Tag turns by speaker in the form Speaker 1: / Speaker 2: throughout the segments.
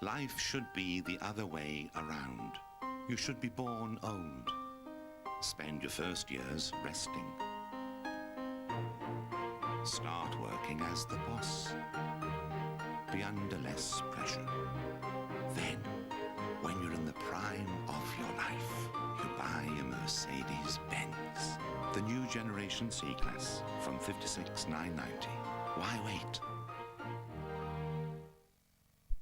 Speaker 1: Life should be the other way around. You should be born old. Spend your first years resting. Start working as the boss. Be under less pressure. Then, when you're in the prime of your life, you buy a Mercedes-Benz. The new generation C-Class from $56,990. Why wait?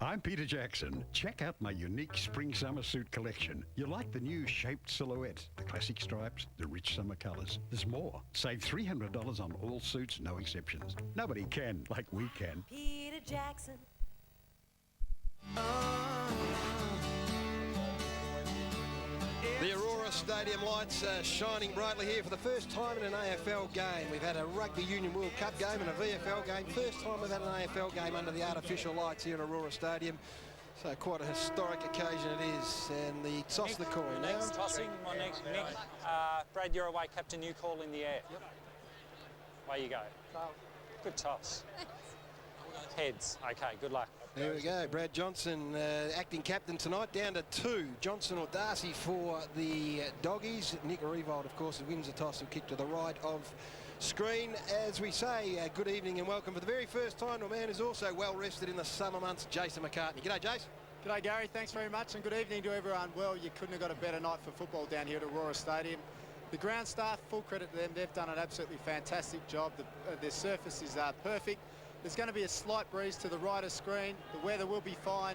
Speaker 2: I'm Peter Jackson. Check out my unique spring-summer suit collection. You like the new shaped silhouette, the classic stripes, the rich summer colours. There's more. Save $300 on all suits, no exceptions. Nobody can like we can.
Speaker 3: Peter Jackson.
Speaker 4: The Aurora Stadium lights shining brightly here for the first time in an AFL game. We've had a Rugby Union World Cup game and a VFL game. First time we've had an AFL game under the artificial lights here at Aurora Stadium. So quite a historic occasion it is. And the toss of the coin now.
Speaker 5: Next tossing, my next Nick. Brad, you're away, captain, you call in the air. Yep. Away you go. Good toss. Heads. Okay, good luck.
Speaker 4: There we go. Brad Johnson, acting captain tonight, down to 2. Johnson or Darcy for the Doggies. Nick Revolt, of course, who wins the toss, will kick to the right of screen. As we say, good evening and welcome for the very first time to a man who's also well rested in the summer months, Jason McCartney. G'day, Jason.
Speaker 6: G'day, Gary. Thanks very much and good evening to everyone. Well, you couldn't have got a better night for football down here at Aurora Stadium. The ground staff, full credit to them. They've done an absolutely fantastic job. Their surface is perfect. There's going to be a slight breeze to the right of screen. The weather will be fine.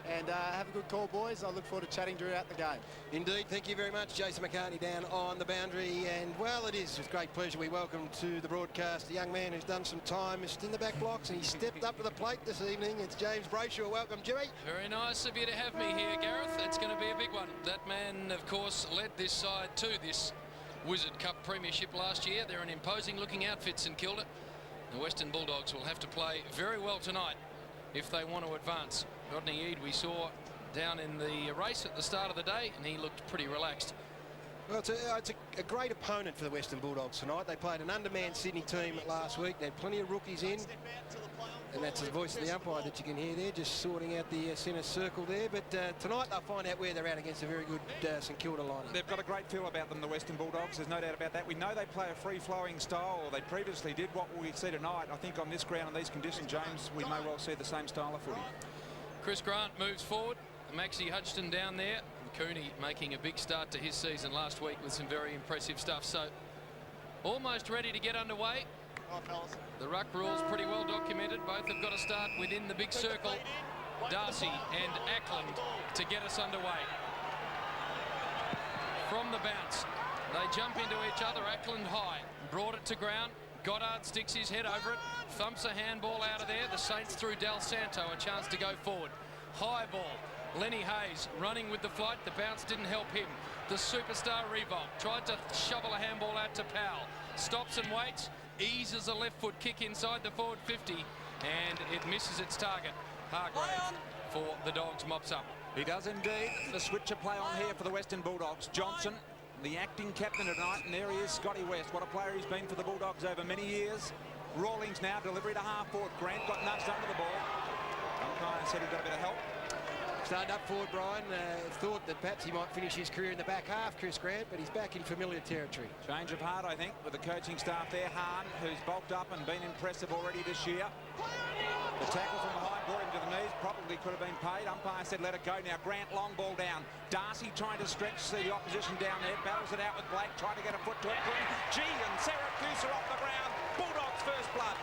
Speaker 6: And have a good call, boys. I look forward to chatting throughout the game.
Speaker 4: Indeed. Thank you very much, Jason McCartney, down on the boundary. And, well, it is with great pleasure we welcome to the broadcast a young man who's done some time, is in the back blocks, and he stepped up to the plate this evening. It's James Brayshaw. Welcome, Jimmy.
Speaker 7: Very nice of you to have me here, Gareth. It's going to be a big one. That man, of course, led this side to this Wizard Cup Premiership last year. They're an imposing-looking outfit, St Kilda. The Western Bulldogs will have to play very well tonight if they want to advance. Rodney Eade we saw down in the race at the start of the day, and he looked pretty relaxed.
Speaker 4: Well, it's a great opponent for the Western Bulldogs tonight. They played an undermanned Sydney team last week. They had plenty of rookies in. And that's the voice of the umpire that you can hear there, just sorting out the centre circle there. But tonight they'll find out where they're at against a very good St Kilda lineup.
Speaker 8: They've got a great feel about them, the Western Bulldogs. There's no doubt about that. We know they play a free-flowing style, or they previously did. What we see tonight, I think on this ground and these conditions, James, we may well see the same style of footy.
Speaker 7: Chris Grant moves forward. Maxie Hutchton down there. Cooney making a big start to his season last week with some very impressive stuff. So almost ready to get underway. The ruck rules pretty well documented. Both have got to start within the big circle. Darcy and Ackland to get us underway. From the bounce, they jump into each other. Ackland high, brought it to ground. Goddard sticks his head over it, thumps a handball out of there. The Saints through Del Santo, a chance to go forward. High ball. Lenny Hayes running with the flight. The bounce didn't help him. The superstar Revolt tried to shovel a handball out to Powell. Stops and waits. Eases a left foot kick inside the forward 50. And it misses its target. Hargrave for the Dogs mops up.
Speaker 8: He does indeed. The switcher play on here for the Western Bulldogs. Johnson, the acting captain tonight. And there he is, Scotty West. What a player he's been for the Bulldogs over many years. Rawlings now, delivery to half forward. Grant got nudged under the ball. Umpire said he got a bit of help.
Speaker 4: Starting up forward, Brian. Thought that perhaps he might finish his career in the back half, Chris Grant, but he's back in familiar territory.
Speaker 8: Change of heart, I think, with the coaching staff there. Hahn, who's bulked up and been impressive already this year. The tackle from behind brought him to the knees. Probably could have been paid. Umpire said let it go. Now Grant, long ball down. Darcy trying to stretch the opposition down there. Battles it out with Blake, trying to get a foot to it. G and Syracuse are off the ground. Bulldogs first blood.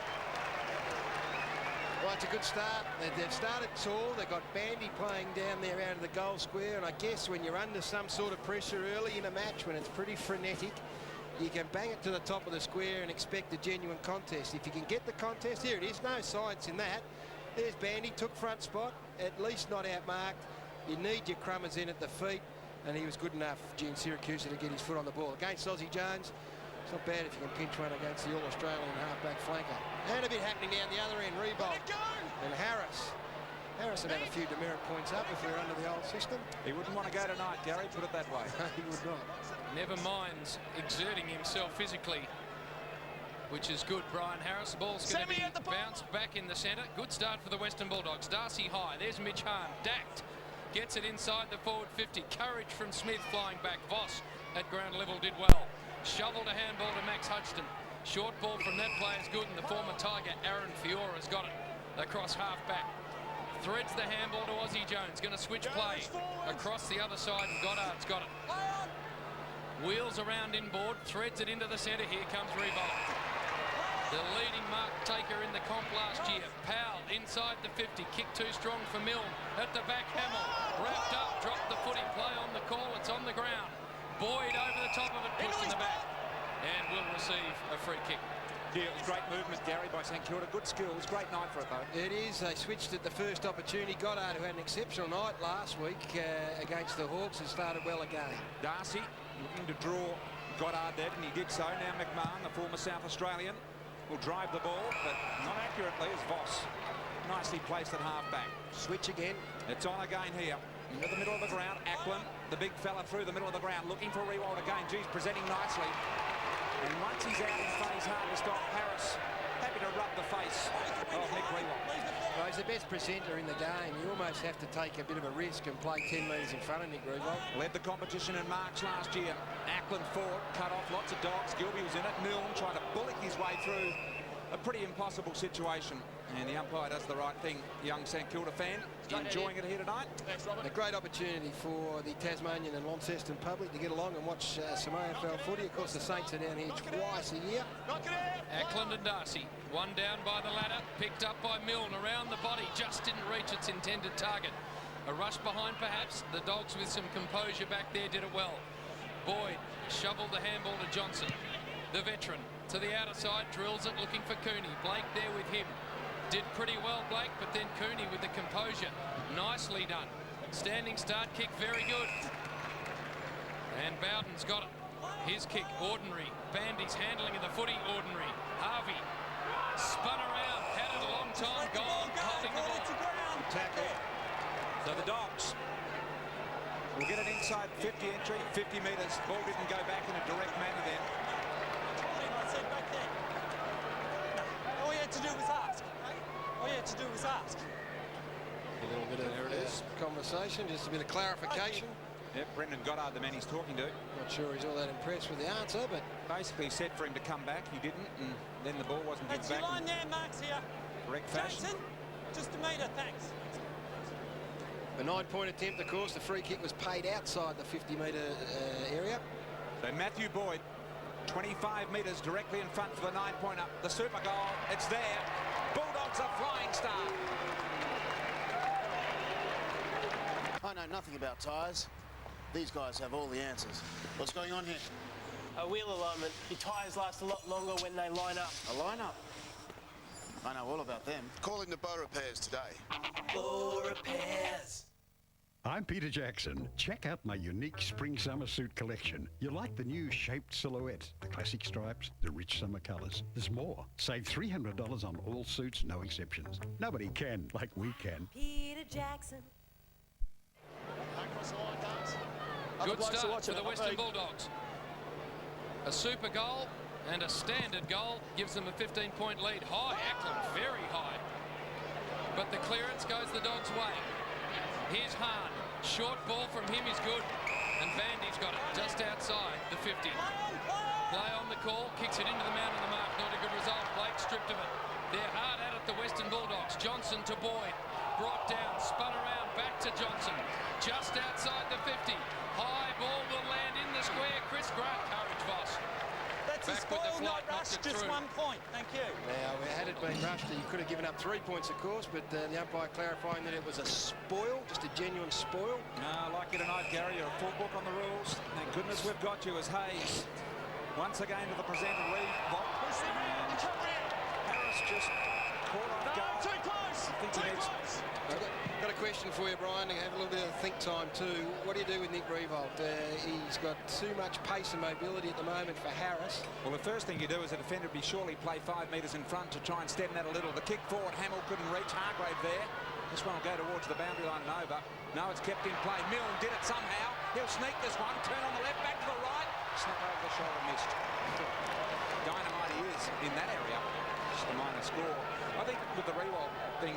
Speaker 4: Well, it's a good start. They've started tall. They've got Bandy playing down there out of the goal square. And I guess when you're under some sort of pressure early in a match, when it's pretty frenetic, you can bang it to the top of the square and expect a genuine contest. If you can get the contest, here it is. No science in that. There's Bandy, took front spot, at least not outmarked. You need your crummers in at the feet. And he was good enough, Gene Syracuse, to get his foot on the ball. Against Aussie Jones, it's not bad if you can pinch one against the All-Australian halfback flanker. And a bit happening down the other end. Revolt and Harris. Harris would have a few demerit points up if we were under the old system.
Speaker 8: He wouldn't want to go tonight, Gary, put it that way.
Speaker 4: He would not.
Speaker 7: Never minds exerting himself physically. which is good. Brian Harris, the ball's going to be bounced back in the centre. Good start for the Western Bulldogs. Darcy high, there's Mitch Hahn, dacked. Gets it inside the forward 50. Courage from Smith flying back. Voss at ground level did well. Shoveled a handball to Max Hudson. Short ball from that player's good, and the former Tiger, Aaron Fiora's got it. Across half back. Threads the handball to Aussie Jones. Going to switch play. Across the other side, and Goddard's got it. Wheels around inboard. Threads it into the centre. Here comes Revolt. The leading mark taker in the comp last year. Powell inside the 50. Kick too strong for Milne. At the back, Hamill. Wrapped up, dropped the footy. Play on the call. It's on the ground. Boyd over the top of it, pushed in the back. And will receive a free kick.
Speaker 8: Yeah, it was great movement, Gary, by St Kilda. Good skills. Great night for it, though.
Speaker 4: It is. They switched at the first opportunity. Goddard, who had an exceptional night last week against the Hawks, has started well again.
Speaker 8: Darcy looking to draw Goddard dead, and he did so. Now McMahon, the former South Australian, will drive the ball, but not accurately as Voss. Nicely placed at half-back.
Speaker 4: Switch again.
Speaker 8: It's on again here. Into the middle of the ground. Ackland, the big fella through the middle of the ground, looking for a Riewoldt again. Geez, presenting nicely. And once he's out in front, he's hard to stop. Harris, happy to rub the face of Nick Riewoldt.
Speaker 4: Well, he's the best presenter in the game. You almost have to take a bit of a risk and play 10 metres in front of Nick Riewoldt.
Speaker 8: Led the competition in marks last year. Ackland forward, cut off lots of dogs. Gilby was in it. Milne trying to bullock his way through a pretty impossible situation. And the umpire does the right thing. Young St Kilda fan enjoying it here tonight.
Speaker 4: A great opportunity for the Tasmanian and Launceston public to get along and watch some AFL footy. Of course, the Saints are down here twice a year.
Speaker 7: Ackland and Darcy, one down by the ladder, picked up by Milne around the body, just didn't reach its intended target. A rush behind perhaps. The Dogs with some composure back there did it well. Boyd shoveled the handball to Johnson. The veteran to the outer side, drills it looking for Cooney. Blake there with him. Did pretty well, Blake, but then Cooney with the composure. Nicely done. Standing start kick, very good. And Bowden's got it. His kick, ordinary. Bandy's handling of the footy, ordinary. Harvey spun around, had it a long time, gone, holding the ball.
Speaker 8: Tackle. So the Dogs will get an inside 50 entry, 50 metres. Ball didn't go back in a direct manner then.
Speaker 5: All you had to do was ask. All you had to do was ask.
Speaker 4: A little bit of conversation, just a bit of clarification.
Speaker 8: Yep, Brendan Goddard, the man he's talking to.
Speaker 4: Not sure he's all that impressed with the answer, but
Speaker 8: Basically said for him to come back, he didn't, and then the ball wasn't given
Speaker 5: That's
Speaker 8: back
Speaker 5: your line
Speaker 8: in
Speaker 5: there, Mark's here.
Speaker 8: correct fashion.
Speaker 5: Jason, just a metre, thanks.
Speaker 4: the 9-point attempt, of course, the free kick was paid outside the 50-metre area.
Speaker 8: So Matthew Boyd, 25 metres directly in front for the 9-pointer. The super goal, it's there. Bulldogs are flying start.
Speaker 3: I know nothing about tyres. These guys have all the answers. What's going on here?
Speaker 9: A wheel alignment. Your tyres last a lot longer when they line up.
Speaker 3: A lineup. I know all about them.
Speaker 10: Calling the bow repairs today.
Speaker 9: Bow repairs.
Speaker 2: I'm Peter Jackson. Check out my unique spring-summer suit collection. You like the new shaped silhouette, the classic stripes, the rich summer colours. There's more. Save $300 on all suits, no exceptions. Nobody can like we can.
Speaker 11: Peter Jackson.
Speaker 7: Good start for the Western Bulldogs. A super goal and a standard goal gives them a 15-point lead. High, Ackland, very high. But the clearance goes the Dogs' way. Here's Hahn. Short ball from him is good. And Bandy's got it just outside the 50. Play on the call, kicks it into the man on the mark. Not a good result. Blake stripped of it. They're hard at it, the Western Bulldogs. Johnson to Boyd. Brought down, spun around, back to Johnson. Just outside the 50. High ball will land in the square. Chris Grant, courage, Voss.
Speaker 5: That's a spoil, not rush, just 1 point. Thank you.
Speaker 4: Now, had it been rushed, you could have given up 3 points, of course, but the umpire clarifying that it was a spoil, just a genuine spoil.
Speaker 8: No, I like you tonight, Gary. You're a full book on the rules. Thank goodness we've got you as Hayes. Once again to the presenter, Revolt. Harris just caught off guard.
Speaker 5: Too close.
Speaker 8: I think he needs...
Speaker 4: I've got a question for you, Brian, to have a little bit of think time too. What do you do with Nick Riewoldt? He's got too much pace and mobility at the moment for Harris.
Speaker 8: Well, the first thing you do as a defender be surely play 5 metres in front to try and stem that a little. The kick forward, Hamill couldn't reach. Hargrave there. This one will go towards the boundary line and over. No, it's kept in play. Milne did it somehow. He'll sneak this one. Turn on the left, back to the right. Snap over the shoulder, missed. Dynamite he is. plays in that area. Just a minor score. I think with the Rewalt thing,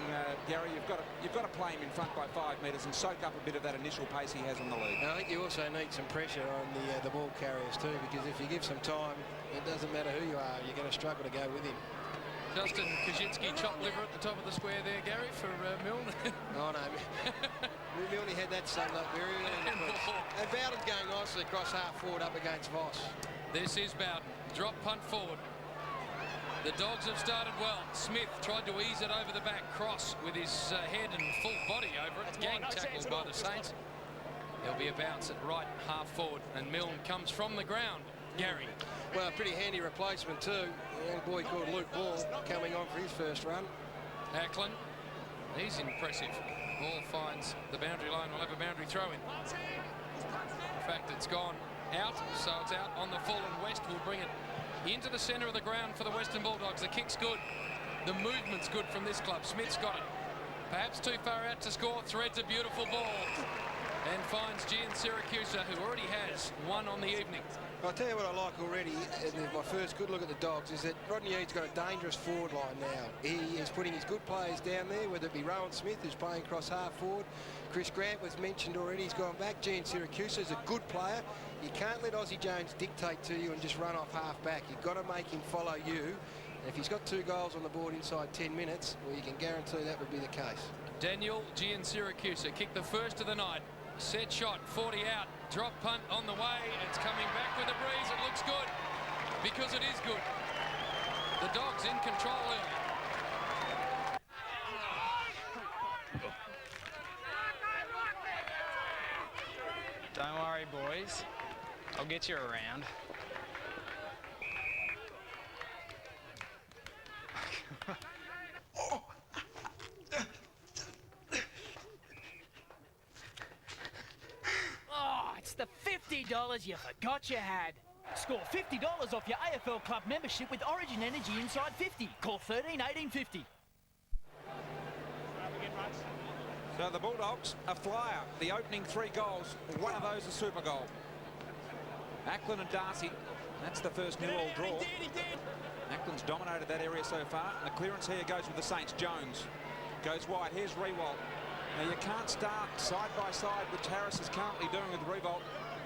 Speaker 8: Gary, you've got to play him in front by 5 metres and soak up a bit of that initial pace he has on the lead.
Speaker 4: I think you also need some pressure on the ball carriers too, because if you give some time, it doesn't matter who you are, you're going to struggle to go with him.
Speaker 7: Justin Kaczynski chop liver at the top of the square there, Gary, for Milne.
Speaker 4: Oh no, Milne had that summed up very well. And Bowden's going nicely across half forward up against Voss.
Speaker 7: This is Bowden. Drop punt forward. The Dogs have started well. Smith tried to ease it over the back. Cross with his head and full body over it. Gang tackled by the Saints. There'll be a bounce at right half forward, and Milne comes from the ground. Gary.
Speaker 4: Well, a pretty handy replacement too. A young boy called Luke Ball coming on for his first run.
Speaker 7: Ackland, he's impressive. Ball finds the boundary line. We'll have a boundary throw in. In fact, it's gone out, so it's out on the full, and West will bring it into the centre of the ground for the Western Bulldogs. The kick's good. The movement's good from this club. Smith's got it. Perhaps too far out to score. Threads a beautiful ball and finds Gian Siracusa, who already has one on the evening.
Speaker 4: I'll tell you what I like already, and my first good look at the Dogs, is that Rodney Eade's got a dangerous forward line now. He is putting his good players down there, whether it be Rowan Smith, who's playing cross half forward. Chris Grant was mentioned already, he's gone back. Gian Siracusa is a good player. You can't let Aussie Jones dictate to you and just run off half back. You've got to make him follow you. And if he's got 2 goals on the board inside 10 minutes, well, you can guarantee that would be the case.
Speaker 7: Daniel Gian Siracusa kicked the first of the night. Set shot, 40 out. Drop punt on the way. It's coming back with a breeze. It looks good because it is good. The Dogs in control early.
Speaker 10: Don't worry, boys. I'll get you around.
Speaker 11: Oh, it's the $50 you forgot you had. Score $50 off your AFL Club membership with Origin Energy Inside 50. Call 13 18 50.
Speaker 8: So the Bulldogs, a flyer. The opening 3 goals, one of those a super goal. Ackland and Darcy, that's the first nil-all draw. Ackland's dominated that area so far. And the clearance here goes with the Saints. Jones goes wide. Here's Rewalt. Now you can't start side by side, which Harris is currently doing with Rewalt.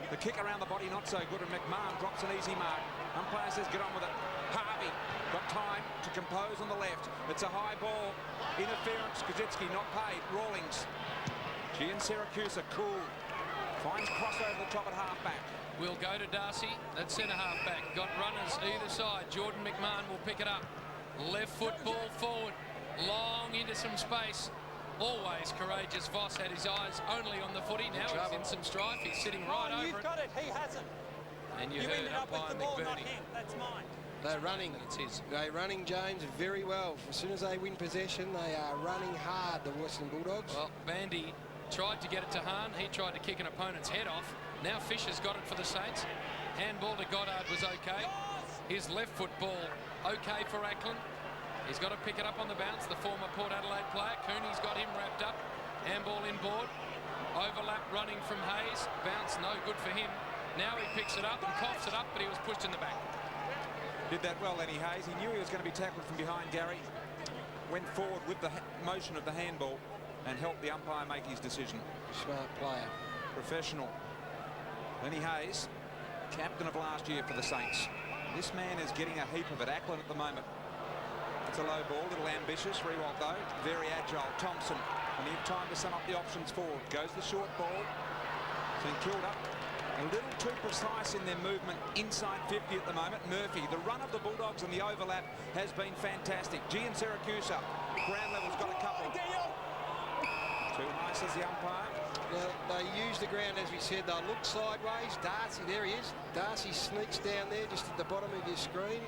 Speaker 8: The kick around the body not so good, and McMahon drops an easy mark. Umpire says get on with it. Harvey got time to compose on the left. It's a high ball. Interference. Kaczynski not paid. Rawlings. Gian Siracusa cool. Finds cross over the top at half-back.
Speaker 7: We'll go to Darcy at centre half-back. Got runners either side. Jordan McMahon will pick it up. Left foot ball forward. Long into some space. Always courageous. Voss had his eyes only on the footy. Now he's in some strife. He's sitting right over
Speaker 5: You've
Speaker 7: it.
Speaker 5: got it. He hasn't.
Speaker 7: And you
Speaker 5: You
Speaker 7: heard
Speaker 5: ended up with
Speaker 7: umpire
Speaker 5: the ball, not
Speaker 7: McBurney.
Speaker 5: him. That's mine.
Speaker 4: They're running.
Speaker 7: It's his.
Speaker 4: They're running James very well. As soon as they win possession, they are running hard, the Western Bulldogs.
Speaker 7: Well, Bandy tried to get it to Hahn. He tried to kick an opponent's head off. Now Fisher's got it for the Saints. Handball to Goddard was okay. His left foot ball okay for Ackland. He's got to pick it up on the bounce. The former Port Adelaide player. Cooney's got him wrapped up. Handball inboard. Overlap running from Hayes. Bounce no good for him. Now he picks it up and coughs it up, but he was pushed in the back.
Speaker 8: Did that well, Lenny Hayes. He knew he was going to be tackled from behind Gary. Went forward with the motion of the handball and helped the umpire make his decision.
Speaker 4: Smart player.
Speaker 8: Professional. Lenny Hayes, captain of last year for the Saints. This man is getting a heap of it. Ackland at the moment. It's a low ball, a little ambitious. Rewalt though, very agile. Thompson, and he had time to sum up the options forward. Goes the short ball. St Kilda, a little too precise in their movement inside 50 at the moment. Murphy, the run of the Bulldogs and the overlap has been fantastic. Gian Siracusa, ground level's got a couple. Too nice as the umpire.
Speaker 4: Now, they use the ground, as we said. They'll look sideways. Darcy, there he is. Darcy sneaks down there just at the bottom of your screen.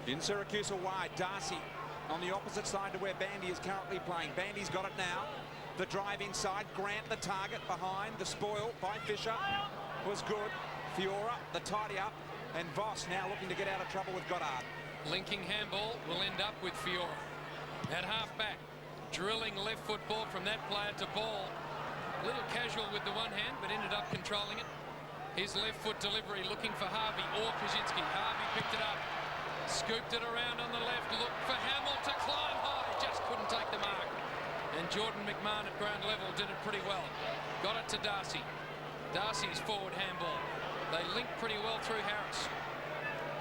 Speaker 8: In Siracusa wide, Darcy on the opposite side to where Bandy is currently playing. Bandy's got it now. The drive inside. Grant the target behind. The spoil by Fisher was good. Fiora, the tidy up. And Voss now looking to get out of trouble with Goddard.
Speaker 7: Linking handball will end up with Fiora. At half-back, drilling left foot ball from that player to ball. A little casual with the one hand, but ended up controlling it. His left foot delivery looking for Harvey or Kaczynski. Harvey picked it up. Scooped it around on the left. Looked for Hamill to climb high. Just couldn't take the mark. And Jordan McMahon at ground level did it pretty well. Got it to Darcy. Darcy's forward handball. They linked pretty well through Harris.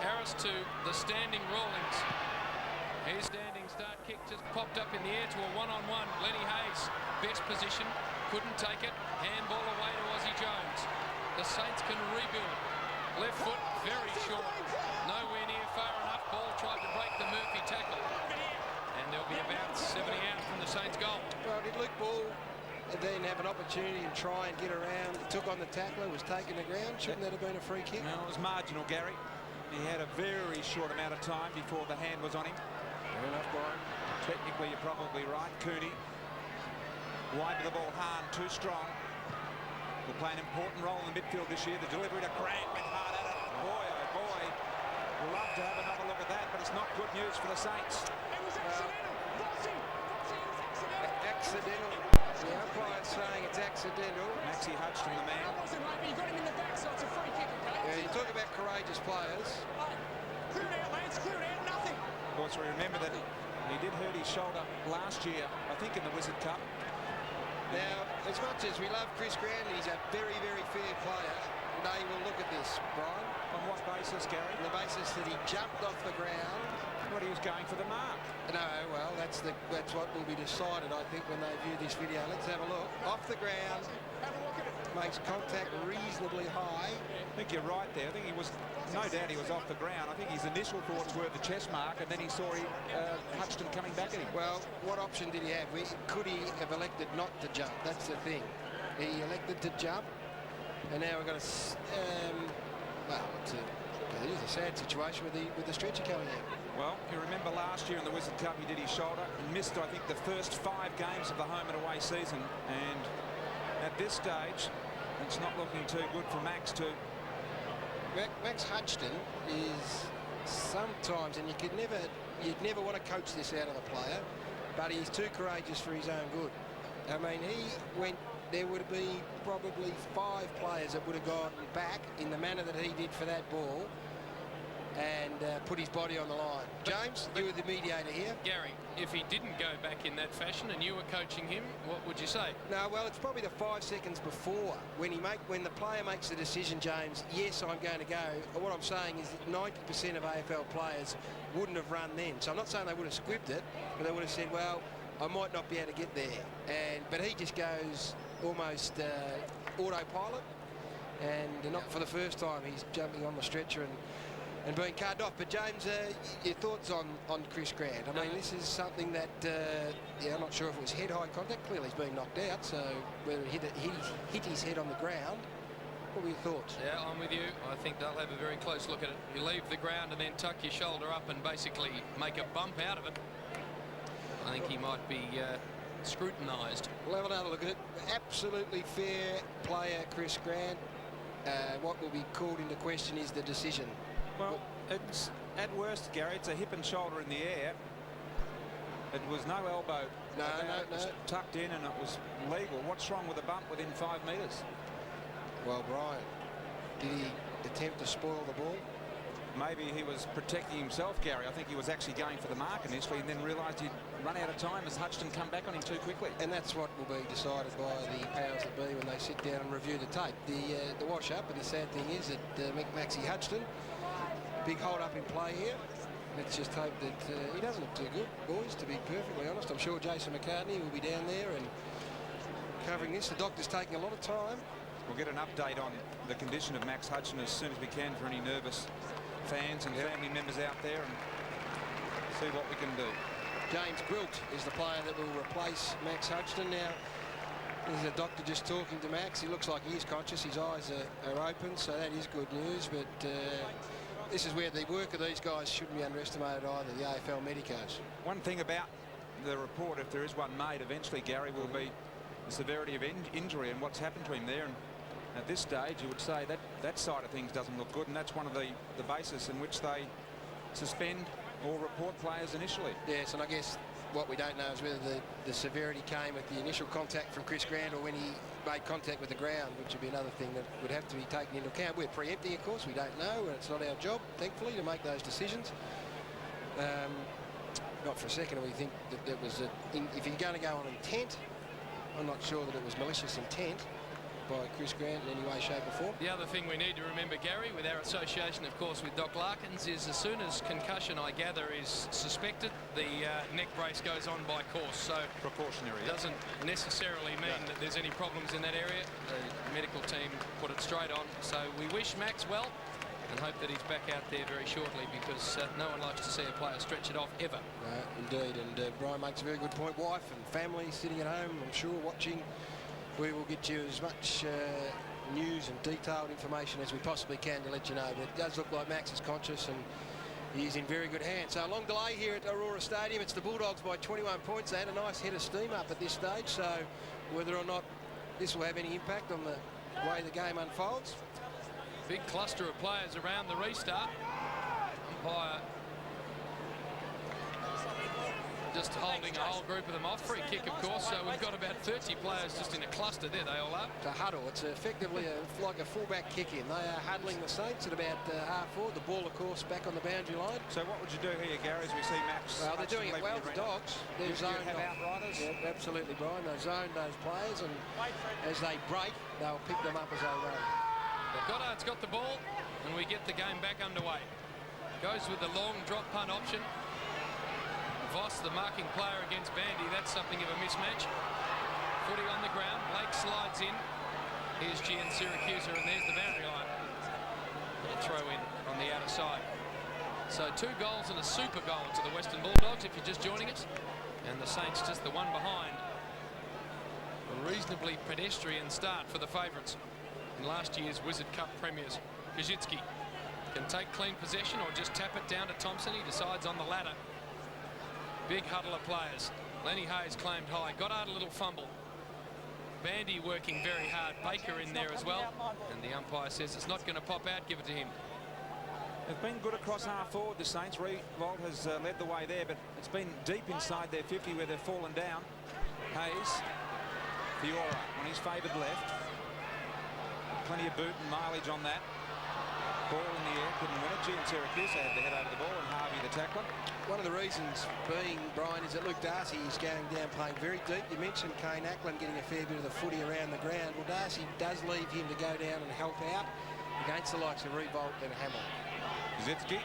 Speaker 7: Harris to the standing Rawlings. His standing start kick just popped up in the air to a one-on-one. Lenny Hayes, best position, couldn't take it. Handball away to Ozzie Jones. The Saints can rebuild. Left foot, very short. Nowhere near far enough. Ball tried to break the Murphy tackle. And there'll be about 70 out from the Saints' goal.
Speaker 4: Well, did Luke Ball then have an opportunity and try and get around? Took on the tackler, was taking the ground. Shouldn't that have been a free kick?
Speaker 8: No, it was marginal, Gary. He had a very short amount of time before the hand was on him.
Speaker 4: Fair enough, Brian.
Speaker 8: Technically, you're probably right. Cooney. Wide of the ball, Hahn, too strong. Will play an important role in the midfield this year. The delivery to Grant went hard at it. Boy, oh boy. We'd love to have another look at that, but it's not good news for the Saints.
Speaker 12: It was
Speaker 4: accidental. The umpire's saying it's accidental.
Speaker 8: Maxie Hutchinson, the man.
Speaker 12: It wasn't, mate, but you got him in the back, so it's a free kick, okay?
Speaker 4: Yeah, you talk about courageous players.
Speaker 12: Clear it out, lads, clear it out, nothing.
Speaker 8: Of course, we remember that he did hurt his shoulder last year, I think in the Wizard Cup.
Speaker 4: Now, as much as we love Chris Grant, he's a very, very fair player. They will look at this, Brian.
Speaker 8: On what basis, Gary?
Speaker 4: On the basis that he jumped off the ground.
Speaker 8: What, he was going for the mark?
Speaker 4: No, well, that's what will be decided, I think, when they view this video. Let's have a look. Off the ground, makes contact reasonably high.
Speaker 8: I think you're right there. I think he was, no doubt he was off the ground. I think his initial thoughts were the chest mark, and then he saw Hutchinson coming back at him.
Speaker 4: Well, what option did he have? Could he have elected not to jump? That's the thing. He elected to jump, and now we've got it is a sad situation with the stretcher coming in.
Speaker 8: Well, you remember last year in the Wizard Cup, he did his shoulder and missed, I think, the first 5 games of the home and away season. And at this stage, it's not looking too good for Max to...
Speaker 4: Max Hutchinson is sometimes, and you'd never want to coach this out of a player, but he's too courageous for his own good. I mean, there would be probably 5 players that would have gone back in the manner that he did for that ball and put his body on the line. James, you were the mediator here.
Speaker 7: Gary, if he didn't go back in that fashion and you were coaching him, what would you say?
Speaker 4: No, well, it's probably the 5 seconds before when the player makes the decision, James, yes, I'm going to go. What I'm saying is that 90% of AFL players wouldn't have run then. So I'm not saying they would have squibbed it, but they would have said, well, I might not be able to get there. But he just goes almost autopilot, and not for the first time he's jumping on the stretcher and being carted off. But James, your thoughts on Chris Grant? I mean, this is something that I'm not sure if it was head-high contact. Clearly he's being knocked out, so whether he hit his head on the ground. What were your thoughts?
Speaker 7: Yeah, I'm with you. I think they'll have a very close look at it. You leave the ground and then tuck your shoulder up and basically make a bump out of it. I think he might be scrutinised.
Speaker 4: We'll have another look at it. Absolutely fair player, Chris Grant. What will be called into question is the decision.
Speaker 8: Well, it's at worst, Gary, it's a hip and shoulder in the air. It was no elbow.
Speaker 4: No.
Speaker 8: It was tucked in and it was legal. What's wrong with a bump within 5 metres?
Speaker 4: Well, Brian, did he attempt to spoil the ball?
Speaker 8: Maybe he was protecting himself, Gary. I think he was actually going for the mark initially and then realised he'd run out of time as Hutchinson come back on him too quickly. And
Speaker 4: that's what will be decided by the powers that be when they sit down and review the tape. The wash-up, and the sad thing is that Maxie Hutchinson, big hold-up in play here. Let's just hope that he doesn't look too good, boys, to be perfectly honest. I'm sure Jason McCartney will be down there and covering this. The doctor's taking a lot of time.
Speaker 8: We'll get an update on the condition of Max Hutchinson as soon as we can for any nervous fans and family members out there and see what we can do.
Speaker 4: James Gwilt is the player that will replace Max Hutchinson. Now, there's a doctor just talking to Max. He looks like he is conscious. His eyes are open, so that is good news. But this is where the work of these guys shouldn't be underestimated either, the AFL medicos.
Speaker 8: One thing about the report, if there is one made eventually, Gary, will be the severity of injury and what's happened to him there. And at this stage, you would say that that side of things doesn't look good, and that's one of the bases in which they suspend or report players initially.
Speaker 4: Yes, and I guess what we don't know is whether the severity came at the initial contact from Chris Grant or when he made contact with the ground, which would be another thing that would have to be taken into account. We're preempting, of course. We don't know, and it's not our job, thankfully, to make those decisions. Not for a second we think that there was if you're going to go on intent, I'm not sure that it was malicious intent by Chris Grant in any way, shape or form.
Speaker 7: The other thing we need to remember, Gary, with our association, of course, with Doc Larkins, is as soon as concussion, I gather, is suspected, the neck brace goes on by course. So
Speaker 8: precautionary.
Speaker 7: Doesn't necessarily mean that there's any problems in that area. The medical team put it straight on. So we wish Max well and hope that he's back out there very shortly, because no one likes to see a player stretch it off ever.
Speaker 4: Indeed, and Brian makes a very good point. Wife and family sitting at home, I'm sure, watching. We will get you as much news and detailed information as we possibly can to let you know. But it does look like Max is conscious and he's in very good hands. So a long delay here at Aurora Stadium. It's the Bulldogs by 21 points. They had a nice head of steam up at this stage. So whether or not this will have any impact on the way the game unfolds.
Speaker 7: Big cluster of players around the restart. Umpire just holding a whole group of them off. Free kick, of course, so we've got about 30 players just in a cluster there. They all are.
Speaker 4: It's a huddle. It's effectively like a fullback kick-in. They are huddling the Saints at about half forward. The ball, of course, back on the boundary line.
Speaker 8: So what would you do here, Gary, as we see Max?
Speaker 4: Well, they're doing it well, the Dogs. They've zoned
Speaker 8: have outriders?
Speaker 4: Yeah, absolutely, Brian. They zoned those players, and as they break, they'll pick them up as they run.
Speaker 7: Goddard's got the ball, and we get the game back underway. Goes with the long drop punt option. Voss, the marking player against Bandy, that's something of a mismatch. Footy on the ground, Blake slides in. Here's Gian Syracusa, and there's the boundary line. Throw in on the outer side. So 2 goals and a super goal to the Western Bulldogs, if you're just joining us. And the Saints just the one behind. A reasonably pedestrian start for the favourites in last year's Wizard Cup premiers. Kajitsky can take clean possession or just tap it down to Thompson. He decides on the latter. Big huddle of players. Lenny Hayes claimed high. Goddard a little fumble. Bandy working very hard. Baker in there as well. And the umpire says it's not going to pop out. Give it to him.
Speaker 8: They've been good across half forward, the Saints. Revolt has led the way there, but it's been deep inside their 50 where they've fallen down. Hayes. Fiora on his favoured left. Plenty of boot and mileage on that. Ball in the air, couldn't win it. Gian Syracuse had the head over the ball, and Harvey the tackler.
Speaker 4: One of the reasons being, Brian, is that Luke Darcy is going down playing very deep. You mentioned Kane Ackland getting a fair bit of the footy around the ground. Well, Darcy does leave him to go down and help out against the likes of Revolt and Hamill.
Speaker 8: Zitsky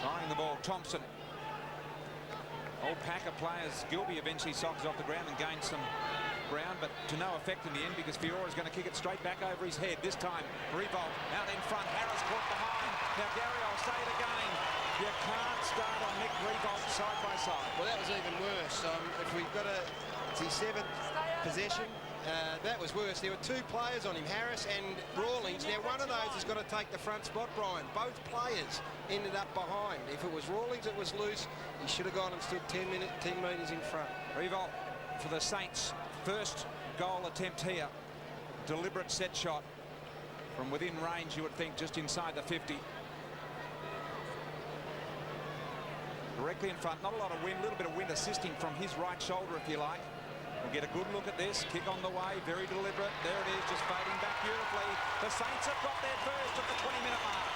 Speaker 8: trying the ball. Thompson. Old pack of players. Gilby eventually sockers off the ground and gains some ground, but to no effect in the end, because Fiora's going to kick it straight back over his head. This time, Revolt out in front. Harris caught behind. Now, Gary, I'll say it again. You can't start on Nick Revolt side by side.
Speaker 4: Well, that was even worse. If we've got it's his 7th possession, that was worse. There were 2 players on him, Harris and Rawlings. Now, one of those has got to take the front spot, Brian. Both players ended up behind. If it was Rawlings that was loose, he should have gone and stood 10 metres in front.
Speaker 8: Revolt for the Saints. First goal attempt here. Deliberate set shot from within range, you would think, just inside the 50. Directly in front, not a lot of wind, a little bit of wind assisting from his right shoulder, if you like. We'll get a good look at this. Kick on the way, very deliberate. There it is, just fading back beautifully. The Saints have got their first at the 20-minute mark.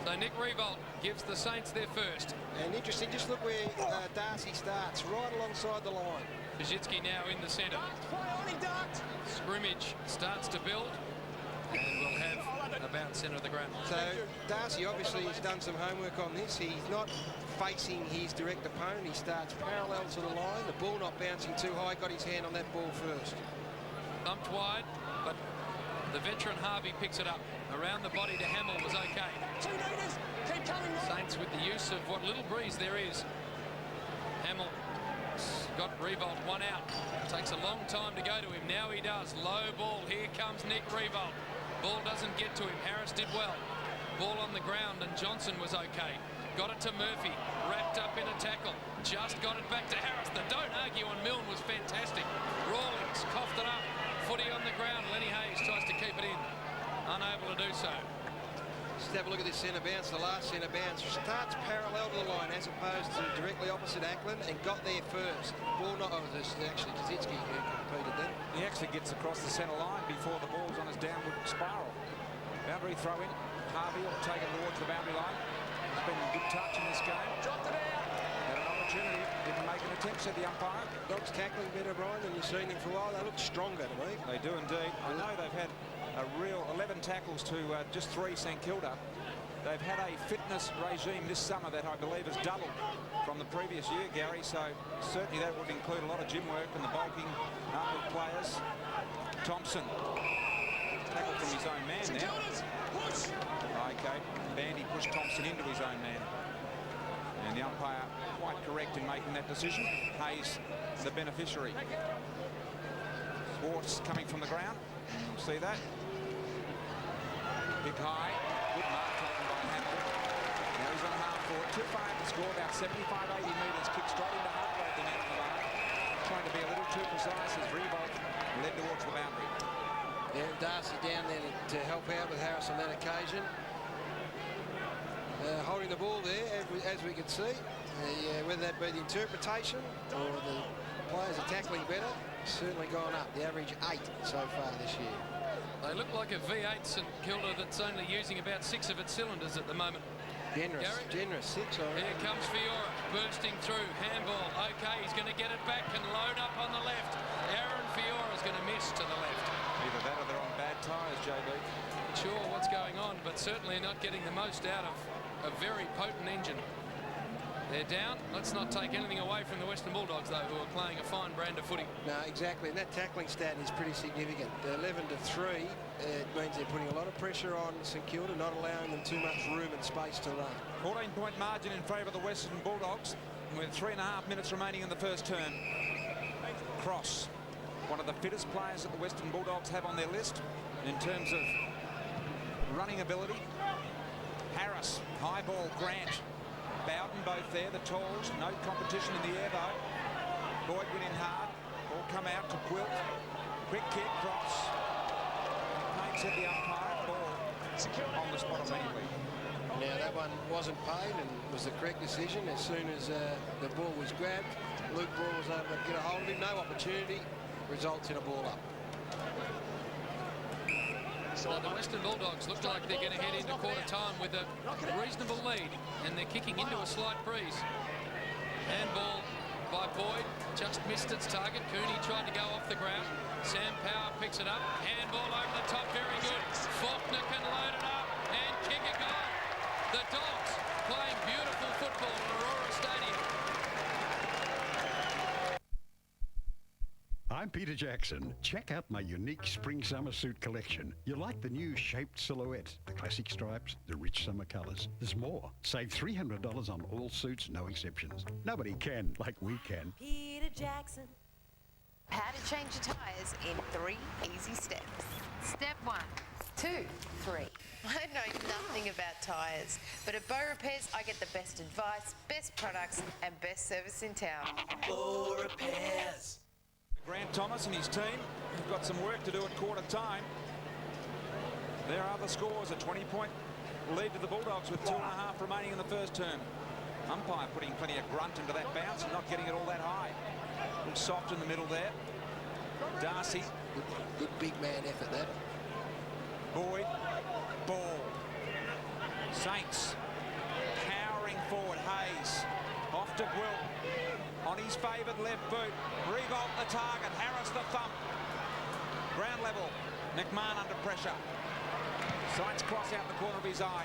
Speaker 7: So Nick Revolt gives the Saints their first.
Speaker 4: And interesting, just look where Darcy starts, right alongside the line.
Speaker 7: Kajitsky now in the centre. Scrimmage starts to build, and we'll have about centre of the ground.
Speaker 4: So Darcy obviously has done some homework on this. He's not facing his direct opponent. He starts parallel to the line. The ball not bouncing too high. Got his hand on that ball first.
Speaker 7: Thumped wide, but the veteran Harvey picks it up. Around the body to Hamill was okay.
Speaker 12: 2 metres. Keep coming.
Speaker 7: Saints with the use of what little breeze there is. Hamill got Revolt one out. Takes a long time to go to him. Now he does. Low ball. Here comes Nick Revolt. Ball doesn't get to him. Harris did well. Ball on the ground, and Johnson was okay. Got it to Murphy, wrapped up in a tackle. Just got it back to Harris. The don't argue on Milne was fantastic. Rawlings coughed it up. Footy on the ground. Lenny Hayes tries to keep it in. Unable to do so.
Speaker 4: Just have a look at this centre bounce. The last centre bounce starts parallel to the line as opposed to directly opposite Ackland, and got there first. Ball not, oh, it was actually Kaczynski who competed then.
Speaker 8: He actually gets across the centre line before the ball's on his downward spiral. Boundary throw in. Harvey will take it towards the boundary line. It's been a good touch in this game.
Speaker 9: Dropped it out.
Speaker 8: Had an opportunity. Didn't make an attempt, said the umpire.
Speaker 4: Dogs tackling better, Brian, than you've seen them for a while. They look stronger to me.
Speaker 8: They do indeed. I know they've had a real 11 tackles to just 3 St Kilda. They've had a fitness regime this summer that I believe has doubled from the previous year, Gary, so certainly that would include a lot of gym work and the bulking up of players. Thompson, tackle from his own man now. Okay, Bandy pushed Thompson into his own man. And the umpire quite correct in making that decision. Hayes, the beneficiary. Swartz coming from the ground. You'll see that. Big high. Good mark taken by Hamilton. Now he's on half forward. Too far to score, about 75-80 metres. Kick straight into half of the net on the line. Trying to be a little too precise as Revolt led towards the boundary.
Speaker 4: Yeah, Darcy down there to help out with Harris on that occasion. Holding the ball there, as we can see. Whether that be the interpretation or the players are tackling better, certainly gone up. The average 8 so far this year.
Speaker 7: They look like a V8 St Kilda that's only using about 6 of its cylinders at the moment.
Speaker 4: Generous 6. All right.
Speaker 7: Here comes Fiora, bursting through, handball. Okay, he's going to get it back and load up on the left. Aaron Fiora's going to miss to the left.
Speaker 8: Either that or they're on bad tyres, JB.
Speaker 7: Sure what's going on, but certainly not getting the most out of a very potent engine. They're down. Let's not take anything away from the Western Bulldogs, though, who are playing a fine brand of footy.
Speaker 4: No, exactly. And that tackling stat is pretty significant. 11-3. It means they're putting a lot of pressure on St Kilda, not allowing them too much room and space to run.
Speaker 8: 14-point margin in favour of the Western Bulldogs with 3.5 minutes remaining in the first term. Cross, one of the fittest players that the Western Bulldogs have on their list in terms of running ability. Harris, high ball, Grant. Bowden both there, the talls, no competition in the air though. Boyd went in hard, ball come out to Quilt. Quick kick, cross. Paint said the umpire, ball on the spot immediately.
Speaker 4: Now that one wasn't paid and was the correct decision. As soon as the ball was grabbed, Luke Ball was able to get a hold of him. No opportunity, results in a ball up.
Speaker 7: So the Western Bulldogs look like they're going to head into quarter time with a reasonable lead, and they're kicking into a slight breeze. Handball by Boyd, just missed its target. Cooney tried to go off the ground. Sam Power picks it up. Handball over the top, very good. Faulkner can load it up and kick a goal. The Dogs playing beautiful football in Aurora Stadium.
Speaker 2: I'm Peter Jackson. Check out my unique spring-summer suit collection. You like the new shaped silhouette, the classic stripes, the rich summer colours. There's more. Save $300 on all suits, no exceptions. Nobody can like we can.
Speaker 13: Peter Jackson. How to change your tyres in 3 easy steps. Step 1, 2, 3. I know nothing about tyres, but at Bow Repairs I get the best advice, best products and best service in town.
Speaker 8: Bow Repairs. Grant Thomas and his team have got some work to do at quarter time. There are the scores, a 20-point lead to the Bulldogs with 2.5 remaining in the first term. Umpire putting plenty of grunt into that bounce and not getting it all that high. A little soft in the middle there. Darcy.
Speaker 4: Good big man effort there.
Speaker 8: Boyd. Ball. Saints. Powering forward. Hayes. Off to Gwilt. On his favoured left boot. Revolt the target. Harris the thump. Ground level. McMahon under pressure. Saints cross out the corner of his eye.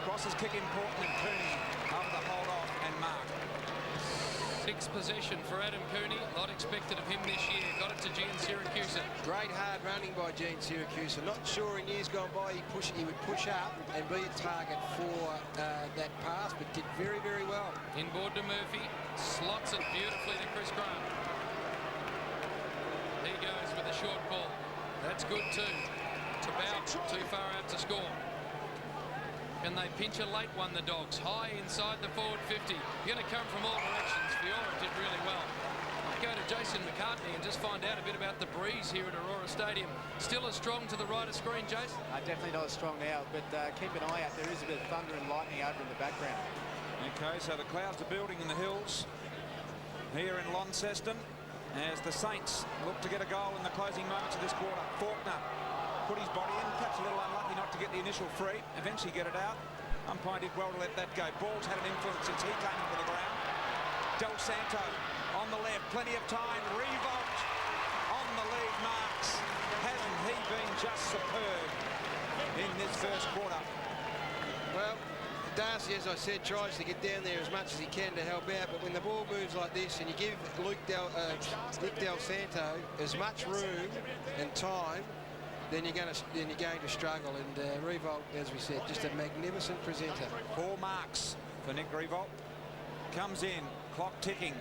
Speaker 8: Crosses kick important and Cooney over the hold off and mark.
Speaker 7: 6th possession for Adam Cooney. A lot expected of him this year. Got it to Gene Syracuse.
Speaker 4: Great hard running by Gene Syracuse. Not sure in years gone by he would push up and be a target for that pass, but did very, very well.
Speaker 7: Inboard to Murphy. Slots it beautifully to Chris Graham. He goes with a short ball. That's good too. To Bowden, too far out to score. and they pinch a late one, the Dogs. High inside the forward 50. You're going to come from all directions. Fiora did really well. Might go to Jason McCartney and just find out a bit about the breeze here at Aurora Stadium. Still as strong to the right of screen, Jason?
Speaker 6: Definitely not as strong now, but keep an eye out. There is a bit of thunder and lightning over in the background.
Speaker 8: Okay, so the clouds are building in the hills here in Launceston as the Saints look to get a goal in the closing moments of this quarter. Faulkner put his body in, perhaps a little unlucky not to get the initial free, eventually get it out. Umpire did well to let that go. Ball's had an influence since he came into the ground. Del Santo on the left, plenty of time. Revolt on the lead marks. Hasn't he been just superb in this first quarter?
Speaker 4: Well, Darcy, as I said, tries to get down there as much as he can to help out, but when the ball moves like this and you give Nick Del Santo as much room and time, then you're going to struggle. And Revolt, as we said, just a magnificent presenter.
Speaker 8: 4 marks for Nick Revolt. Comes in, clock ticking.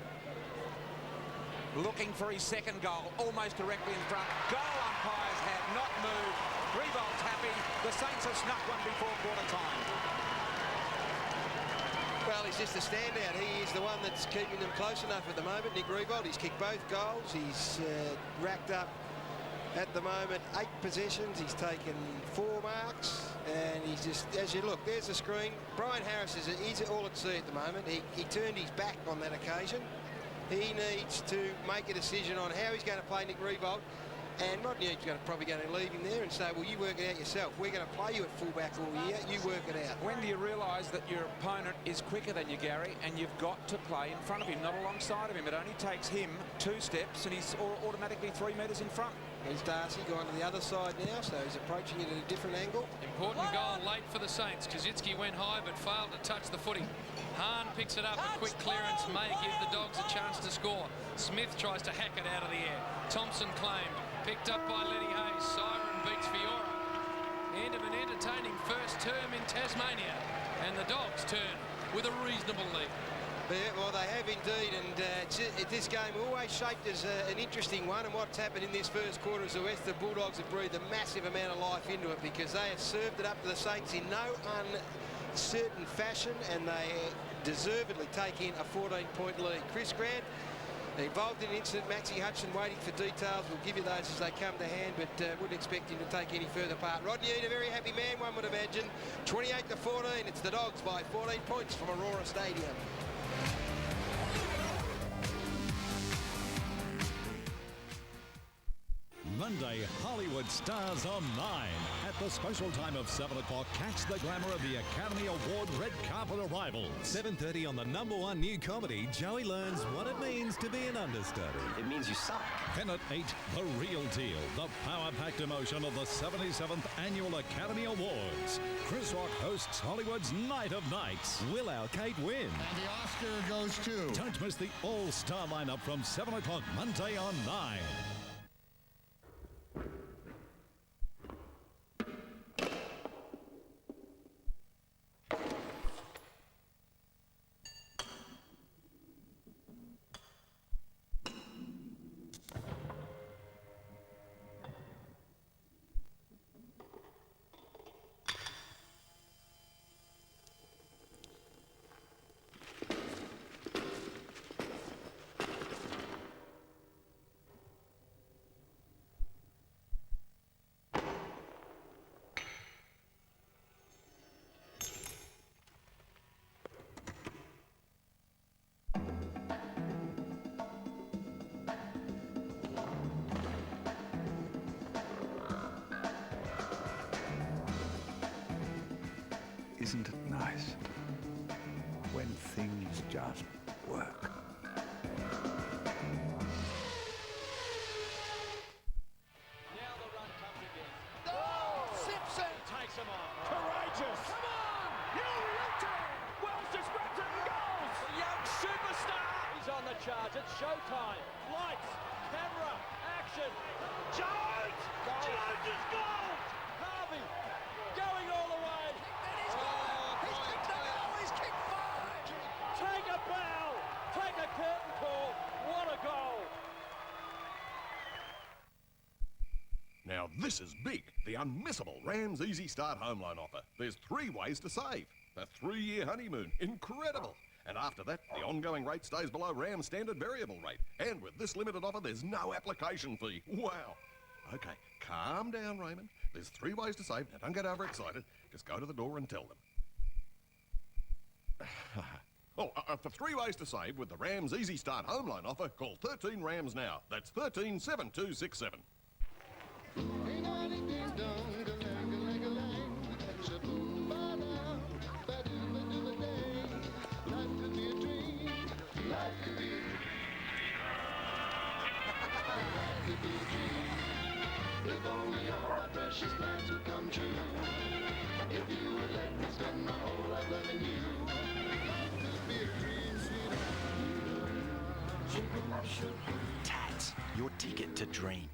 Speaker 8: Looking for his second goal, almost directly in front. Goal umpires have not moved. Revolt's happy. The Saints have snuck one before quarter time.
Speaker 4: Well, he's just a standout. He is the one that's keeping them close enough at the moment. Nick Revolt, he's kicked both goals. He's racked up, at the moment, 8 possessions. He's taken 4 marks. And he's just, as you look, there's the screen. Brian Harris is all at sea at the moment. He turned his back on that occasion. He needs to make a decision on how he's going to play Nick Revolt. And Rodney Eade's probably going to leave him there and say, well, you work it out yourself. We're going to play you at fullback all year. You work it out.
Speaker 8: When do you realise that your opponent is quicker than you, Gary, and you've got to play in front of him, not alongside of him? It only takes him 2 steps and he's automatically 3 metres in front.
Speaker 4: Here's Darcy going to the other side now, so he's approaching it at a different angle.
Speaker 7: Important goal late for the Saints. Kaczynski went high but failed to touch the footy. Hahn picks it up. A quick clearance may give the Dogs a chance to score. Smith tries to hack it out of the air. Thompson claimed. Picked up by Lenny Hayes. Siren beats Fiora. End of an entertaining first term in Tasmania. And the Dogs turn with a reasonable lead.
Speaker 4: Yeah, well, they have indeed, and this game always shaped as an interesting one, and what's happened in this first quarter is the Western Bulldogs have breathed a massive amount of life into it because they have served it up to the Saints in no uncertain fashion, and they deservedly take in a 14-point lead. Chris Grant involved in an incident. Maxie Hudson waiting for details. We'll give you those as they come to hand, but wouldn't expect him to take any further part. Rodney Eade, a very happy man, one would imagine. 28-14. It's the Dogs by 14 points from Aurora Stadium.
Speaker 14: Monday, Hollywood stars on 9. At the special time of 7 o'clock, catch the glamour of the Academy Award red carpet arrivals.
Speaker 15: 7:30 on the #1 new comedy, Joey learns what it means to be an understudy.
Speaker 14: It means you suck. Then at 8, The Real Deal, the power-packed emotion of the 77th Annual Academy Awards. Chris Rock hosts Hollywood's Night of Nights.
Speaker 15: Will our Kate win?
Speaker 14: And the Oscar goes to... Don't miss the all-star lineup from 7 o'clock Monday on 9.
Speaker 16: Isn't it nice when things just work?
Speaker 12: Simpson takes him on. Courageous. Come on! Wells just wrapped it and goes. The young superstar. He's on the charge. It's showtime. Lights, camera, action. Jones! Jones is gold! Harvey going all the way. He's kicked the goal. He's kicked 5. Take a bow. Take a curtain call. What a goal.
Speaker 17: Now this is big, the unmissable Rams Easy Start home loan offer. There's 3 ways to save. A 3-year honeymoon, incredible. And after that, the ongoing rate stays below Ram's standard variable rate. And with this limited offer, there's no application fee. Wow. Okay, calm down, Raymond. There's 3 ways to save. Now, don't get overexcited. Just go to the door and tell them. For 3 ways to save with the Rams Easy Start home loan offer, call 13 Rams now. That's 13 7267.
Speaker 18: If only all my precious plans would come true. If you would let me spend my whole life loving you. Life could be a dream, sweetheart.
Speaker 19: Tats, your ticket to dream.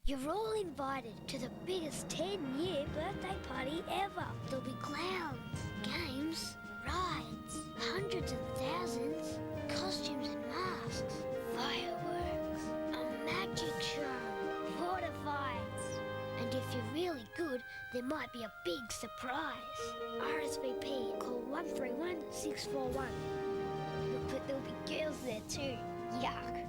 Speaker 20: You're all invited to the biggest 10-year birthday party ever. There'll be clowns, games, rides, hundreds and thousands, costumes and masks, fireworks, a magic show, water fights. And if you're really good, there might be a big surprise. RSVP, call 131 641. But there'll be girls there too. Yuck.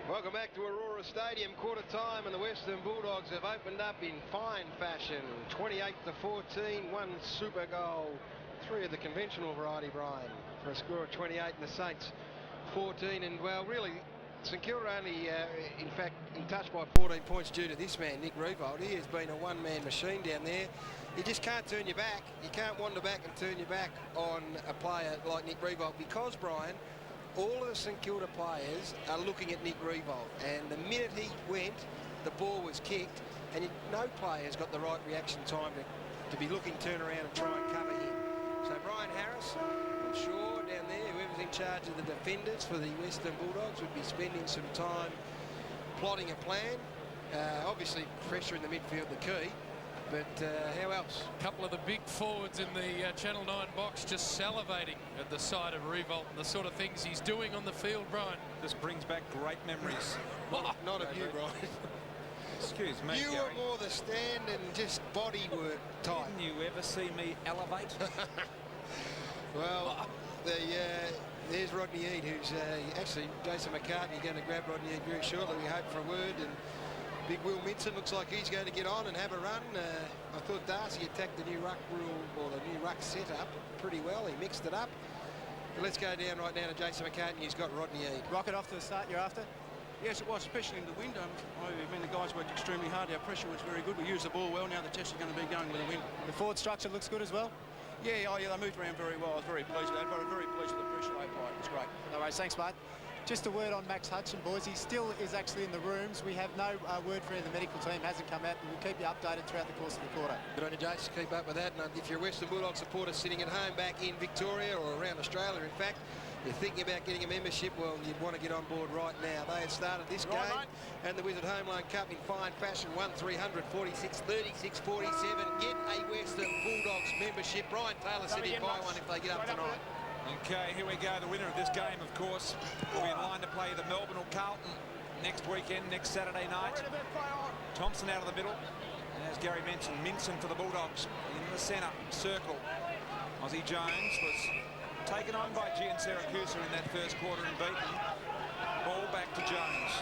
Speaker 4: Welcome back to Aurora Stadium, quarter time, and the Western Bulldogs have opened up in fine fashion. 28-14, 1 super goal, 3 of the conventional variety, Brian, for a score of 28, and the Saints 14. And well, really, St Kilda only, in fact, in touch by 14 points due to this man, Nick Revolt. He has been a one-man machine down there. You just can't turn your back. You can't wander back and turn your back on a player like Nick Revolt because, Brian, all of the St Kilda players are looking at Nick Revolt, and the minute he went, the ball was kicked, and no player's got the right reaction time to be looking, turn around and try and cover him. So Brian Harris, I'm sure down there, whoever's in charge of the defenders for the Western Bulldogs would be spending some time plotting a plan. Obviously pressure in the midfield the key, but how else?
Speaker 7: A couple of the big forwards in the Channel 9 box just salivating at the sight of Revolt and the sort of things he's doing on the field, Brian.
Speaker 8: This brings back great memories.
Speaker 4: Not of you, Brian.
Speaker 8: Excuse me,
Speaker 4: You
Speaker 8: Gary.
Speaker 4: were more the stand and just body work type.
Speaker 8: Didn't you ever see me elevate?
Speaker 4: Well, there's Rodney Eade, who's actually Jason McCartney going to grab Rodney Eade very shortly. We hope for a word. And Big Will Minson looks like he's going to get on and have a run. I thought Darcy attacked the new ruck rule or the new ruck setup pretty well. He mixed it up. But let's go down right now to Jason McCartney, who's got Rodney Eade.
Speaker 6: Rocket off to the start you're after?
Speaker 21: Yes, it was, especially in the wind. I mean, the guys worked extremely hard. Our pressure was very good. We used the ball well. Now the test is going to be going with the wind.
Speaker 6: The forward structure looks good as well?
Speaker 21: Yeah, they moved around very well. I was very pleased with that. I was very pleased with the pressure they applied. It was great.
Speaker 6: No worries, thanks, mate. Just a word on Max Hudson, boys. He still is actually in the rooms. We have no word for him. The medical team hasn't come out, and we'll keep you updated throughout the course of the quarter.
Speaker 4: Good on you, Jason. Keep up with that. And if you're a Western Bulldogs supporter sitting at home back in Victoria or around Australia, in fact, you're thinking about getting a membership, well, you'd want to get on board right now. They have started this game and the Wizard Home Loan Cup in fine fashion. 1-300 46 36 47. Get a Western Bulldogs membership. Brian Taylor said he'd buy one if they get up tonight.
Speaker 8: Okay, here we go. The winner of this game, of course, will be in line to play the Melbourne or Carlton next weekend, next Saturday night. Thompson out of the middle. And as Gary mentioned, Minson for the Bulldogs in the centre circle. Aussie Jones was taken on by Gian Siracusa in that first quarter and beaten. Ball back to Jones.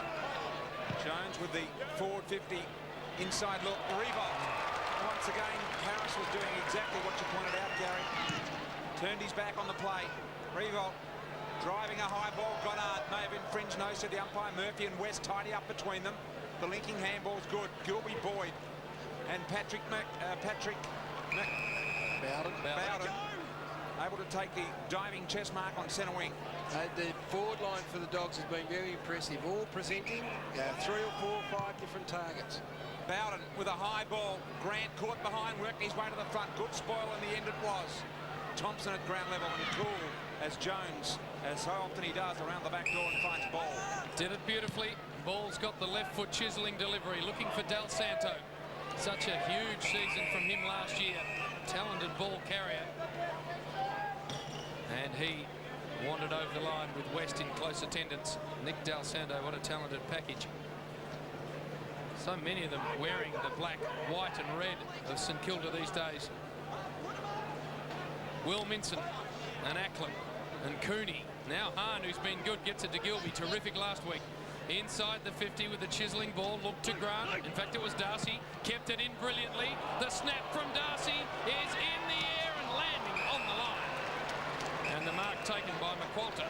Speaker 8: Jones with the forward 50 inside look. Revolt. Once again, Harris was doing exactly what you pointed out, Gary. Turned his back on the play. Revolt driving a high ball. Goddard may have infringed, no, said the umpire. Murphy and West tidy up between them. The linking handball's good. Gilby Boyd and Bowden able to take the diving chest mark on centre wing.
Speaker 4: The forward line for the Dogs has been very impressive, all presenting 3 or 4 or 5 different targets.
Speaker 8: Bowden with a high ball. Grant caught behind, working his way to the front. Good spoil in the end it was. Thompson at ground level and cool as Jones, as so often he does, around the back door and finds Ball.
Speaker 7: Did it beautifully. Ball's got the left foot chiselling delivery, looking for Del Santo. Such a huge season from him last year. Talented ball carrier. And he wandered over the line with West in close attendance. Nick Del Santo, what a talented package. So many of them wearing the black, white and red of St Kilda these days. Will Minson and Ackland and Cooney. Now Hahn, who's been good, gets it to Gilby. Terrific last week. Inside the 50 with the chiselling ball. Looked to Grant. In fact, it was Darcy. Kept it in brilliantly. The snap from Darcy is in the air and landing on the line. And the mark taken by McQualter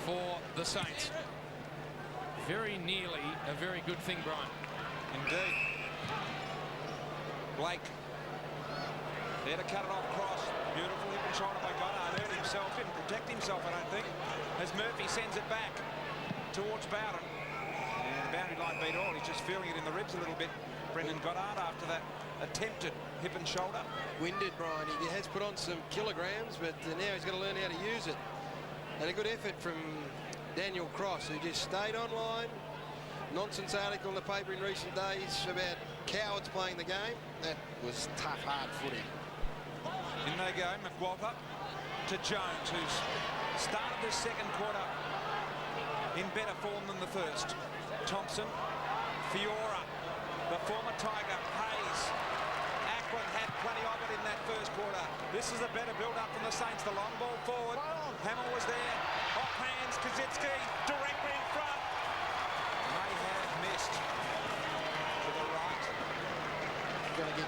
Speaker 7: for the Saints. Very nearly a very good thing, Brian.
Speaker 8: Indeed. Blake. There to cut it off cross. Beautiful hip and shoulder by Goddard. Hurt himself. Didn't protect himself, I don't think. As Murphy sends it back towards Bowden. And the boundary line beat all. He's just feeling it in the ribs a little bit. Brendan Goddard after that attempted hip and shoulder.
Speaker 4: Winded, Brian. He has put on some kilograms, but now he's got to learn how to use it. And a good effort from Daniel Cross, who just stayed online. Nonsense article in the paper in recent days about cowards playing the game. That was tough, hard footing.
Speaker 8: In they go, McWalter to Jones, who's started this second quarter in better form than the first. Thompson, Fiora, the former Tiger, Hayes. Ackland had plenty of it in that first quarter. This is a better build-up from the Saints. The long ball forward. Hamill was there. Off hands, Kaczynski directly in front. May have missed to the right.
Speaker 4: Got to get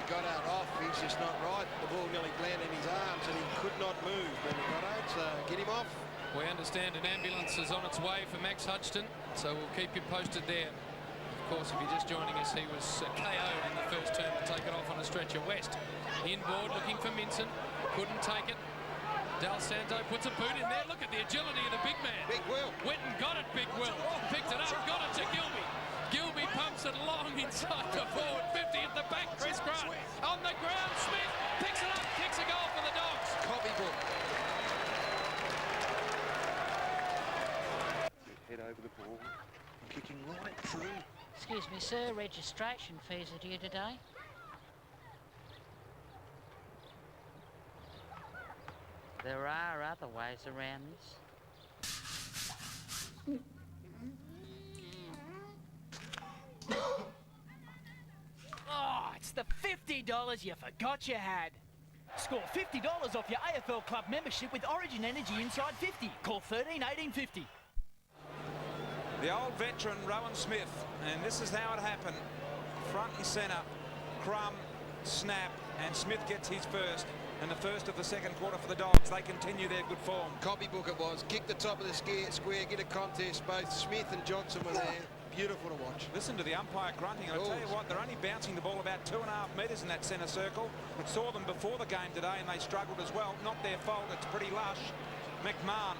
Speaker 4: Goddard off. He's just not right. The ball nearly landed in his arms and he could not move. Goddard, so get him off.
Speaker 7: We understand an ambulance is on its way for Max Hudson, so we'll keep you posted there. Of course, if you're just joining us, he was KO'd in the first turn to take it off on a stretcher. West inboard looking for Minson. Couldn't take it. Del Santo puts a boot in there. Look at the agility of the big man.
Speaker 4: Big Will.
Speaker 7: Went and got it, Big Will. Picked it up, got it to Gilby. Gilby pumps it long inside the forward 50 at the back. Chris Grant on the ground. Smith picks it up, kicks a goal for the Dogs.
Speaker 4: Copybook.
Speaker 1: Head over the ball, kicking right through.
Speaker 22: Excuse me, sir, registration fees are due today. There are other ways around this.
Speaker 11: Oh, it's the $50 you forgot you had. Score $50 off your AFL Club membership with Origin Energy Inside 50. Call 13 18 50.
Speaker 8: The old veteran Rowan Smith, and this is how it happened. Front and centre, Crum, snap, and Smith gets his first. And the first of the second quarter for the Dogs. They continue their good form.
Speaker 4: Copybook it was. Kick the top of the square, get a contest. Both Smith and Johnson were there. Beautiful to watch.
Speaker 8: Listen to the umpire grunting. I'll tell you what, they're only bouncing the ball about 2.5 metres in that centre circle. Saw them before the game today and they struggled as well. Not their fault, it's pretty lush. McMahon,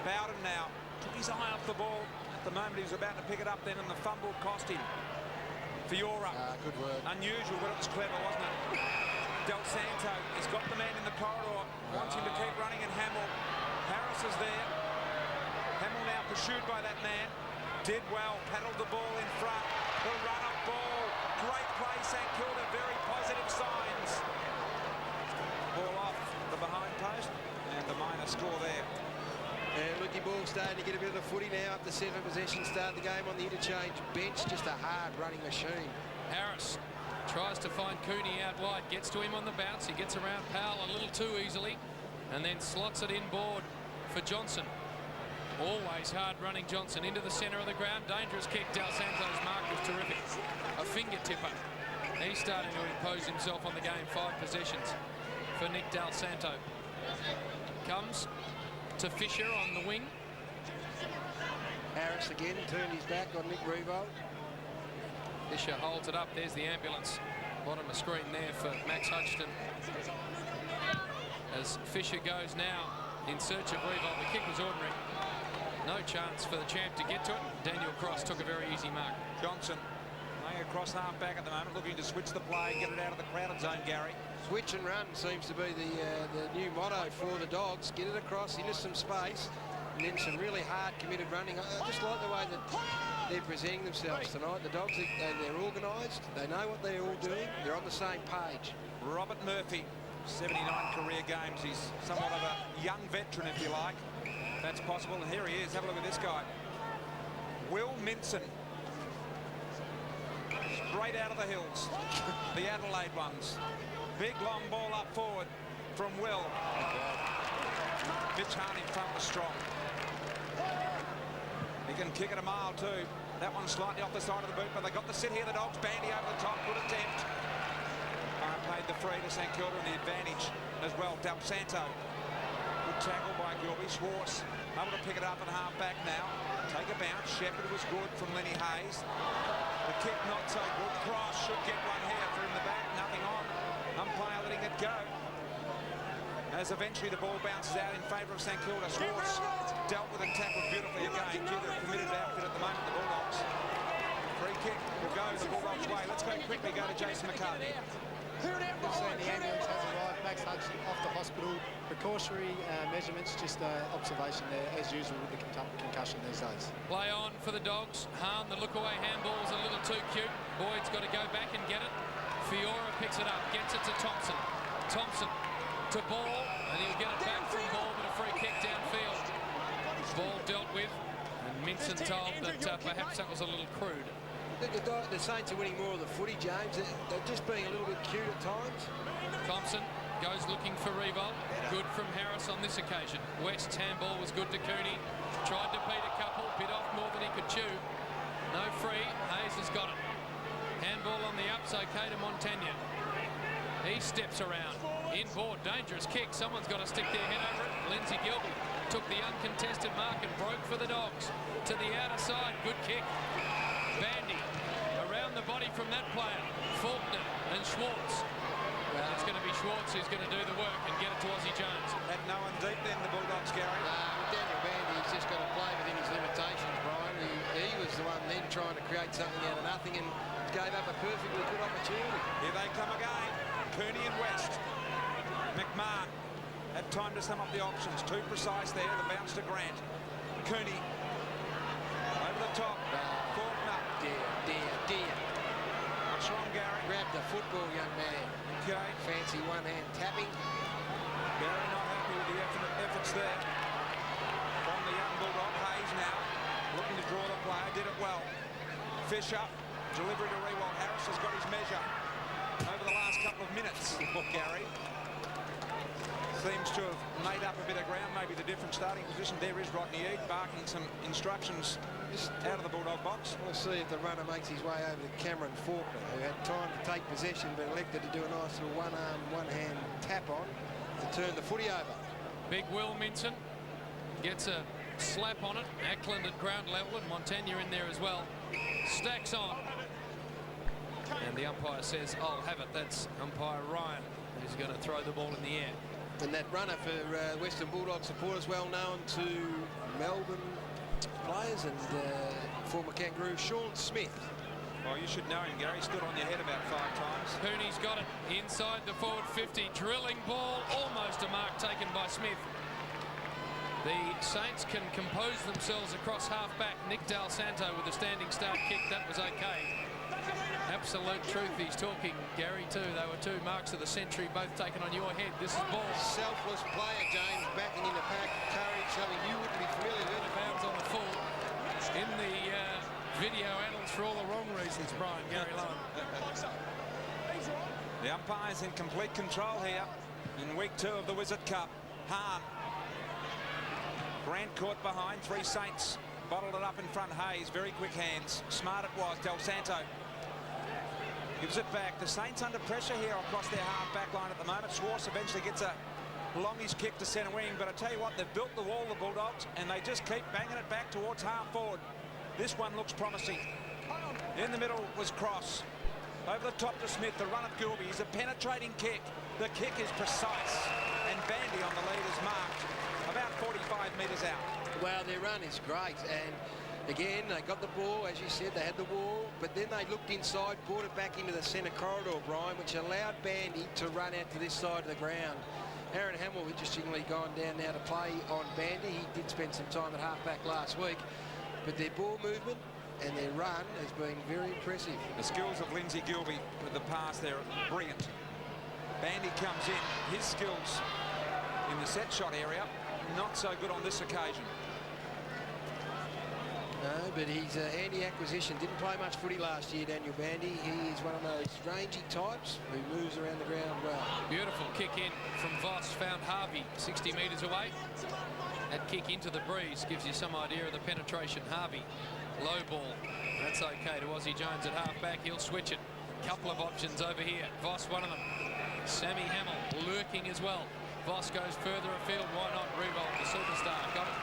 Speaker 8: Bowden now, took his eye off the ball. At the moment he was about to pick it up then and the fumble cost him. Fiora.
Speaker 4: Good work.
Speaker 8: Unusual, but it was clever, wasn't it? Del Santo has got the man in the corridor. Wants him to keep running and Hamill. Harris is there. Hamill now pursued by that man. Did well, paddled the ball in front. The run-up ball. Great play, St Kilda. Very positive signs. Ball off the behind post. And the minor score there.
Speaker 4: And Lukey Ball starting to get a bit of the footy now up to 7 possessions. Start the game on the interchange bench. Just a hard running machine.
Speaker 7: Harris tries to find Cooney out wide. Gets to him on the bounce. He gets around Powell a little too easily. And then slots it inboard for Johnson. Always hard-running Johnson into the centre of the ground. Dangerous kick. Del Santo's mark was terrific. A finger-tipper. He's starting to impose himself on the game. 5 possessions for Nick Del Santo. Comes to Fisher on the wing.
Speaker 4: Harris again turned his back on Nick Revo.
Speaker 7: Fisher holds it up. There's the ambulance. Bottom of screen there for Max Hutchton. as Fisher goes now in search of Revolt. The kick was ordinary. No chance for the champ to get to it. Daniel Cross took a very easy mark.
Speaker 8: Johnson laying across half back at the moment, looking to switch the play, get it out of the crowded zone, Gary.
Speaker 4: Switch and run seems to be the new motto for the Dogs. Get it across into some space, and then some really hard committed running. I just like the way that they're presenting themselves tonight. The Dogs, they're organised. They know what they're all doing. They're on the same page.
Speaker 8: Robert Murphy, 79 career games. He's somewhat of a young veteran, if you like. That's possible, and here he is. Have a look at this guy. Will Minson. Straight out of the hills. The Adelaide ones. Big long ball up forward from Will. Mitch Hahn in front was strong. He can kick it a mile too. That one's slightly off the side of the boot, but they got the sit here. The Dogs. Bandy over the top. Good attempt. Played the free to St Kilda and the advantage as well. Del Santo. Good tackle by Gilby. Schwartz able to pick it up at half back now. Take a bounce. Shepherd was good from Lenny Hayes. The kick not so good. Cross should get one here from the back. Nothing on. Umpire letting it go. As eventually the ball bounces out in favour of St Kilda. Schwartz dealt with and tackled beautifully again. Due to a committed outfit at the moment, the Bulldogs. Free kick will go the Bulldogs' way. Let's go quickly. Go to Jason McCartney.
Speaker 6: We've seen the ambulance has arrived. Max Hudson off the hospital. Precautionary measurements, just observation there, as usual with the concussion these days.
Speaker 7: Play on for the Dogs. Hahn, the look-away handball is a little too cute. Boyd's got to go back and get it. Fiora picks it up, gets it to Thompson. Thompson to Ball, and he'll get it back from Ball, but a free kick downfield. Ball dealt with, and Minson told that perhaps that was a little crude.
Speaker 4: The Saints are winning more of the footy, James. They're just being a little bit cute at times.
Speaker 7: Thompson goes looking for Revolt. Good from Harris on this occasion. West's handball was good to Cooney. Tried to beat a couple, bit off more than he could chew. No free. Hayes has got it. Handball on the ups, okay to Montagna. He steps around. Inboard, dangerous kick. Someone's got to stick their head over it. Lindsay Gilby took the uncontested mark and broke for the Dogs. To the outer side, good kick. Bandy around the body from that player. Faulkner and Schwartz. Well, it's going to be Schwartz who's going to do the work and get it to Aussie Jones.
Speaker 8: Had no one deep then, the Bulldogs, Gary.
Speaker 4: Daniel Bandy, he's just got to play within his limitations, Brian. He was the one then trying to create something out of nothing and gave up a perfectly good opportunity.
Speaker 8: Here they come again. Cooney and West. McMahon had time to sum up the options. Too precise there. The bounce to Grant. Cooney over the top. Faulkner.
Speaker 4: Dear.
Speaker 8: What's wrong, Gary?
Speaker 4: Grab the football, young man.
Speaker 8: Okay.
Speaker 4: Fancy one-hand tapping.
Speaker 8: Gary not happy with the efforts there from the young Bulldog. Hayes now looking to draw the player. Did it well. Fisher. Delivery to Rewalt. Harris has got his measure over the last couple of minutes. Gary seems to have made up a bit of ground. Maybe the different starting position. There is Rodney Eade barking some instructions out of the Bulldog box.
Speaker 4: We'll see if the runner makes his way over to Cameron Faulkner, who had time to take possession but elected to do a nice little one-arm, one-hand tap on to turn the footy over.
Speaker 7: Big Will Minson gets a slap on it. Ackland at ground level and Montagna in there as well. Stacks on. And the umpire says, I'll have it. That's umpire Ryan, who's going to throw the ball in the air.
Speaker 4: And that runner for Western Bulldog supporters, well known to Melbourne players and former Kangaroo, Sean Smith.
Speaker 8: Well, you should know him, Gary. Stood on your head about 5 times.
Speaker 7: Cooney's got it inside the forward 50. Drilling ball, almost a mark taken by Smith. The Saints can compose themselves across half-back. Nick Del Santo with a standing start kick. That was okay. Absolute truth he's talking, Gary, too. They were 2 marks of the century, both taken on your head. This is ball.
Speaker 4: Selfless player, James, backing in the pack. Courage, something you wouldn't be familiar with.
Speaker 7: Bounds on the full. In the video annals for all the wrong reasons, Brian, Gary Lowen.
Speaker 8: The umpire's in complete control here in week 2 of the Wizard Cup. Hahn. Grant caught behind. 3 Saints bottled it up in front. Hayes, very quick hands. Smart it was. Del Santo gives it back. The Saints under pressure here across their half-back line at the moment. Schwartz eventually gets a longish kick to centre wing, but I tell you what, they've built the wall, the Bulldogs, and they just keep banging it back towards half forward. This one looks promising. In the middle was Cross. Over the top to Smith, the run of Gilby is a penetrating kick. The kick is precise and Bandy on the leader's marked about 45 metres out.
Speaker 4: Well, their run is great, and again, they got the ball, as you said, they had the wall, but then they looked inside, brought it back into the centre corridor, Brian, which allowed Bandy to run out to this side of the ground. Aaron Hamill, interestingly, gone down now to play on Bandy. He did spend some time at half-back last week, but their ball movement and their run has been very impressive.
Speaker 8: The skills of Lindsay Gilby with the pass there are brilliant. Bandy comes in, his skills in the set shot area, not so good on this occasion.
Speaker 4: No, but he's a handy acquisition. Didn't play much footy last year, Daniel Bandy. He is one of those rangy types who moves around the ground well.
Speaker 7: Beautiful kick in from Voss, found Harvey 60 metres away. That kick into the breeze gives you some idea of the penetration. Harvey, low ball. That's okay to Ozzie Jones at half-back. He'll switch it. Couple of options over here. Voss, one of them. Sammy Hamill lurking as well. Voss goes further afield. Why not? Revolt, the superstar, got it.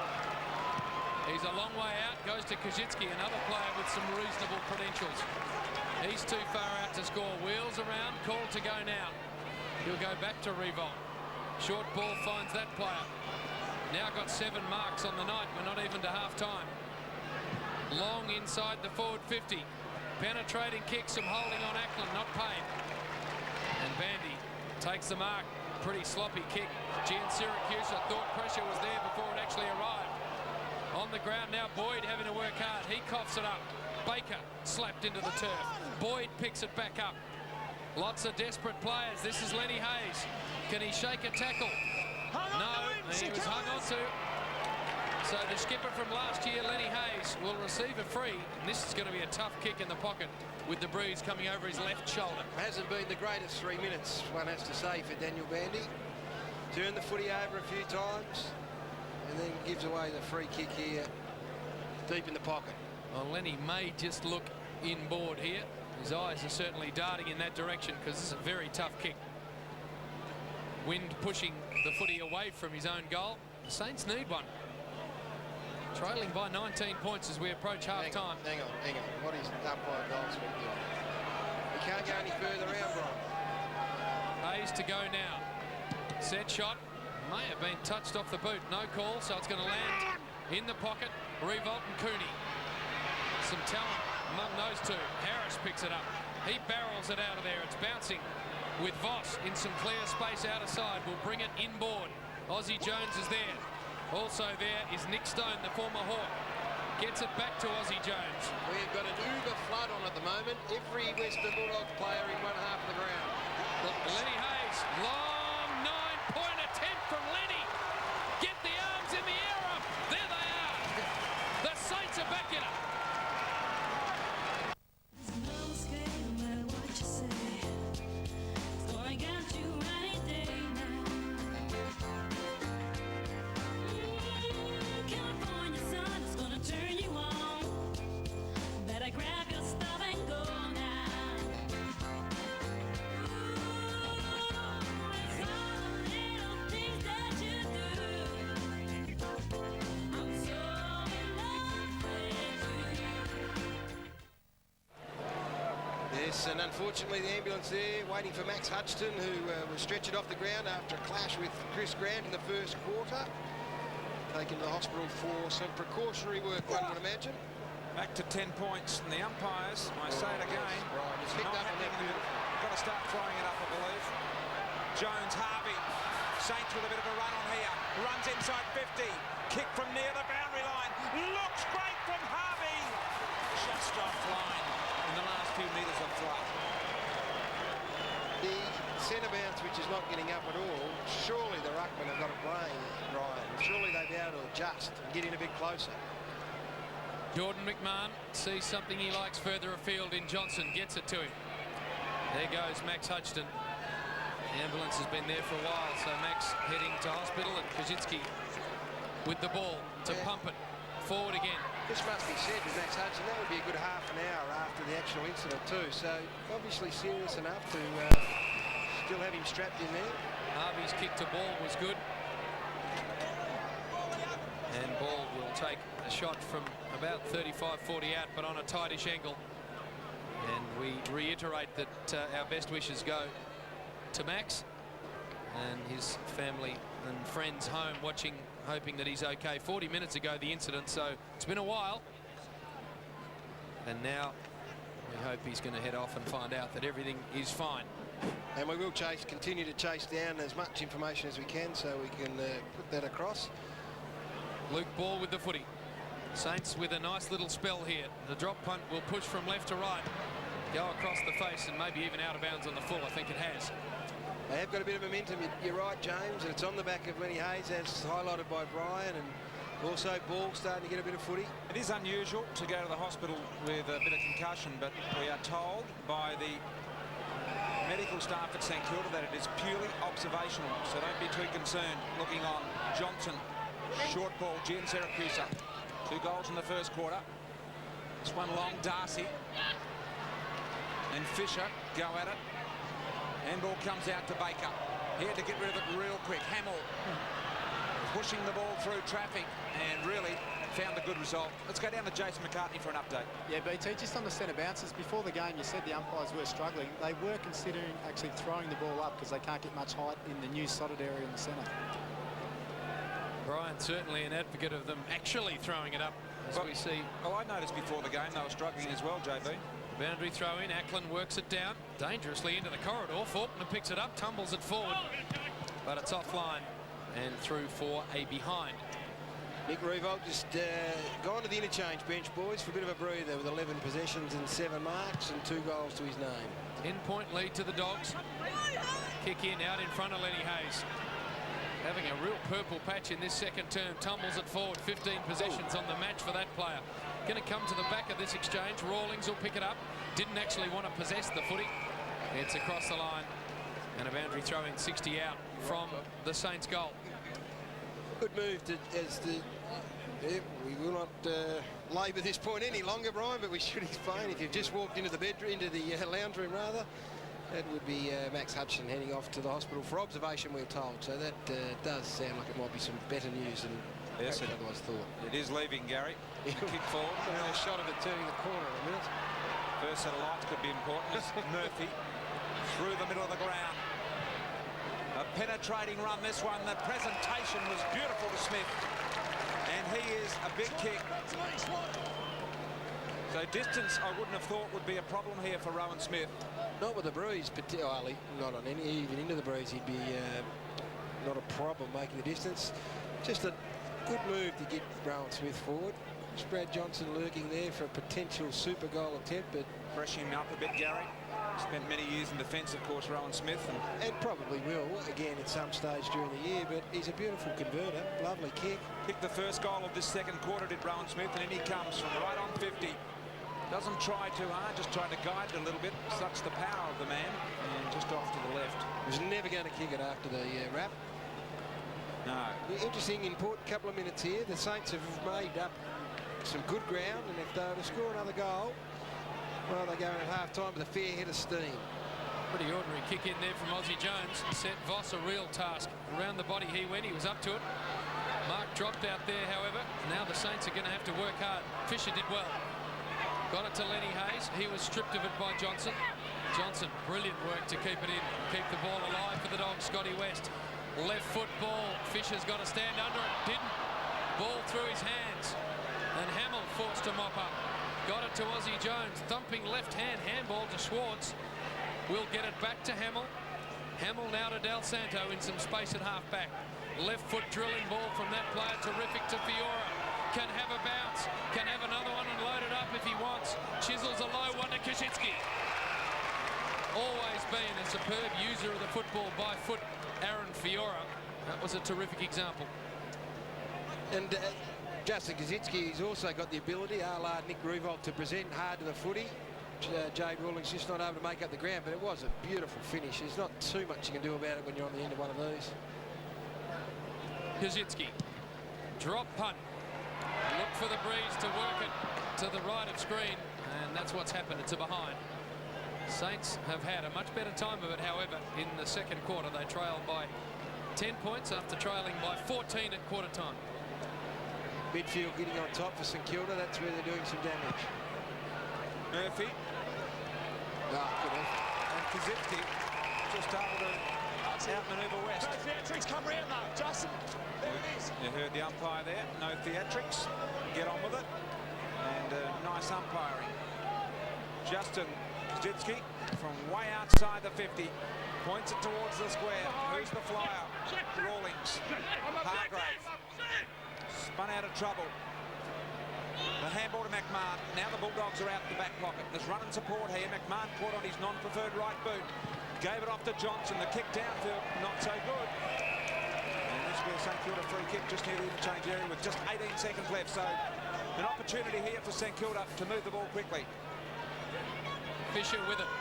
Speaker 7: He's a long way out, goes to Kajitsky, another player with some reasonable credentials. He's too far out to score. Wheels around, called to go now. He'll go back to Revolt. Short ball finds that player. Now got 7 marks on the night. We're not even to half-time. Long inside the forward 50. Penetrating kick, some holding on Ackland, not paid. And Bandy takes the mark. Pretty sloppy kick. Gian Syracuse thought pressure was there before it actually arrived. On the ground now, Boyd having to work hard. He coughs it up. Baker slapped into the turf. Boyd picks it back up. Lots of desperate players. This is Lenny Hayes. Can he shake a tackle? No, he was hung on to. So the skipper from last year, Lenny Hayes, will receive a free. And this is going to be a tough kick in the pocket with the breeze coming over his left shoulder.
Speaker 4: Hasn't been the greatest 3 minutes, one has to say, for Daniel Bandy. Turned the footy over a few times and then gives away the free kick here, deep in the pocket.
Speaker 7: Well, Lenny may just look inboard here. His eyes are certainly darting in that direction because this is a very tough kick. Wind pushing the footy away from his own goal. The Saints need one. Trailing by 19 points as we approach half-time.
Speaker 4: Hang on. What is umpire goals for you? He can't go any further out, Brian.
Speaker 7: Hayes to go now. Set shot. May have been touched off the boot. No call, so it's going to land in the pocket. Revolt and Cooney. Some talent among those two. Harris picks it up. He barrels it out of there. It's bouncing with Voss in some clear space out of side. Will bring it inboard. Ozzie Jones is there. Also there is Nick Stone, the former Hawk. Gets it back to Ozzie Jones.
Speaker 4: We've got an uber flood on at the moment. Every Western Bulldogs player in one half of the ground.
Speaker 7: Lenny Hayes, long 9-point attempt from Lenny. Get the arms in the air up. There they are. The Saints are back in it.
Speaker 4: Yes, and unfortunately the ambulance there waiting for Max Hutchton, who was stretchered off the ground after a clash with Chris Grant in the first quarter. Taken to the hospital for some precautionary work, one would imagine.
Speaker 8: Back to 10 points, and the umpires, I say it again,
Speaker 4: right, it's picked up on that.
Speaker 8: Got to start throwing it up, I believe. Jones, Harvey, Saints with a bit of a run on here. Runs inside 50. Kick from near the boundary line. Looks great from Harvey. Just offline in the last few metres of flight.
Speaker 4: The centre bounce, which is not getting up at all, surely the ruckmen have got a brain, Ryan. Surely they'll be able to adjust and get in a bit closer.
Speaker 7: Jordan McMahon sees something he likes further afield in Johnson, gets it to him. There goes Max Hutchton. The ambulance has been there for a while, so Max heading to hospital, and Kajitsky with the ball to pump it forward again.
Speaker 4: This must be said with Max Hutchton, that would be a good half an hour after the actual incident too, so obviously serious enough to still have him strapped in there.
Speaker 7: Harvey's kick to ball was good. And Ball will take a shot from about 35-40 out, but on a tightish angle. And we reiterate that our best wishes go to Max and his family and friends home watching, hoping that he's okay. 40 minutes ago, the incident, so it's been a while. And now we hope he's going to head off and find out that everything is fine.
Speaker 4: And we will continue to chase down as much information as we can so we can put that across.
Speaker 7: Luke Ball with the footy. Saints with a nice little spell here. The drop punt will push from left to right, go across the face and maybe even out of bounds on the full. I think it has.
Speaker 4: They have got a bit of momentum. You're right, James, and it's on the back of Lenny Hayes, as highlighted by Brian, and also Ball starting to get a bit of footy.
Speaker 8: It is unusual to go to the hospital with a bit of concussion, but we are told by the medical staff at St Kilda that it is purely observational, so don't be too concerned. Looking on Johnson, short ball, Gian Syracuse. 2 goals in the first quarter. This one long, Darcy and Fisher go at it. Handball comes out to Baker. He had to get rid of it real quick. Hamill pushing the ball through traffic and really found a good result. Let's go down to Jason McCartney for an update.
Speaker 6: Yeah, BT, just on the centre bounces, before the game you said the umpires were struggling. They were considering actually throwing the ball up because they can't get much height in the new slotted area in the centre.
Speaker 7: Brian certainly an advocate of them actually throwing it up, as we see.
Speaker 8: Well, I noticed before the game they were struggling as well, JB.
Speaker 7: Boundary throw in, Ackland works it down dangerously into the corridor. Faulkner picks it up, tumbles it forward, but it's offline and through for a behind.
Speaker 4: Nick Revolt just gone to the interchange bench, boys, for a bit of a breather with 11 possessions and 7 marks and 2 goals to his name.
Speaker 7: 10-point lead to the Dogs. Kick in out in front of Lenny Hayes. Having a real purple patch in this second term. Tumbles it forward. 15 possessions on the match for that player. Going to come to the back of this exchange. Rawlings will pick it up. Didn't actually want to possess the footy. It's across the line. And a boundary throw in, 60 out from the Saints goal.
Speaker 4: Good move we will not labour this point any longer, Brian, but we should explain. If you've just walked into the bedroom, into the lounge room rather, that would be Max Hutchinson heading off to the hospital for observation, we're told. So that does sound like it might be some better news than otherwise thought.
Speaker 8: It is leaving, Gary. Kick forward.
Speaker 4: A shot of it turning the corner in a minute.
Speaker 8: First set of lights could be important. Murphy through the middle of the ground. A penetrating run, this one. The presentation was beautiful to Smith. And he is a big kick. So distance, I wouldn't have thought would be a problem here for Rowan Smith.
Speaker 4: Not with the breeze, particularly. Not on any, even into the breeze, he'd be not a problem making the distance. Just a good move to get Rowan Smith forward. Brad Johnson lurking there for a potential super goal attempt, but
Speaker 8: freshening up a bit, Gary. Spent many years in defence, of course, Rowan Smith.
Speaker 4: And probably will, again, at some stage during the year, but he's a beautiful converter. Lovely kick.
Speaker 8: Picked the first goal of this second quarter, did Rowan Smith, and in he comes from right on 50. Doesn't try too hard, just trying to guide it a little bit. Such the power of the man, and just off to the left.
Speaker 4: He was never going to kick it after the wrap.
Speaker 8: No.
Speaker 4: Interesting, important couple of minutes here. The Saints have made up some good ground, and if they were to score another goal, well, they're going at half-time with a fair head of steam.
Speaker 7: Pretty ordinary kick in there from Aussie Jones. Set Voss a real task. Around the body he went, he was up to it. Mark dropped out there, however. Now the Saints are going to have to work hard. Fisher did well. Got it to Lenny Hayes. He was stripped of it by Johnson. Johnson, brilliant work to keep it in. Keep the ball alive for the Dogs. Scotty West. Left foot ball. Fisher's got to stand under it. Didn't. Ball through his hands. And Hamill forced to mop up. Got it to Aussie Jones. Thumping left hand handball to Schwartz. We'll get it back to Hamill. Hamill now to Del Santo in some space at half back. Left foot drilling ball from that player. Terrific to Fiora. Can have a bounce. Can have another one and load it up if he wants. Chisels a low one to Kaczynski. Always been a superb user of the football by foot, Aaron Fiora. That was a terrific example.
Speaker 4: And Justin Kaczynski has also got the ability, a la Nick Revolt, to present hard to the footy. Jade Rawlings just not able to make up the ground, but it was a beautiful finish. There's not too much you can do about it when you're on the end of one of these.
Speaker 7: Kaczynski. Drop punt. Look for the breeze to work it to the right of screen, and that's what's happened. It's a behind. Saints have had a much better time of it, however, in the second quarter. They trailed by 10 points after trailing by 14 at quarter time.
Speaker 4: Midfield getting on top for St Kilda. That's where they're doing some damage.
Speaker 8: Murphy.
Speaker 4: Good effort.
Speaker 8: And Kaczynski just able to outmanoeuvre West.
Speaker 12: No theatrics, come round though. Justin, there it is.
Speaker 8: You heard the umpire there. No theatrics. Get on with it. And nice umpiring. Justin Kazitsky from way outside the 50. Points it towards the square. Who's the flyer? Rawlings. Hargrave. Spun out of trouble. The handball to McMahon. Now the Bulldogs are out the back pocket. There's run and support here. McMahon caught on his non-preferred right boot. Gave it off to Johnson. The kick downfield, not so good. And this will be a St Kilda free kick just near the interchange area with just 18 seconds left. So an opportunity here for St Kilda to move the ball quickly.
Speaker 7: Fisher with it.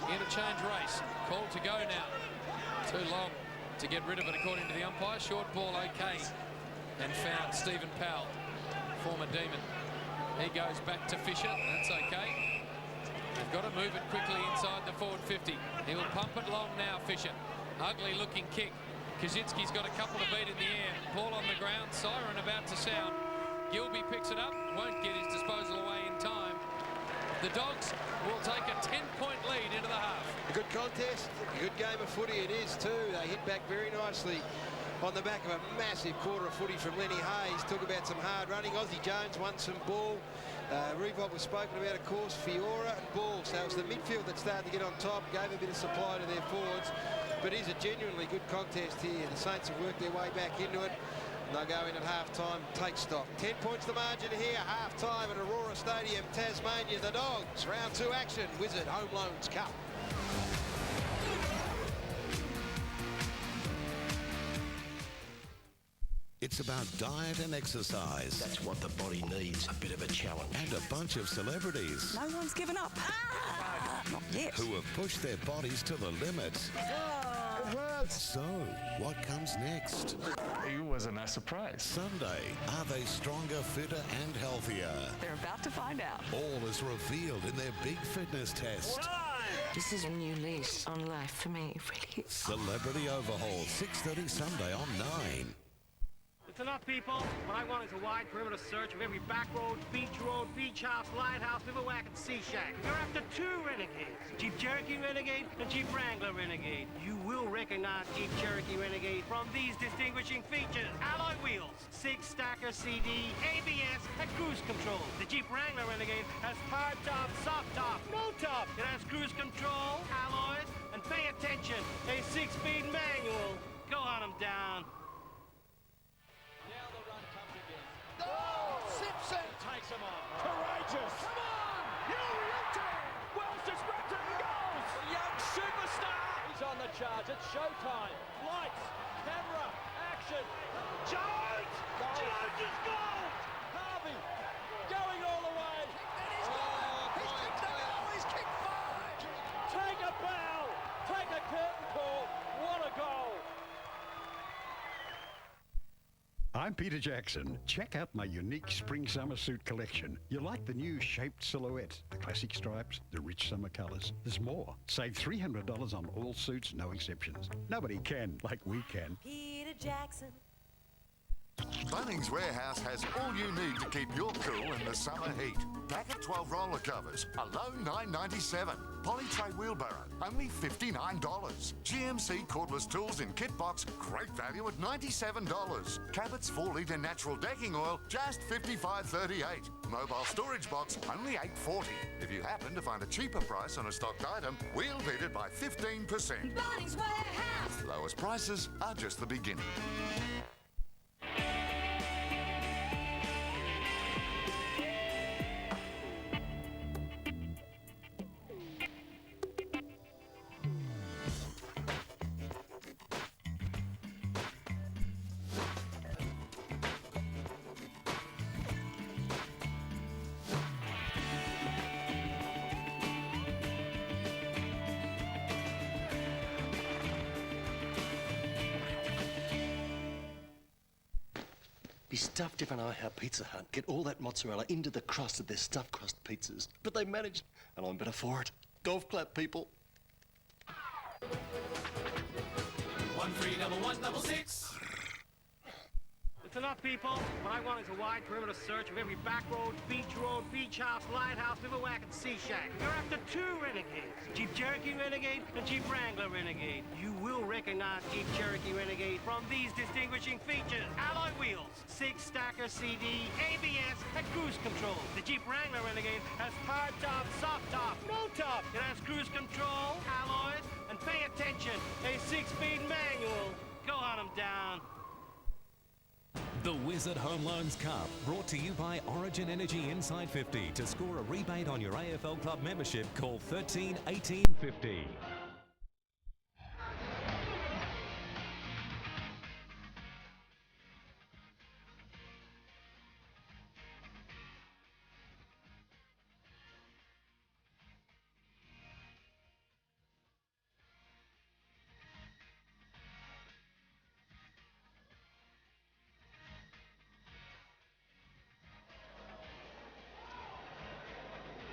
Speaker 7: Interchange race. Called to go now. Too long to get rid of it according to the umpire. Short ball okay. And found Stephen Powell, former Demon. He goes back to Fisher. That's okay. They've got to move it quickly inside the forward 50. He'll pump it long now, Fisher. Ugly looking kick. Kazitsky's got a couple of feet in the air. Ball on the ground. Siren about to sound. Gilby picks it up. Won't get his disposal away in time. The Dogs will take a 10-point lead into the half.
Speaker 4: A good contest, a good game of footy it is too. They hit back very nicely on the back of a massive quarter of footy from Lenny Hayes. Talk about some hard running. Aussie Jones won some ball. Reebok was spoken about, of course, Fiora and Ball. So it was the midfield that started to get on top, gave a bit of supply to their forwards. But it is a genuinely good contest here. The Saints have worked their way back into it. They'll go in at half-time, take stock. 10 points the margin here, half-time at Aurora Stadium, Tasmania. The Dogs, round 2 action, Wizard Home Loans Cup.
Speaker 3: It's about diet and exercise.
Speaker 19: That's what the body needs, a bit of a challenge.
Speaker 3: And a bunch of celebrities.
Speaker 10: No one's given up. Not yet.
Speaker 3: Who have pushed their bodies to the limit.
Speaker 10: It hurts.
Speaker 3: So, what comes next?
Speaker 23: It wasn't a surprise.
Speaker 3: Sunday, are they stronger, fitter and healthier?
Speaker 10: They're about to find out.
Speaker 3: All is revealed in their big fitness test.
Speaker 10: This is a new lease on life for me, it really is.
Speaker 3: Celebrity Overhaul, 6:30 Sunday on 9.
Speaker 24: It's enough, people. What I want is a wide perimeter search of every back road, beach house, lighthouse, bivouac, and sea shack. You're after 2 renegades. Jeep Cherokee Renegade and Jeep Wrangler Renegade. You will recognize Jeep Cherokee Renegade from these distinguishing features. Alloy wheels, 6-stacker CD, ABS, and cruise control. The Jeep Wrangler Renegade has hard top, soft top, no top. It has cruise control, alloys, and pay attention, a 6-speed manual. Go on them down.
Speaker 12: Simpson takes him on. Courageous. Come on! You team! Wells just grabs it and goes! The young superstar! He's on the charge. It's showtime. Lights, camera, action. Jones! Jones is gold! Harvey going all the way. He's kicked the goal. He's kicked 5. Take a bow. Take a curtain call. What a goal.
Speaker 2: I'm Peter Jackson. Check out my unique spring-summer suit collection. You'll like the new shaped silhouette, the classic stripes, the rich summer colours. There's more. Save $300 on all suits, no exceptions. Nobody can like we can.
Speaker 25: Peter Jackson.
Speaker 26: Bunnings Warehouse has all you need to keep your cool in the summer heat. Pack of 12 roller covers, a low $9.97. Polytray wheelbarrow, only $59. GMC cordless tools in kit box, great value at $97. Cabot's 4-litre natural decking oil, just $55.38. Mobile storage box, only $8.40. If you happen to find a cheaper price on a stocked item, we'll beat it by 15%.
Speaker 25: Bunnings Warehouse.
Speaker 26: Lowest prices are just the beginning.
Speaker 19: Be stuffed if and I how Pizza Hut get all that mozzarella into the crust of their stuffed crust pizzas. But they managed, and I'm better for it. Golf clap, people.
Speaker 12: 131166.
Speaker 24: Listen up, people. What I want is a wide perimeter search of every back road, beach house, lighthouse, bivouac, and sea shack. You're after 2 renegades. Jeep Cherokee Renegade and Jeep Wrangler Renegade. You will recognize Jeep Cherokee Renegade from these distinguishing features. Alloy wheels, 6-stacker CD, ABS, and cruise control. The Jeep Wrangler Renegade has hard top, soft top, no top. It has cruise control, alloys, and pay attention, a 6-speed manual. Go hunt them down.
Speaker 5: The Wizard Home Loans Cup, brought to you by Origin Energy Inside 50. To score a rebate on your AFL Club membership, call 13 18 50.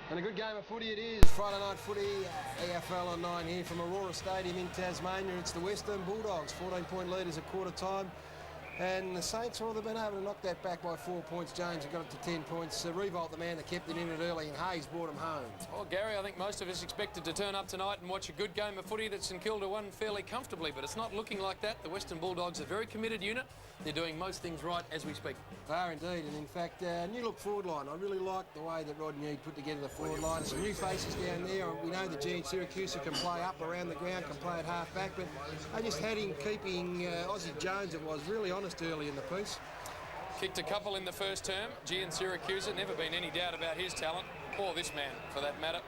Speaker 4: And a good game of footy it is. Friday night footy, AFL on 9 here from Aurora Stadium in Tasmania. It's the Western Bulldogs, 14-point leaders at quarter time. And the Saints, well, they've been able to knock that back by 4 points. James have got it to 10 points. Revolt, the man that kept it in it early, and Hayes brought them home.
Speaker 7: Well, Gary, I think most of us expected to turn up tonight and watch a good game of footy that St Kilda won fairly comfortably, but it's not looking like that. The Western Bulldogs are a very committed unit. They're doing most things right as we speak.
Speaker 4: They are indeed, and in fact, new look forward line. I really like the way that Rod Newd put together the forward line. Some new faces down there. We know that Gene Syracuse can play up around the ground, can play at half back, but I just had him keeping Aussie Jones, it was really honest early in the piece.
Speaker 7: Kicked a couple in the first term. Gian Syracuse, never been any doubt about his talent, or this man for that matter.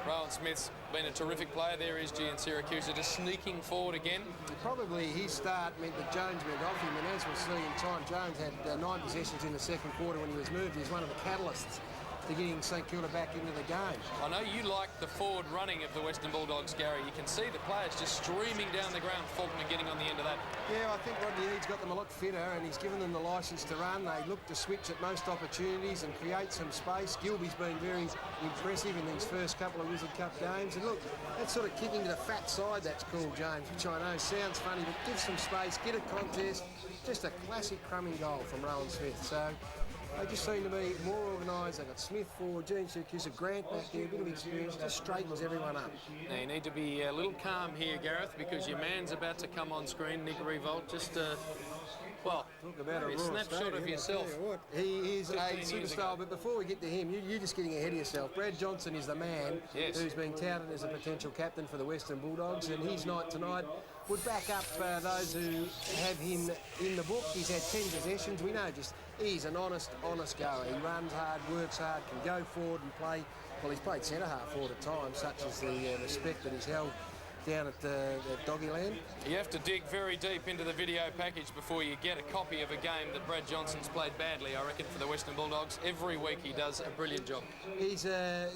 Speaker 7: Rowan Smith's been a terrific player. There is Gian Syracuse just sneaking forward again.
Speaker 4: Probably his start meant that Jones went off him, and as we'll see in time, Jones had 9 possessions in the second quarter when he was moved. He was one of the catalysts to getting St Kilda back into the game.
Speaker 7: I know you like the forward running of the Western Bulldogs, Gary. You can see the players just streaming down the ground, Fulton and getting on the end of that.
Speaker 4: Yeah, I think Rodney Eade's got them a lot fitter, and he's given them the licence to run. They look to switch at most opportunities and create some space. Gilby's been very impressive in these first couple of Wizard Cup games. And look, that sort of kicking to the fat side, that's called, James, which I know sounds funny, but give some space, get a contest. Just a classic crumbing goal from Rowan Smith. So they just seem to be more organised. They've got Smith forward, Gene Syracuse, Grant back there, a bit of experience, just straightens everyone up.
Speaker 7: Now you need to be a little calm here, Gareth, because your man's about to come on screen, Nick Revolt. Just, well,
Speaker 4: talk about
Speaker 7: a snapshot of yourself.
Speaker 4: He is a superstar, but before we get to him, you're just getting ahead of yourself. Brad Johnson is the man who's been touted as a potential captain for the Western Bulldogs, and his night tonight would back up those who have him in the book. He's had 10 possessions. We know just he's an honest goer. He runs hard, works hard, can go forward and play. Well, he's played centre-half forward at times, such as the respect that he's held down at Doggyland.
Speaker 7: You have to dig very deep into the video package before you get a copy of a game that Brad Johnson's played badly, I reckon, for the Western Bulldogs. Every week he does a brilliant job.
Speaker 4: He's a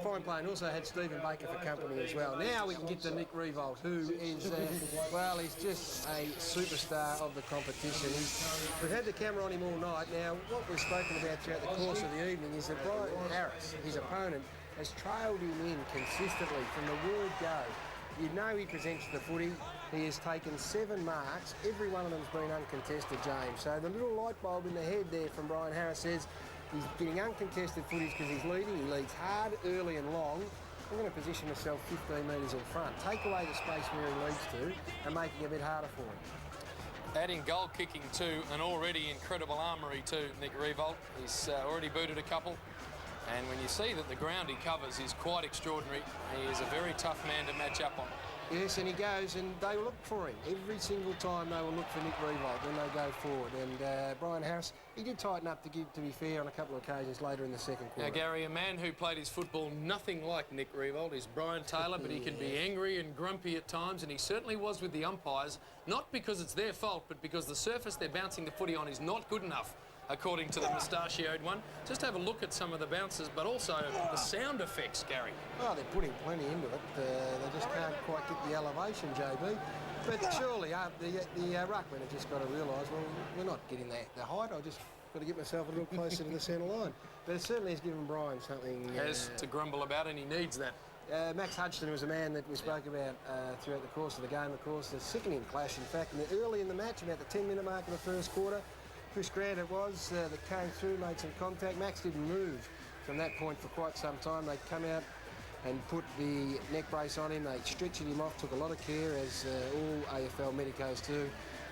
Speaker 4: fine player, and also had Stephen Baker for company as well. Now we can get to Nick Revolt, who is, well, he's just a superstar of the competition. We've had the camera on him all night. Now, what we've spoken about throughout the course of the evening is that Brian Harris, his opponent, has trailed him in consistently from the word go. You know he presents the footy. He has taken 7 marks. Every one of them's been uncontested, James. So the little light bulb in the head there from Brian Harris says he's getting uncontested footage because he's leading. He leads hard, early and long. I'm going to position myself 15 metres in front. Take away the space where he leads to and make it a bit harder for him.
Speaker 7: Adding goal kicking to an already incredible armoury too, Nick Revolt. He's already booted a couple. And when you see that the ground he covers is quite extraordinary, he is a very tough man to match up on.
Speaker 4: Yes, and he goes, and they will look for him. Every single time they will look for Nick Revolt when they go forward. And Brian Harris, he did tighten up, to be fair, on a couple of occasions later in the second quarter.
Speaker 7: Now, Gary, a man who played his football nothing like Nick Revolt is Brian Taylor, but he can be angry and grumpy at times, and he certainly was with the umpires, not because it's their fault, but because the surface they're bouncing the footy on is not good enough, according to the mustachioed one. Just have a look at some of the bounces, but also the sound effects, Gary.
Speaker 4: Well, they're putting plenty into it. They just can't quite get the elevation, JB. But surely the ruckmen have just got to realise, well, we're not getting the height. I've just got to get myself a little closer to the centre line. But it certainly has given Brian something...
Speaker 7: Has to grumble about, and he needs that.
Speaker 4: Max Hudson was a man that we spoke about throughout the course of the game, of course. A sickening clash, in fact, early in the match, about the 10-minute mark of the first quarter. Chris Grant it was that came through, made some contact. Max didn't move from that point for quite some time. They'd come out and put the neck brace on him. They stretched him off, took a lot of care, as all AFL medicos do.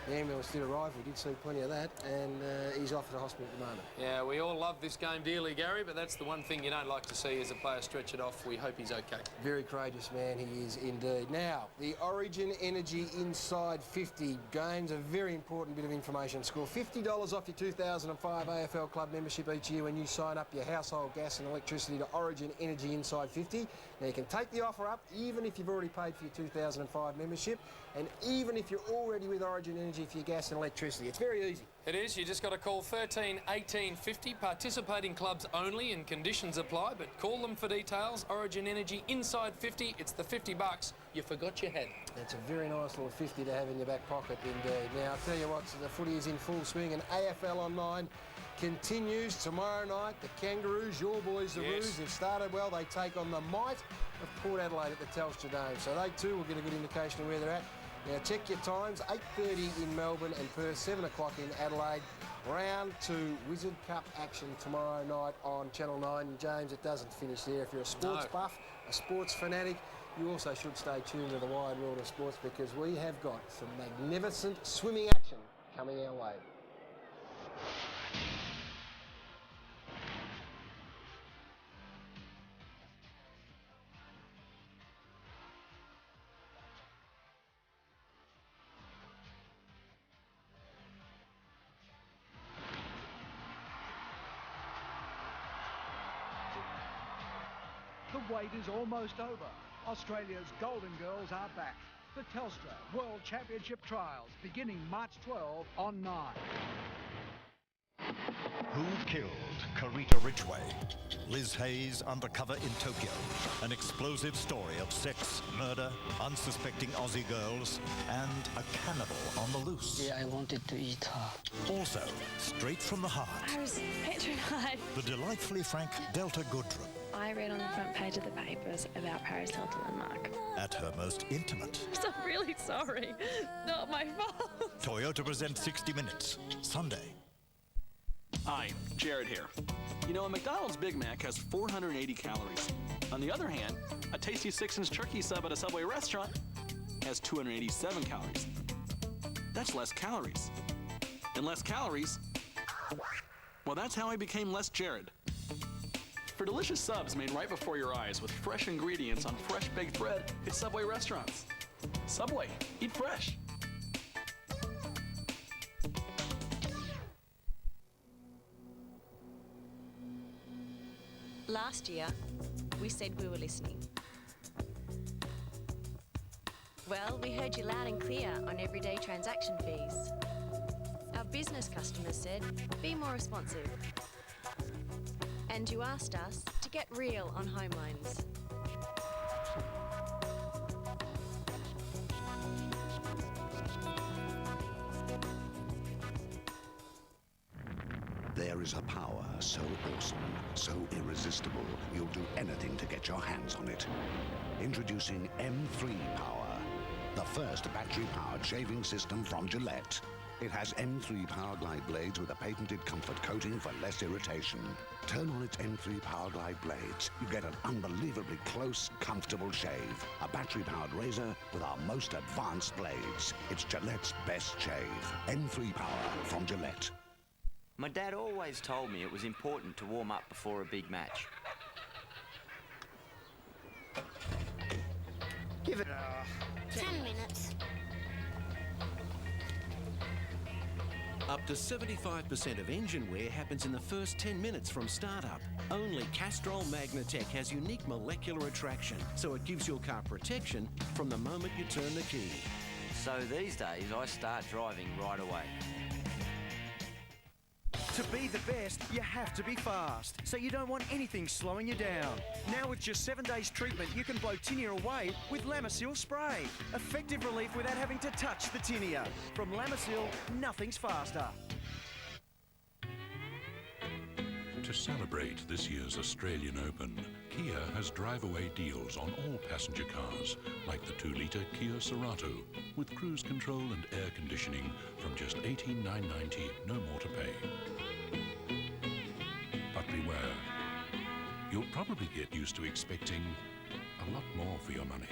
Speaker 4: The ambulance did arrive, we did see plenty of that, and he's off to the hospital at the moment.
Speaker 7: Yeah, we all love this game dearly, Gary, but that's the one thing you don't like to see is a player stretch it off. We hope he's okay.
Speaker 4: Very courageous man, he is indeed. Now, the Origin Energy Inside 50 games, a very important bit of information. Score $50 off your 2005 AFL Club membership each year when you sign up your household gas and electricity to Origin Energy Inside 50. Now, you can take the offer up even if you've already paid for your 2005 membership, and even if you're already with Origin Energy for your gas and electricity. It's very easy.
Speaker 7: It is. You just got to call 13 18 50. Participating clubs only and conditions apply, but call them for details. Origin Energy Inside 50. It's the $50 you forgot you had.
Speaker 4: It's a very nice little 50 to have in your back pocket indeed. Now, I'll tell you what, the footy is in full swing, and AFL Online continues tomorrow night. The Kangaroos, your boys, the Roos, have started well. They take on the might of Port Adelaide at the Telstra Dome. So they too will get a good indication of where they're at. Now check your times, 8:30 in Melbourne and Perth, 7 o'clock in Adelaide. Round 2 Wizard Cup action tomorrow night on Channel 9. James, it doesn't finish there. If you're a sports buff, a sports fanatic, you also should stay tuned to the wide world of sports, because we have got some magnificent swimming action coming our way.
Speaker 9: The wait is almost over. Australia's Golden Girls are back. The Telstra World Championship Trials beginning March 12 on 9.
Speaker 13: Who killed Karita Ridgway? Liz Hayes undercover in Tokyo. An explosive story of sex, murder, unsuspecting Aussie girls, and a cannibal on the loose.
Speaker 14: Yeah, I wanted to eat her.
Speaker 13: Also, straight from the heart,
Speaker 15: I was petrified.
Speaker 13: the delightfully frank Delta Goodrum.
Speaker 15: I read on the front page of the papers about Paris Hilton and Mark.
Speaker 13: At her most intimate.
Speaker 15: I'm really sorry. Not my fault.
Speaker 13: Toyota presents 60 Minutes, Sunday.
Speaker 16: Hi, Jared here. You know, a McDonald's Big Mac has 480 calories. On the other hand, a tasty 6-inch turkey sub at a Subway restaurant has 287 calories. That's less calories. And less calories, well, that's how I became less Jared. For delicious subs made right before your eyes with fresh ingredients on fresh baked bread, it's Subway restaurants. Subway, eat fresh.
Speaker 17: Last year, we said we were listening. Well, we heard you loud and clear on everyday transaction fees. Our business customers said, be more responsive. And you asked us to get real on home loans.
Speaker 27: There is a power so awesome, so irresistible, you'll do anything to get your hands on it. Introducing M3 Power, the first battery-powered shaving system from Gillette. It has M3 Power Glide blades with a patented comfort coating for less irritation. Turn on its M3 Power Glide blades. You get an unbelievably close, comfortable shave. A battery-powered razor with our most advanced blades. It's Gillette's best shave. M3 Power from Gillette.
Speaker 28: My dad always told me it was important to warm up before a big match.
Speaker 29: Give it
Speaker 20: 10 minutes.
Speaker 30: Up to 75% of engine wear happens in the first 10 minutes from startup. Only Castrol Magnatech has unique molecular attraction, so it gives your car protection from the moment you turn the key.
Speaker 28: So these days, I start driving right away.
Speaker 31: To be the best, you have to be fast, so you don't want anything slowing you down. Now with just 7 days treatment, you can blow tinea away with Lamisil Spray. Effective relief without having to touch the tinea. From Lamisil, nothing's faster.
Speaker 32: To celebrate this year's Australian Open,
Speaker 1: Kia has drive-away deals on all passenger cars, like the 2-litre Kia Cerato, with cruise control and air conditioning from just $18,990, no more to pay. But beware, you'll probably get used to expecting a lot more for your money.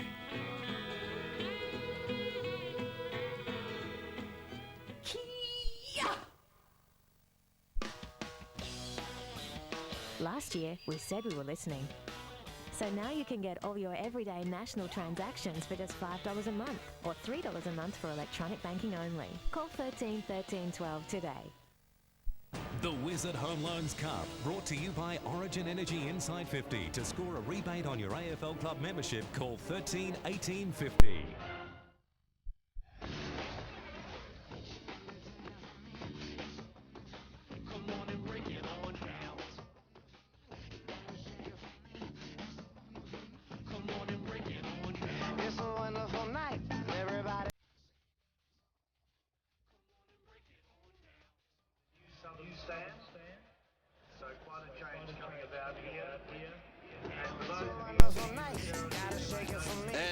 Speaker 3: Last year, we said we were listening. So now you can get all your everyday national transactions for just $5 a month or $3 a month for electronic banking only. Call 13 13 12 today.
Speaker 5: The Wizard Home Loans Cup, brought to you by Origin Energy Inside 50. To score a rebate on your AFL Club membership, call 13 18 50.
Speaker 6: It's a wonderful night, everybody.
Speaker 9: Some new stands, so quite a change coming about here.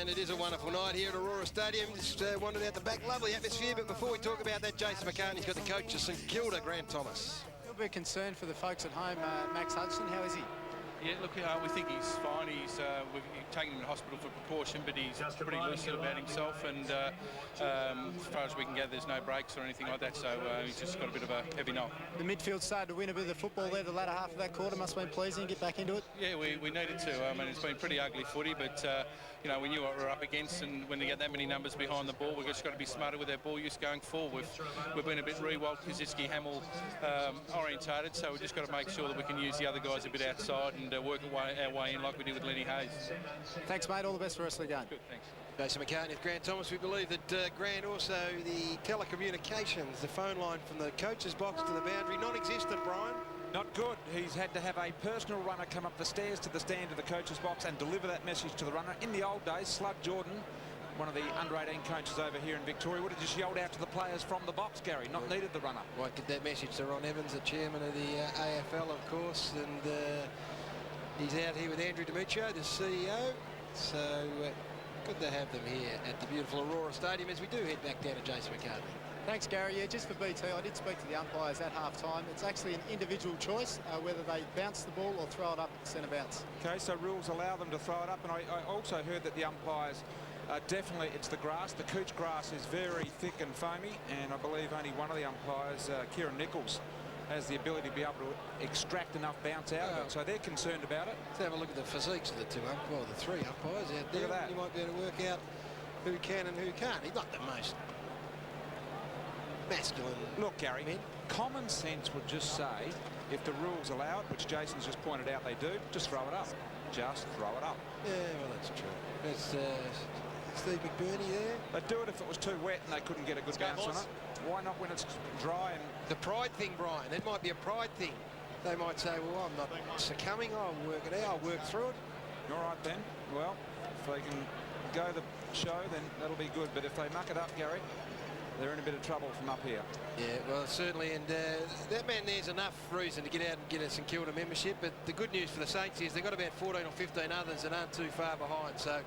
Speaker 4: And it is a wonderful night here at Aurora Stadium. Just wandered out the back, lovely atmosphere. But before we talk about that, Jason McCartney's got the coach of St Kilda, Grant Thomas.
Speaker 8: A little bit concerned for the folks at home. Max Hudson, how is he?
Speaker 16: Yeah, look, we think he's fine. We've taken him to hospital for precaution, but he's pretty lucid about himself. And as far as we can gather, there's no breaks or anything like that. So he's just got a bit of a heavy knock.
Speaker 8: The midfield started to win a bit of the football there. The latter half of that quarter must have been pleasing. Get back into it.
Speaker 16: Yeah, we needed to. I mean, it's been pretty ugly footy, but you know, we knew what we were up against. And when they get that many numbers behind the ball, we've just got to be smarter with our ball use going forward. We've been a bit Rewalt, Kaczynski, Hamill orientated, so we've just got to make sure that we can use the other guys a bit outside and work our way in like we did with Lenny Hayes.
Speaker 8: Thanks, mate. All the best for the rest of the game.
Speaker 16: Good, thanks.
Speaker 4: Jason McCartney with Grant Thomas. We believe that Grant also the telecommunications, the phone line from the coach's box to the boundary, non-existent, Brian.
Speaker 10: Not good. He's had to have a personal runner come up the stairs to the stand of the coach's box and deliver that message to the runner. In the old days, Slug Jordan, one of the under-18 coaches over here in Victoria, would have just yelled out to the players from the box, Gary, not needed the runner.
Speaker 4: Might get that message to Ron Evans, the chairman of the AFL, of course, and he's out here with Andrew Demetrio, the CEO. So good to have them here at the beautiful Aurora Stadium as we do head back down to Jason McCartney.
Speaker 8: Thanks, Gary. Yeah, just for BT, I did speak to the umpires at half-time. It's actually an individual choice whether they bounce the ball or throw it up at the centre bounce.
Speaker 10: Okay, so rules allow them to throw it up, and I also heard that the umpires definitely, it's the grass. The Cooch grass is very thick and foamy, and I believe only one of the umpires, Kieran Nichols, has the ability to be able to extract enough bounce out of it. So they're concerned about it.
Speaker 4: Let's have a look at the physiques of the two umpires, the three umpires out there.
Speaker 10: Look at that.
Speaker 4: You might be able to work out who can and who can't. He's not the most masculine.
Speaker 10: Look, Gary, common sense would just say, if the rules allow it, which Jason's just pointed out they do, just throw it up. Just throw it up.
Speaker 4: Yeah, well, that's true. That's Steve McBurney there.
Speaker 10: They'd do it if it was too wet and they couldn't get a good bounce on it. Why not when it's dry? And
Speaker 4: the pride thing, Brian, that might be a pride thing. They might say, well, I'm not succumbing, I'll work it out, I'll work through it.
Speaker 10: All right then. Well, if they can go the show, then that'll be good. But if they muck it up, Gary, they're in a bit of trouble from up here.
Speaker 4: Yeah, well, certainly, and that man there's enough reason to get out and get a St Kilda membership, but the good news for the Saints is they've got about 14 or 15 others that aren't too far behind. So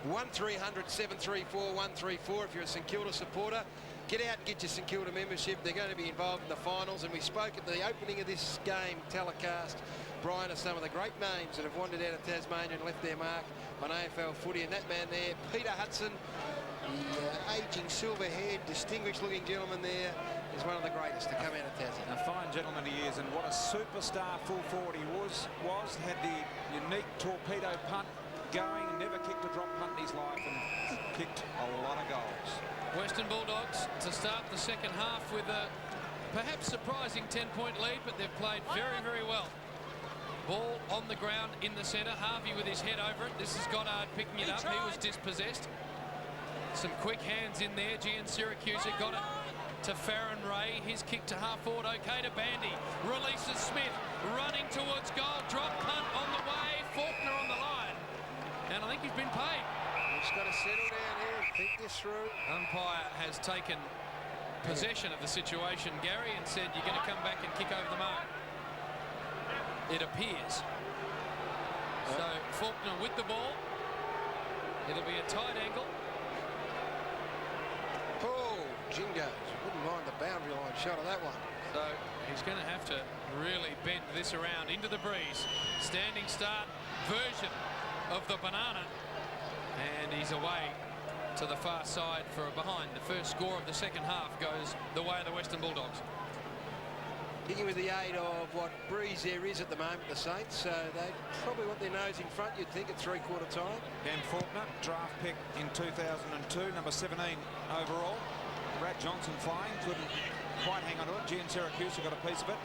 Speaker 4: 1300 734 134 if you're a St Kilda supporter. Get out and get your St Kilda membership. They're going to be involved in the finals, and we spoke at the opening of this game telecast, Brian, of some of the great names that have wandered out of Tasmania and left their mark on AFL footy, and that man there, Peter Hudson, the ageing, silver-haired, distinguished-looking gentleman there, is one of the greatest to come out of Tassie.
Speaker 10: A fine gentleman he is, and what a superstar full forward he was. Had the unique torpedo punt going, never kicked a drop punt in his life, and kicked a lot of goals.
Speaker 7: Western Bulldogs to start the second half with a perhaps surprising 10-point lead, but they've played very, very well. Ball on the ground in the centre. Harvey with his head over it. This is Goddard picking it up. He was dispossessed. Some quick hands in there. Gian Syracuse got it to Farron Ray. His kick to half forward. Okay to Bandy. Releases Smith. Running towards goal. Drop punt on the way. Faulkner on the line. And I think he's been paid.
Speaker 4: He's got to settle down here and think this through.
Speaker 7: Umpire has taken possession of the situation, Gary, and said you're going to come back and kick over the mark. It appears. So Faulkner with the ball. It'll be a tight angle.
Speaker 4: Oh, Jingos. Wouldn't mind the boundary line shot of that one.
Speaker 7: So he's going to have to really bend this around into the breeze. Standing start version of the banana. And he's away to the far side for a behind. The first score of the second half goes the way of the Western Bulldogs.
Speaker 4: Kicking with the aid of what breeze there is at the moment, the Saints. So they probably want their nose in front, you'd think, at three-quarter time.
Speaker 10: Dan Faulkner, draft pick in 2002, number 17 overall. Brad Johnson flying, couldn't quite hang on to it. Gian Syracuse got a piece of it.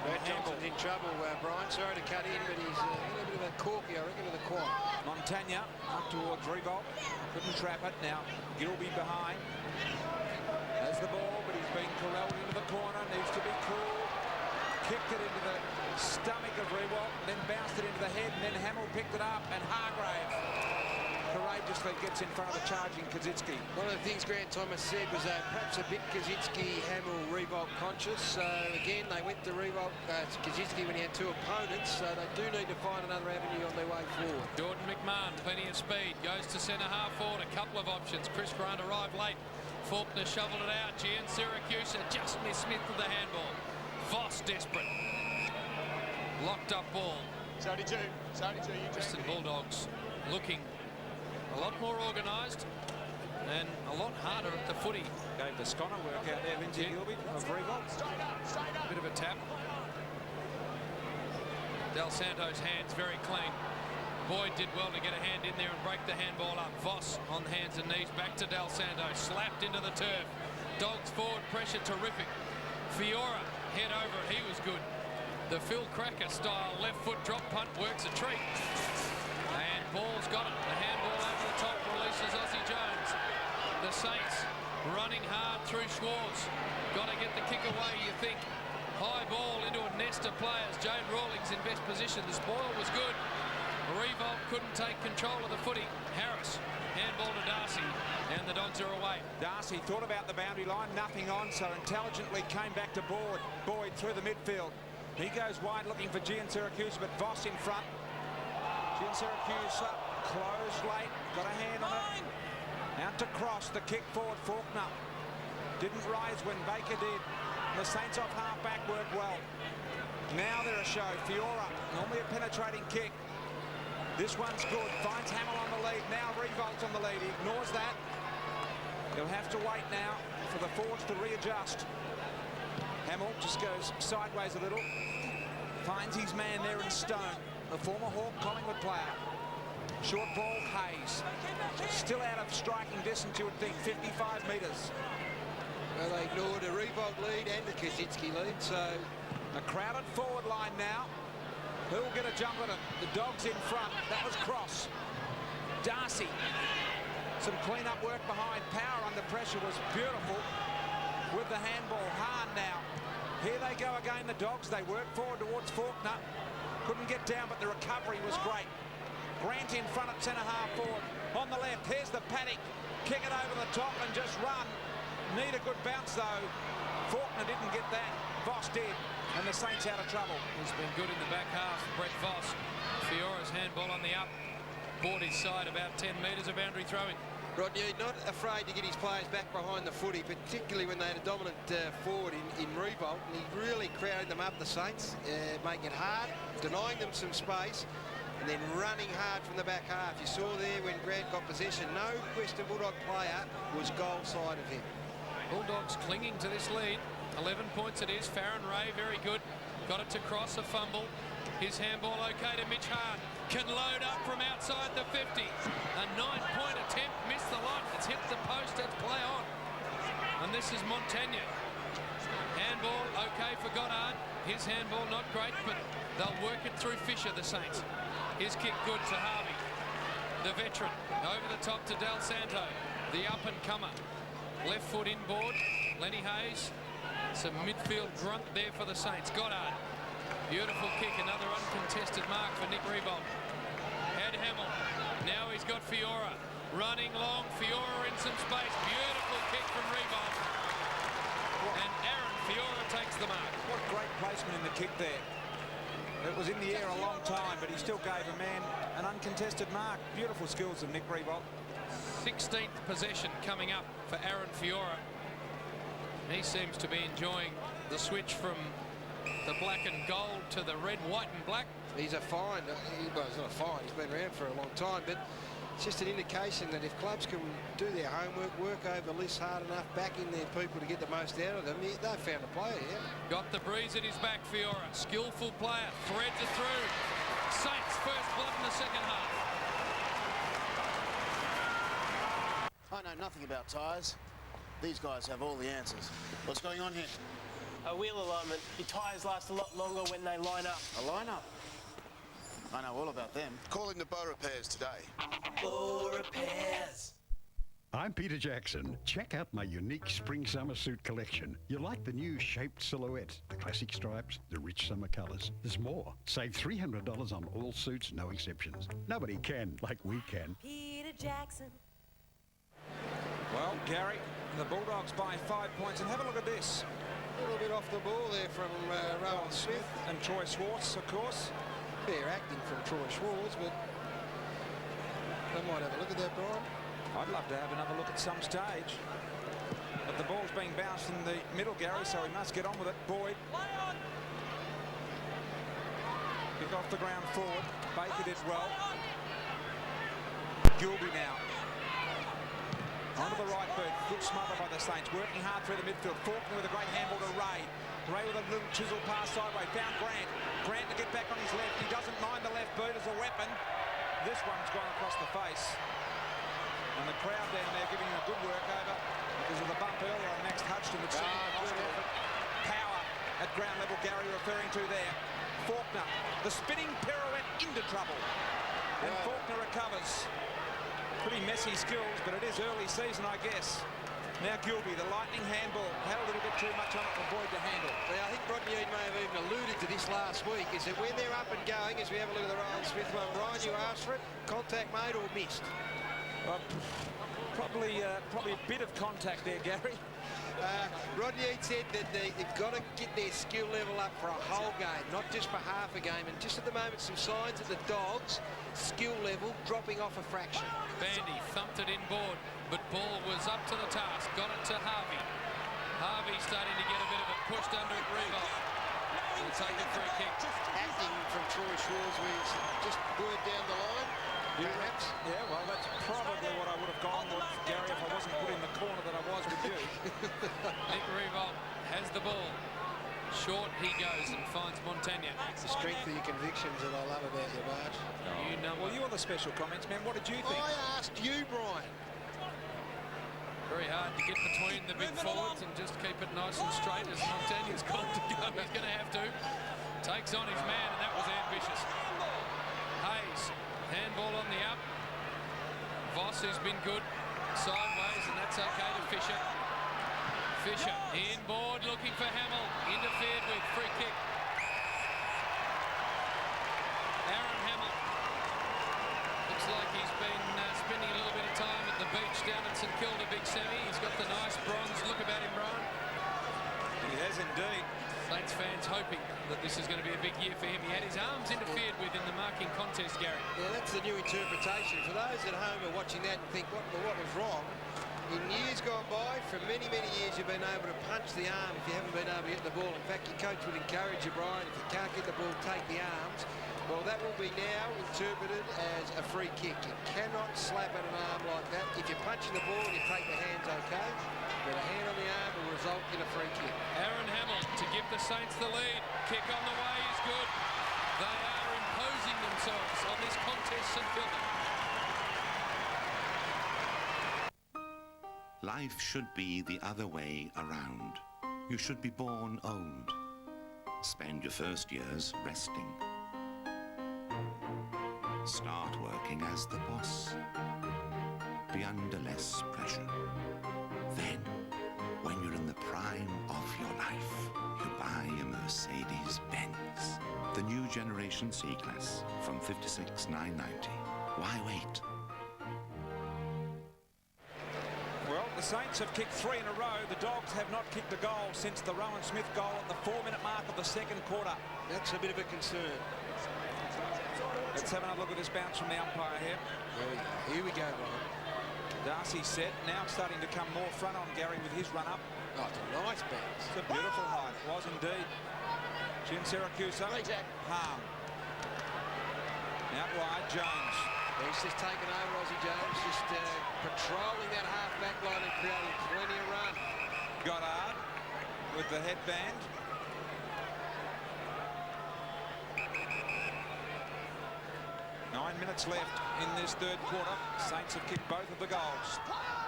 Speaker 4: Brad Johnson's in trouble, Brian. Sorry to cut in, but he's a little bit of a corky, I reckon, to the quad.
Speaker 10: Montagna up towards Revolt. Couldn't trap it. Now Gilby behind. Has the ball, but he's been corralled into the corner. Needs to be cool. Kicked it into the stomach of Revolt, then bounced it into the head, and then Hamill picked it up, and Hargrave courageously gets in front of the charging Kaczynski.
Speaker 4: One of the things Grant Thomas said was perhaps a bit Kaczynski, Hamill, Revolt conscious. So again, they went to Revolt, Kaczynski when he had two opponents, so they do need to find another avenue on their way forward.
Speaker 7: Jordan McMahon, plenty of speed, goes to centre half forward, a couple of options. Chris Grant arrived late. Faulkner shoveled it out. Gian Syracuse just missed Smith with the handball. Voss desperate. Locked up ball.
Speaker 8: 72.
Speaker 7: Western Bulldogs looking a lot more organised and a lot harder at the footy.
Speaker 10: Gave the Sconnor work out there, Lindsay Gilby of Revolt.
Speaker 7: Bit of a tap. Del Santo's hands very clean. Boyd did well to get a hand in there and break the handball up. Voss on hands and knees back to Del Santo. Slapped into the turf. Dogs forward, pressure terrific. Fiora head over it, he was good. The Phil Cracker style left foot drop punt works a treat. And ball's got it. The handball over the top releases Aussie Jones. The Saints running hard through Schwartz. Got to get the kick away, you think. High ball into a nest of players. Jade Rawlings in best position. The spoil was good. Revolt couldn't take control of the footy. Harris, handball to Darcy, and the Dogs are away.
Speaker 10: Darcy thought about the boundary line, nothing on, so intelligently came back to Boyd through the midfield. He goes wide looking for Gian Syracuse, but Voss in front. Gian Syracuse closed late, got a hand on it. Out to cross, the kick forward, Faulkner. Didn't rise when Baker did. The Saints off half back worked well. Now they're a show. Fiora, normally a penetrating kick. This one's good. Finds Hamill on the lead. Now Revolt's on the lead. He ignores that. He'll have to wait now for the forwards to readjust. Hamill just goes sideways a little. Finds his man there in Stone, the former Hawk Collingwood player. Short ball, Hayes. Still out of striking distance, you would think, 55 metres.
Speaker 4: Well, they ignored a Revolt lead and the Kaczynski lead, so...
Speaker 10: A crowded forward line now. Who'll get a jump at it? The Dogs in front. That was Cross. Darcy. Some clean-up work behind. Power under pressure was beautiful with the handball. Hahn now. Here they go again, the Dogs. They work forward towards Faulkner. Couldn't get down, but the recovery was great. Grant in front at centre-half forward. On the left, here's the Paddock. Kick it over the top and just run. Need a good bounce, though. Faulkner didn't get that. Voss did. And the Saints out of trouble.
Speaker 7: He's been good in the back half, Brett Voss. Fiora's handball on the up. Bought his side about 10 metres of boundary throwing.
Speaker 4: Rodney, not afraid to get his players back behind the footy, particularly when they had a dominant forward in Revolt. And he really crowded them up, the Saints, making it hard, denying them some space, and then running hard from the back half. You saw there when Grant got possession, no Western Bulldog player was goal side of him.
Speaker 7: Bulldogs clinging to this lead. 11 points it is. Farron Ray, very good. Got it to Cross, a fumble. His handball okay to Mitch Hahn. Can load up from outside the 50. A 9-point attempt, missed the lot. It's hit the post, that's play on. And this is Montagna. Handball okay for Goddard. His handball not great, but they'll work it through Fisher, the Saints. His kick good to Harvey. The veteran, over the top to Del Santo. The up-and-comer. Left foot inboard, Lenny Hayes. Some midfield grunt there for the Saints. Goddard. Beautiful kick, another uncontested mark for Nick Revolt. Had Hamill. Now he's got Fiora. Running long, Fiora in some space. Beautiful kick from Revolt. And Aaron Fiora takes the mark.
Speaker 10: What great placement in the kick there. It was in the air a long time, but he still gave a man an uncontested mark. Beautiful skills of Nick Revolt.
Speaker 7: 16th possession coming up for Aaron Fiora. He seems to be enjoying the switch from the black and gold to the red, white and black.
Speaker 4: He's a find. Well, he's not a find. He's been around for a long time, but it's just an indication that if clubs can do their homework, work over lists hard enough, back in their people to get the most out of them, they've found a player here.
Speaker 7: Got the breeze at his back, Fiora. Skillful player. Threads it through. Saints first blood in the second half.
Speaker 2: I know nothing about tyres. These guys have all the answers. What's going on here?
Speaker 14: A wheel alignment. Your tyres last a lot longer when they line up.
Speaker 2: A line-up? I know all about them. Call in the Bow Repairs today.
Speaker 14: Bow Repairs.
Speaker 11: I'm Peter Jackson. Check out my unique spring-summer suit collection. You like the new shaped silhouette, the classic stripes, the rich summer colours. There's more. Save $300 on all suits, no exceptions. Nobody can like we can.
Speaker 12: Peter Jackson.
Speaker 10: Well, Gary, the Bulldogs by 5 points, and have a look at this.
Speaker 4: A little bit off the ball there from Rowan Smith.
Speaker 10: And Troy Schwartz, of course.
Speaker 4: Fair acting from Troy Schwartz, but they might have a look at that, Brian.
Speaker 10: I'd love to have another look at some stage. But the ball's being bounced in the middle, Gary, so he must get on with it. Boyd. Kick off the ground forward. Baker did well. Gilby now. Onto the right boot. Good smother by the Saints. Working hard through the midfield. Faulkner with a great handball to Ray. Ray with a little chisel pass sideways. Found Grant. Grant to get back on his left. He doesn't mind the left boot as a weapon. This one's gone across the face. And the crowd down there giving him a good work over because of the bump earlier on Max Hudson, which seemed a hospital. Power at ground level, Gary referring to there. Faulkner, the spinning pirouette into trouble. And Faulkner recovers. Pretty messy skills, but it is early season, I guess. Now Gilby, the lightning handball, had a little bit too much on it for Boyd to handle.
Speaker 4: Now, I think Rodney Eade may have even alluded to this last week, is that when they're up and going, as we have a look at the Rowan Smith one, Brian, you asked for it, contact made or missed?
Speaker 10: Probably a bit of contact there, Gary.
Speaker 4: Rodney Eade said that they've got to get their skill level up for a whole game, not just for half a game. And just at the moment, some signs of the Dogs' skill level dropping off a fraction.
Speaker 7: Bandy thumped it inboard, but ball was up to the task. Got it to Harvey. Harvey starting to get a bit of it pushed under at Revolt. We'll take it for a kick.
Speaker 4: Acting from Troy Schwartz, with just word down the line. Perhaps.
Speaker 10: Yeah, well, that's probably what I would have gone with, Gary, if I wasn't put in the corner that I was with you.
Speaker 7: Nick Revolt has the ball. Short he goes and finds Montagna.
Speaker 4: The strength of your convictions that I love about you, Marge.
Speaker 7: You know.
Speaker 10: Well, you were the special comments, man. What did you think?
Speaker 4: I asked you, Brian.
Speaker 7: Very hard to get between the big forwards and just keep it nice and straight as Montagna's called to go. He's going to have to. Takes on his man, and that was ambitious. Hayes. Handball on the up. Voss, who's been good sideways, and that's okay to Fisher. Fisher inboard looking for Hamill. Interfered with. Free kick. Aaron Hamill. Looks like he's been spending a little bit of time at the beach down at St Kilda Big Semi. He's got the nice bronze look about him, Brian.
Speaker 10: He has indeed.
Speaker 7: Saints fans hoping that this is going to be a big year for him. He had his arms interfered with in the marking contest, Gary.
Speaker 4: Yeah, that's the new interpretation. For those at home who are watching that and think, what was wrong? In years gone by, for many, many years, you've been able to punch the arm if you haven't been able to get the ball. In fact, your coach would encourage you, Brian, if you can't get the ball, take the arms. Well, that will be now interpreted as a free kick. You cannot slap at an arm like that. If you're punching the ball, you take the hands okay. But a hand on the arm will result in a free kick.
Speaker 7: Aaron Hamill to give the Saints the lead. Kick on the way is good. They are imposing themselves on this contest, St Kilda.
Speaker 18: Life should be the other way around. You should be born old. Spend your first years resting. Start working as the boss. Be under less pressure. Then, when you're in the prime of your life, you buy a Mercedes-Benz. The new generation C-Class from $56,990. Why wait?
Speaker 10: Well, the Saints have kicked 3 in a row. The Dogs have not kicked a goal since the Rowan Smith goal at the 4-minute mark of the second quarter.
Speaker 4: That's a bit of a concern.
Speaker 10: Let's have another look at this bounce from the umpire here.
Speaker 4: Here we go, Ryan.
Speaker 10: Darcy set, now starting to come more front on Gary with his run-up.
Speaker 4: Oh, it's a nice bounce.
Speaker 10: It's a beautiful height. It was indeed. Jim Syracuse. Harm. Out wide, Jones.
Speaker 4: He's just taken over, Aussie Jones, just patrolling that half-back line and creating plenty of run.
Speaker 10: Goddard with the headband. Nine minutes left in this third quarter. Saints have kicked both of the goals.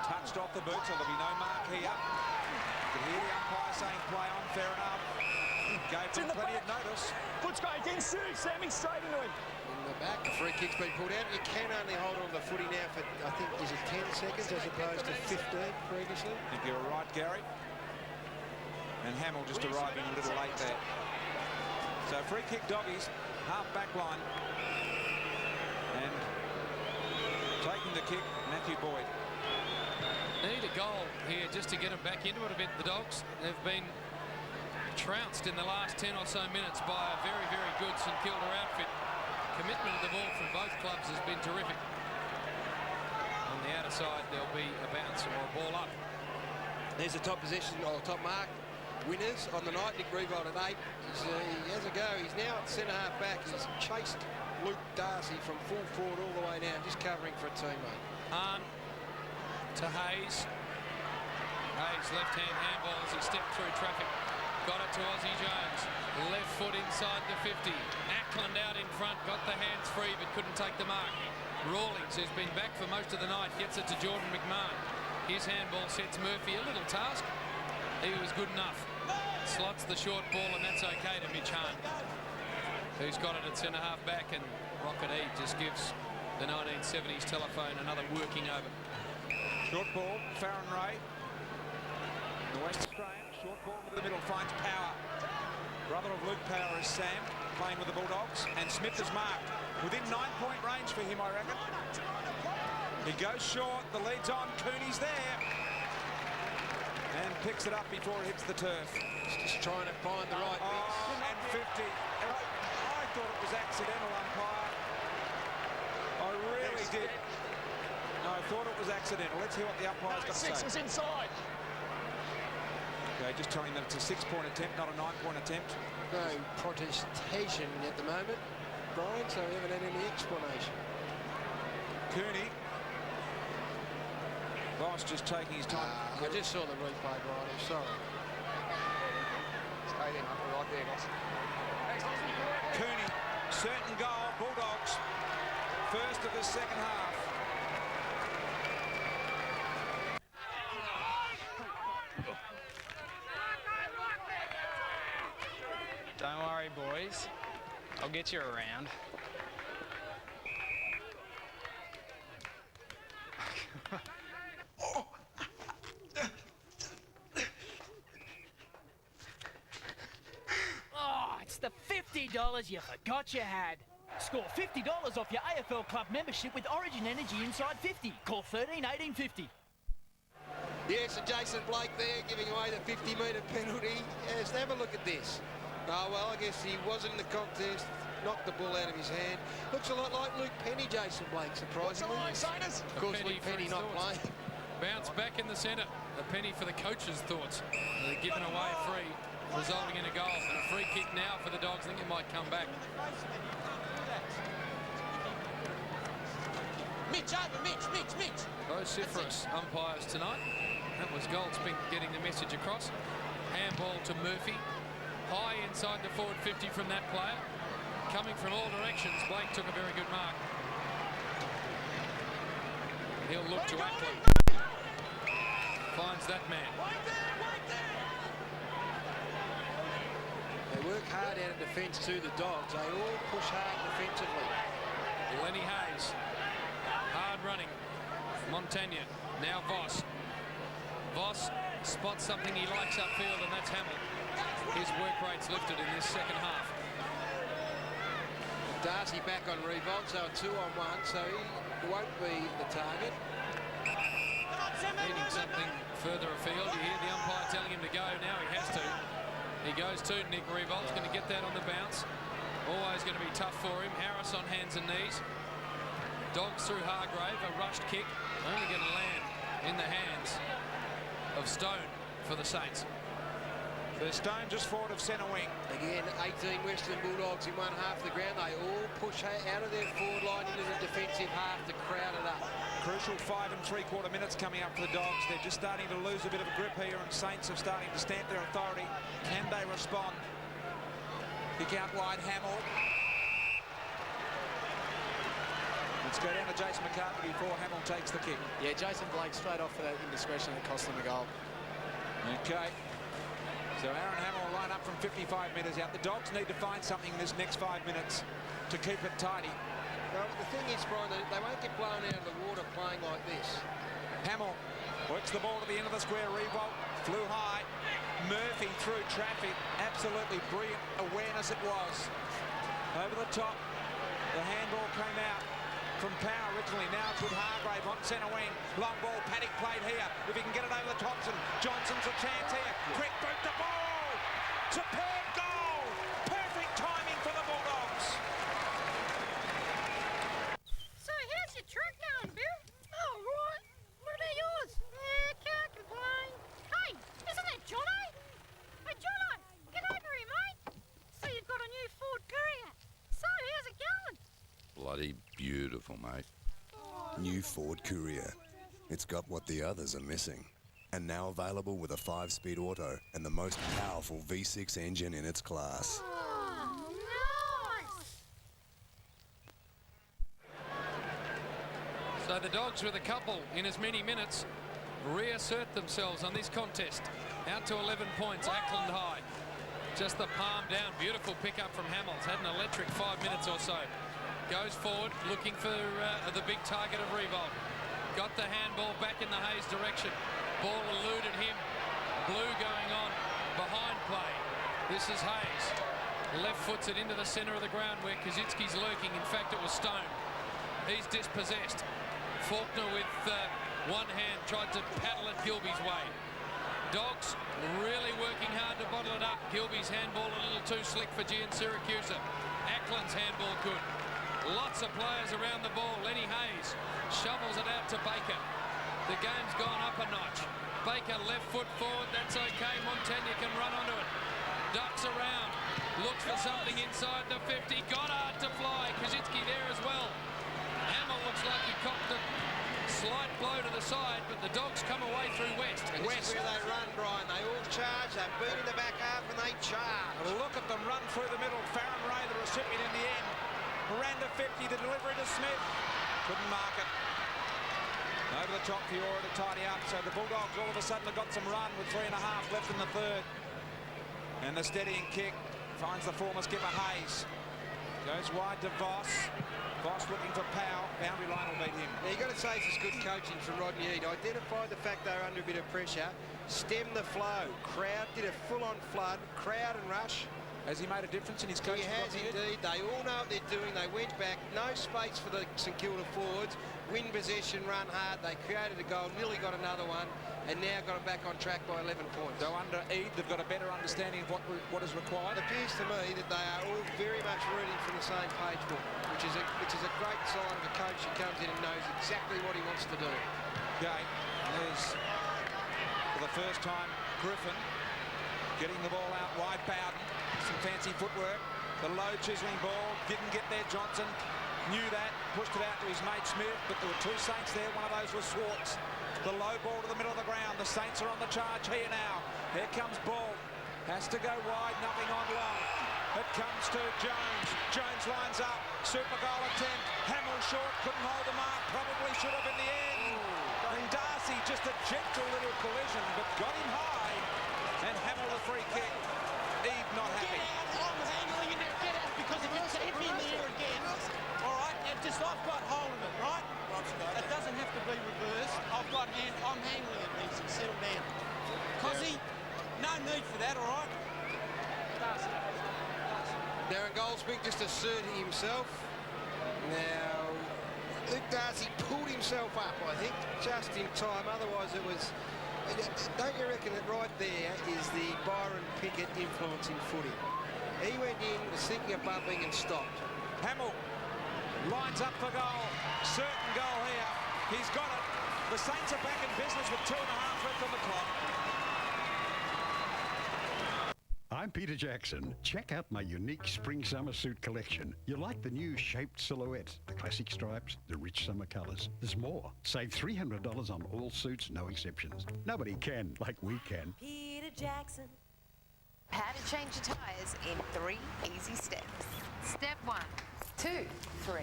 Speaker 10: Touched off the boot, so there'll be no mark here. You can hear the umpire saying play on, fair enough. Gave them plenty of notice.
Speaker 12: Butchko against Sue, Sammy straight into him.
Speaker 4: In the back, the free kick's been pulled out. You can only hold on the footy now for, I think, is it 10 seconds as opposed to 15 previously?
Speaker 10: I think you're right, Gary. And Hamill just arriving a little late there. So free kick Doggies, half back line. And taking the kick, Matthew Boyd.
Speaker 7: Need a goal here just to get them back into it a bit, the Dogs. They've been trounced in the last 10 or so minutes by a very, very good St Kilda outfit. Commitment to the ball from both clubs has been terrific. On the outer side, there'll be a bounce or a ball up.
Speaker 4: There's the top position, or top mark. Winners on the night, Nick Revolt at 8. He has a go. He's now at centre-half back. He's chased Luke Darcy from full forward all the way down, just covering for a teammate.
Speaker 7: Hahn to Hayes. Hayes left-hand handball as he stepped through traffic. Got it to Aussie Jones. Left foot inside the 50. Ackland out in front, got the hands free but couldn't take the mark. Rawlings, who's been back for most of the night, gets it to Jordan McMahon. His handball sets Murphy a little task. He was good enough. Slots the short ball and that's okay to Mitch Hahn, who's got it at centre-half back, and Rocket E just gives the 1970s telephone another working over.
Speaker 10: Short ball, Farron Ray. The West Australian, short ball to the middle, finds Power. Brother of Luke Power is Sam, playing with the Bulldogs, and Smith is marked. Within 9-point range for him, I reckon. He goes short, the lead's on, Cooney's there. And picks it up before it hits the turf.
Speaker 4: Just trying to find the right mix.
Speaker 10: And 50. I thought it was accidental, umpire. I really did. No, I thought it was accidental. Let's hear what the umpire's got to say.
Speaker 12: 6 was inside.
Speaker 10: Okay, just telling them it's a 6-point attempt, not a 9-point attempt.
Speaker 4: No protestation at the moment, Brian, so we haven't had any explanation.
Speaker 10: Cooney. Boss just taking his time.
Speaker 4: I just saw the replay, Brian. I'm sorry.
Speaker 12: Stay in, right there, guys.
Speaker 10: Cooney, certain goal, Bulldogs. First of the second half.
Speaker 13: Don't worry, boys. I'll get you around.
Speaker 15: Oh, it's the $50 you forgot you had. Score $50 off your AFL Club membership with Origin Energy Inside 50. Call 13 18 50.
Speaker 4: Yes, and Jason Blake there giving away the 50-metre penalty. Yes, have a look at this. Oh, well, I guess he was in the contest, knocked the ball out of his hand. Looks a lot like Luke Penny, Jason Blake, surprisingly. Of course, Luke Penny not playing.
Speaker 7: Bounce back in the centre. A penny for the coach's thoughts. They're given away free, resulting in a goal. And a free kick now for the Dogs. I think it might come back.
Speaker 12: Mitch, over, Mitch.
Speaker 7: Vociferous umpires tonight. That was Goldspink getting the message across. Handball to Murphy. High inside the forward 50 from that player. Coming from all directions, Blake took a very good mark. He'll look to Ackland. Finds that man.
Speaker 4: They work hard out of defence to the Dogs. They all push hard defensively.
Speaker 7: Lenny Hayes. Hard running. Montagna. Now Voss. Voss spots something he likes upfield, and that's Hamill. His work rate's lifted in this second half.
Speaker 4: Darcy back on Revolt, so a 2-on-1, so he won't be the target.
Speaker 7: needing something further afield. You hear the umpire telling him to go. Now he has to. He goes to Nick Revolt's going to get that on the bounce. Always going to be tough for him. Harris on hands and knees. Dogs through Hargrave. A rushed kick. Only going to land in the hands of Stone for the Saints.
Speaker 10: There's Stone just forward of centre wing.
Speaker 4: Again, 18 Western Bulldogs in one half of the ground. They all push out of their forward line into the defensive half to crowd it up.
Speaker 10: Crucial 5 3/4 minutes coming up for the Dogs. They're just starting to lose a bit of a grip here, and Saints are starting to stamp their authority. Can they respond? Kick out wide, Hamill. Let's go down to Jason McCarthy before Hamill takes the kick.
Speaker 8: Yeah, Jason Blake straight off for that indiscretion that cost them a goal.
Speaker 10: Okay. So Aaron Hamill will line up from 55 metres out. The Dogs need to find something in this next 5 minutes to keep it tidy.
Speaker 4: Well, the thing is, Brian, they won't get blown out of the water playing like this.
Speaker 10: Hamill works the ball to the end of the square. Revolt flew high. Murphy through traffic. Absolutely brilliant awareness it was. Over the top. The handball came out from Power originally. Now it's with Hargrave on centre wing. Long ball, Paddock played here. If he can get it over the Thompson. Johnson's a chance here. Quick boot the ball. Superb goal. Perfect timing for the Bulldogs.
Speaker 17: So how's your truck going, Bill? Oh, right. What about yours? Can't complain. Hey, isn't that Jono? Hey, Jono, get over here, mate. So you've got a new Ford Courier. So how's it going?
Speaker 19: Bloody beautiful, mate. New Ford Courier. It's got what the others are missing. And now available with a 5-speed auto and the most powerful V6 engine in its class.
Speaker 17: Oh, nice.
Speaker 7: So the Dogs, with a couple in as many minutes, reassert themselves on this contest. Out to 11 points, Ackland High. Just the palm down. Beautiful pickup from Hamills. Had an electric 5 minutes or so. Goes forward, looking for the big target of Revolt. Got the handball back in the Hayes direction. Ball eluded him. Blue going on behind play. This is Hayes. Left foots it into the centre of the ground where Kaczynski's lurking. In fact, it was Stone. He's dispossessed. Faulkner with one hand tried to paddle it Gilby's way. Dogs really working hard to bottle it up. Gilby's handball a little too slick for Gian Siracusa. Ackland's handball good. Lots of players around the ball. Lenny Hayes shovels it out to Baker. The game's gone up a notch. Baker left foot forward. That's okay. Montagna can run onto it. Ducks around. Looks for something inside the 50. Goddard to fly. Kaczynski there as well. Hamill looks like he copped a slight blow to the side, but the Dogs come away through West.
Speaker 4: And this is where they run, Brian. They all charge. They beat in the back half and they charge.
Speaker 10: Look at them run through the middle. Farron Ray, the recipient in the end. Miranda 50, the delivery to Smith. Couldn't mark it. Over the top, Fiora to tidy up. So the Bulldogs all of a sudden have got some run with 3.5 left in the third. And the steadying kick finds the former skipper Hayes. Goes wide to Voss. Voss looking for Powell. Boundary line will beat him.
Speaker 4: Now, you've got to say this is good coaching from Rodney Eade. Identified the fact they were under a bit of pressure. Stem the flow. Crowd did a full-on flood. Crowd and rush.
Speaker 10: Has he made a difference in his coaching?
Speaker 4: He has indeed. They all know what they're doing. They went back. No space for the St Kilda forwards. Win possession, run hard. They created a goal, nearly got another one, and now got them back on track by 11 points.
Speaker 10: So under Eade, they've got a better understanding of what is required.
Speaker 4: It appears to me that they are all very much reading from the same page book, which is a great sign of a coach who comes in and knows exactly what he wants to do.
Speaker 10: Okay, there's, for the first time, Griffin getting the ball out wide. Bowden, some fancy footwork. The low chiselling ball, didn't get there. Johnson knew that, pushed it out to his mate Smith, but there were two Saints there. One of those was Swartz. The low ball to the middle of the ground. The Saints are on the charge here now. Here comes Ball. Has to go wide, nothing on long. It comes to Jones. Jones lines up. Super goal attempt. Hamill short, couldn't hold the mark. Probably should have in the end. And Darcy just a gentle little collision, but got him high. And Hamill the free kick. Eve not happy.
Speaker 12: I'm handling it. Get out, because if it's hit me in the air again, all right, I've got hold of it, right? It doesn't have to be reversed. I'm handling it, easy. Settle down. Cozzy, no need for that, all right?
Speaker 4: Darren Goldsmith just asserting himself. Now, Luke Darcy pulled himself up, I think, just in time. Otherwise, it was... Don't you reckon that right there is the Byron Pickett influence in footy? He went in, was thinking of bumping and stopped.
Speaker 10: Hamill lines up for goal. Certain goal here. He's got it. The Saints are back in business with 2.5 left on the clock.
Speaker 11: I'm Peter Jackson. Check out my unique spring-summer suit collection. You like the new shaped silhouette, the classic stripes, the rich summer colours. There's more. Save $300 on all suits, no exceptions. Nobody can like we can.
Speaker 20: Peter Jackson. How to change your tyres in 3 easy steps. Step 1, 2, 3.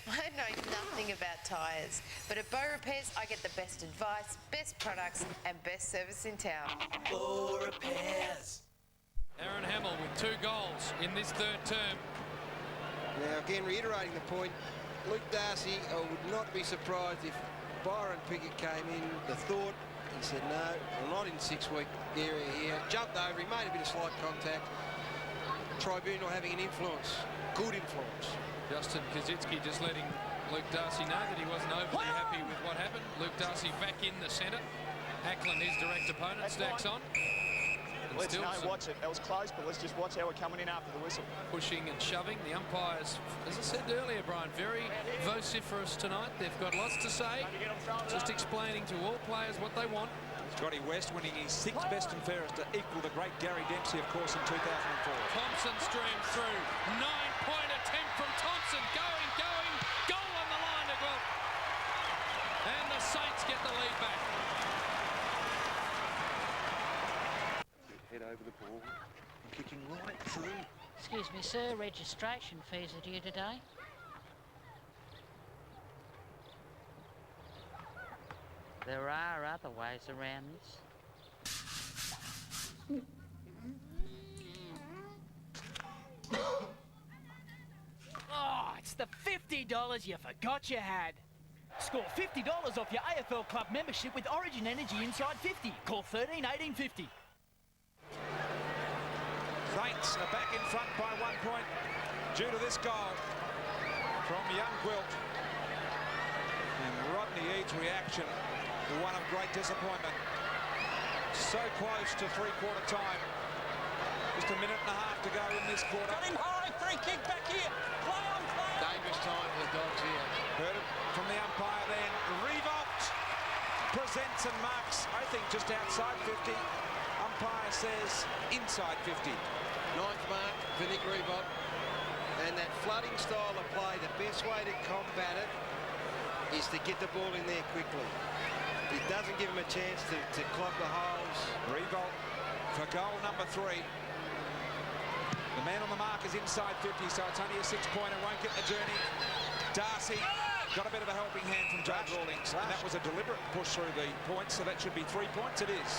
Speaker 20: I know nothing about tyres, but at Bow Repairs I get the best advice, best products and best service in town. Bow Repairs.
Speaker 7: Aaron Hamill with 2 goals in this third term.
Speaker 4: Now, again, reiterating the point, Luke Darcy, I would not be surprised if Byron Pickett came in. The thought, he said, no, I'm not in 6-week area here. Jumped over, he made a bit of slight contact. Tribunal having an influence, good influence.
Speaker 7: Justin Kazitsky just letting Luke Darcy know that he wasn't overly happy with what happened. Luke Darcy back in the centre. Ackland, his direct opponent, stacks on.
Speaker 21: Let's watch it. That was close, but let's just watch how we're coming in after the whistle.
Speaker 7: Pushing and shoving. The umpires, as I said earlier, Brian, very vociferous tonight. They've got lots to say. Just explaining to all players what they want.
Speaker 10: Scotty West winning his 6th best and fairest to equal the great Gary Dempsey, of course, in 2004.
Speaker 7: Thompson streams through. 9-point attempt from Thompson. Going. Goal on the line to Guelph. And the Saints get the lead back.
Speaker 21: Head over the ball, kicking right through.
Speaker 22: Excuse me, sir, registration fees are due today. There are other ways around this.
Speaker 15: Oh, it's the $50 you forgot you had. Score $50 off your AFL Club membership with Origin Energy Inside 50. Call 13 18 50.
Speaker 10: Saints are back in front by 1 point due to this goal from young Gwilt. And Rodney Eads' reaction, one of great disappointment. So close to three-quarter time. Just a minute and a half to go in this quarter.
Speaker 12: Got him high, free kick back here. Play on.
Speaker 4: Dangerous time for the Dogs here.
Speaker 10: Heard it from the umpire then. Revolt presents and marks, I think, just outside 50. Umpire says inside 50.
Speaker 4: 9th mark for Nick Revolt. And that flooding style of play, the best way to combat it is to get the ball in there quickly. It doesn't give him a chance to clog the holes.
Speaker 10: Revolt for goal number 3. The man on the mark is inside 50, so it's only a 6-pointer, won't get the journey. Darcy got a bit of a helping hand from Jade Rawlings, and that was a deliberate push through the points, so that should be 3 points. It is.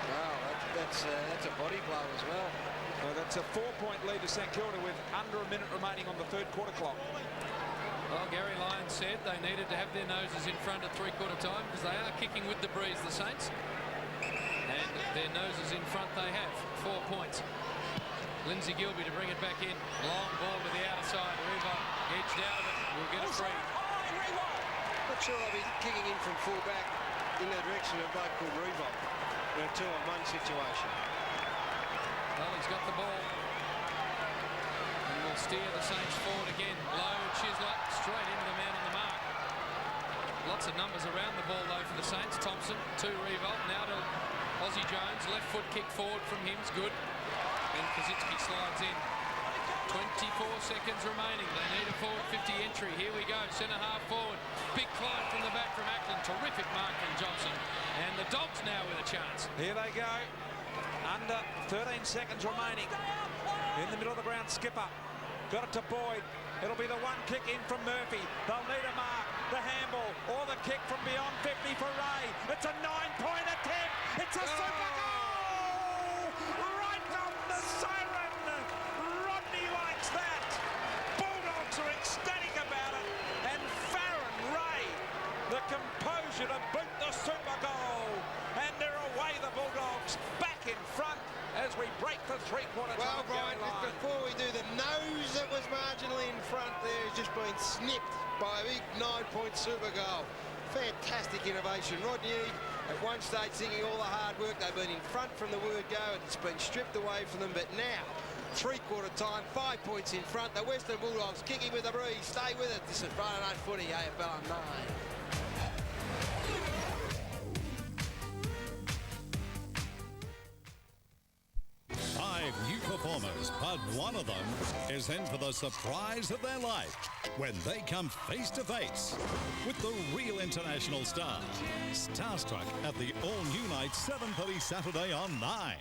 Speaker 4: Wow, that's a body blow as well.
Speaker 10: So that's a 4-point lead to St Kilda with under a minute remaining on the third quarter clock.
Speaker 7: Well, Gary Lyons said they needed to have their noses in front at three-quarter time because they are kicking with the breeze, the Saints. And their noses in front they have. 4 points. Lindsay Gilby to bring it back in. Long ball to the outside. Revolt edged out of it. We'll get it free.
Speaker 4: Not sure I'll be kicking in from full back in the direction of a bloke called Revolt in a 2-on-1 situation.
Speaker 7: Well, he's got the ball. And will steer the Saints forward again. Low Chisler straight into the man on the mark. Lots of numbers around the ball though for the Saints. Thompson to Revolt. Now to Aussie Jones. Left foot kick forward from him's good. And Kazitsky slides in. 24 seconds remaining. They need a forward 50 entry. Here we go. Centre half forward. Big climb from the back from Ackland. Terrific mark from Johnson. And the Dogs now with a chance.
Speaker 10: Here they go. Under 13 seconds remaining. In the middle of the ground, Skipper. Got it to Boyd. It'll be the one kick in from Murphy. They'll need a mark. The handball or the kick from beyond 50 for Ray. It's a 9-point attempt. It's a super goal! Right on the siren. Rodney likes that. Bulldogs are ecstatic about it. And Farron Ray, the composure to boot the super goal. And they're away, the Bulldogs, back in front as as we break the three-quarter time.
Speaker 4: Well, Brian, just before we do, the nose that was marginally in front there has just been snipped by a big 9-point super goal. Fantastic innovation. Rodney Eade, at one stage thinking all the hard work, they've been in front from the word go, and it's been stripped away from them, but now, three-quarter time, 5 points in front. The Western Bulldogs kicking with a breeze. Stay with it. This is Friday Night Footy, AFL on 9.
Speaker 1: 5 new performers, but one of them is in for the surprise of their life when they come face to face with the real international stars. Starstruck at the all-new night, 7:30 Saturday on 9.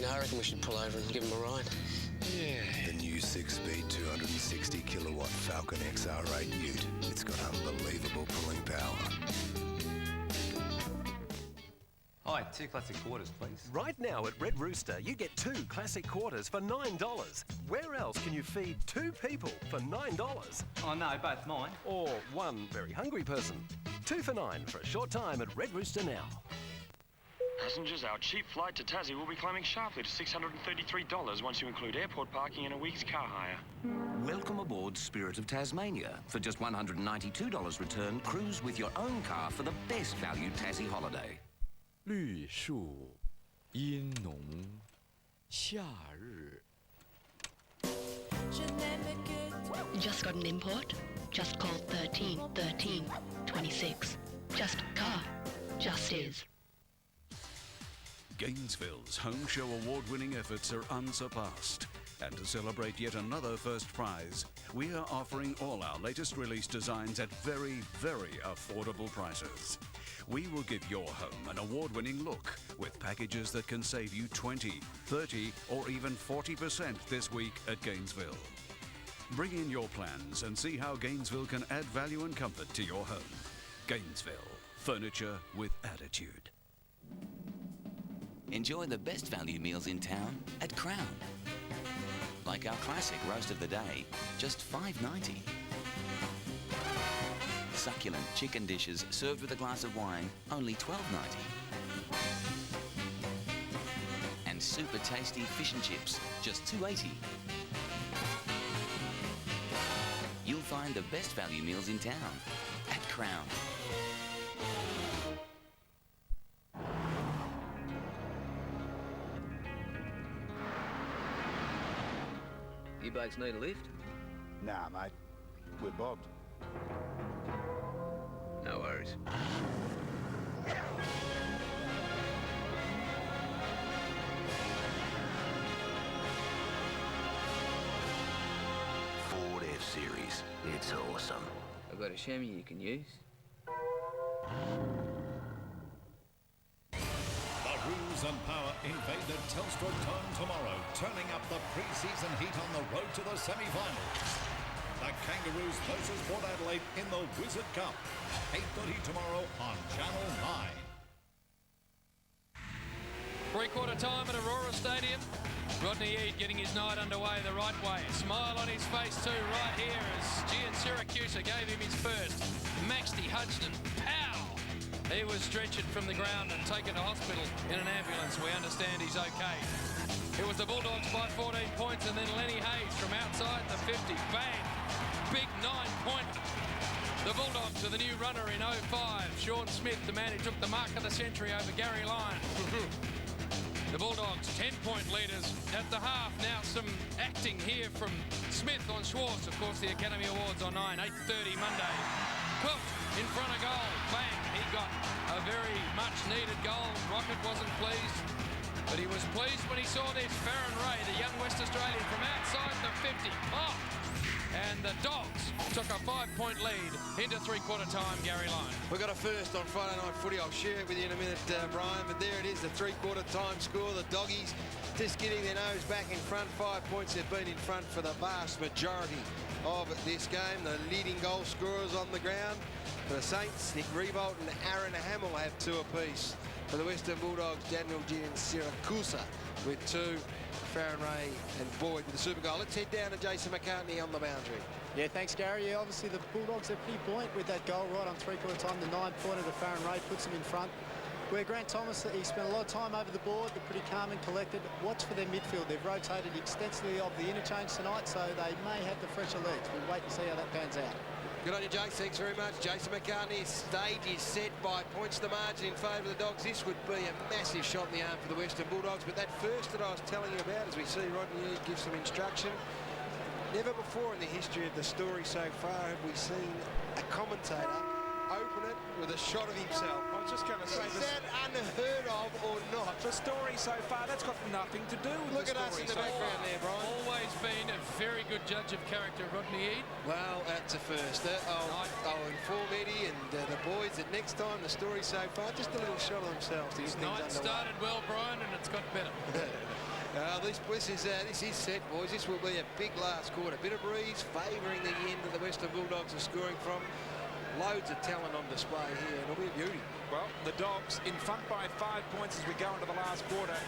Speaker 14: I reckon we should pull over and give him a ride.
Speaker 19: Yeah. The new 6-speed 260 kilowatt Falcon XR8 Ute. It's got unbelievable pulling power.
Speaker 3: Hi, 2 classic quarters, please.
Speaker 23: Right now at Red Rooster, you get 2 classic quarters for $9. Where else can you feed 2 people for $9?
Speaker 3: Oh no, both mine.
Speaker 23: Or one very hungry person. 2 for $9 for a short time at Red Rooster now.
Speaker 24: Passengers, our cheap flight to Tassie will be climbing sharply to $633 once you include airport parking and a week's car hire.
Speaker 25: Welcome aboard Spirit of Tasmania. For just $192 return, cruise with your own car for the best value Tassie holiday.
Speaker 26: 绿树阴浓夏日
Speaker 27: Just got an import? Just call 13 13 26. Just car. Just is.
Speaker 28: Gainesville's home show award-winning efforts are unsurpassed. And to celebrate yet another first prize, we are offering all our latest release designs at very, very affordable prices. We will give your home an award-winning look with packages that can save you 20, 30, or even 40% this week at Gainesville. Bring in your plans and see how Gainesville can add value and comfort to your home. Gainesville, furniture with attitude.
Speaker 25: Enjoy the best value meals in town at Crown. Like our classic roast of the day, just $5.90. Succulent chicken dishes served with a glass of wine, only $12.90. And super tasty fish and chips, just $2.80. You'll find the best value meals in town at Crown.
Speaker 29: You blokes need a lift?
Speaker 21: Nah, mate. We're bogged.
Speaker 29: No worries.
Speaker 25: Ford F-Series. It's awesome.
Speaker 29: I've got a chamois you can use.
Speaker 1: The rules and power invade the Telstra Dome tomorrow, turning up the pre-season heat on the road to the semi-finals. The Kangaroos versus Port Adelaide in the Wizard Cup. 8:30 tomorrow on Channel 9.
Speaker 7: Three-quarter time at Aurora Stadium. Rodney Eade getting his night underway the right way. Smile on his face too right here as Gian Siracusa gave him his first. Maxty Hudson, pow! He was stretchered from the ground and taken to hospital in an ambulance. We understand he's okay. It was the Bulldogs by 14 points, and then Lenny Hayes from outside the 50. Bang! Big 9-pointer. The Bulldogs are the new runner in 05. Sean Smith, the man who took the mark of the century over Gary Lyon. The Bulldogs, 10-point leaders at the half. Now some acting here from Smith on Schwartz. Of course, the Academy Awards on 9, 8:30 Monday. Quilt in front of goal. Bang! He got a very much-needed goal. Rocket wasn't pleased, but he was pleased when he saw this. Farron Ray, the young West Australian from outside the 50. Oh! And the Dogs took a 5-point lead into three-quarter time, Gary Lyon.
Speaker 4: We got a first on Friday night footy. I'll share it with you in a minute, Brian. But there it is, the three-quarter time score. The Doggies just getting their nose back in front. 5 points. They've been in front for the vast majority of this game. The leading goal scorers on the ground. For the Saints, Nick Revolt and Aaron Hamill have 2 apiece. For the Western Bulldogs, Daniel Ginn and Siracusa with 2. Farron Ray and Boyd with the super goal. Let's head down to Jason McCartney on the boundary.
Speaker 2: Yeah, thanks, Gary. Yeah, obviously the Bulldogs are pretty buoyant with that goal right on three-quarter time. The 9-pointer to Farron Ray puts them in front. Where Grant Thomas, he spent a lot of time over the board. They're pretty calm and collected. Watch for their midfield. They've rotated extensively of the interchange tonight, so they may have the fresher legs. We'll wait and see how that pans out.
Speaker 4: Good on you, Jace. Thanks very much. Jason McCartney's stage is set by points to the margin in favour of the Dogs. This would be a massive shot in the arm for the Western Bulldogs. But that first that I was telling you about, as we see Rodney Eade give some instruction, never before in the history of the story so far have we seen a commentator open it with a shot of himself.
Speaker 10: I was just going to say,
Speaker 4: is that unheard of or not?
Speaker 10: The story so far, that's got nothing to do with
Speaker 4: Look
Speaker 10: the
Speaker 4: at us in the background there, Brian.
Speaker 7: Always been a very good judge of character, Rodney Eade.
Speaker 4: Well, that's a first. I'll inform Eddie and the boys that next time the story so far, just a little shot of themselves.
Speaker 7: This night started well, Brian, and it's got better.
Speaker 4: This is set, boys. This will be a big last quarter. Bit of breeze favouring the end of the Western Bulldogs are scoring from. Loads of talent on display here, and it'll be a beauty.
Speaker 10: Well, the Dogs in front by 5 points as we go into the last quarter.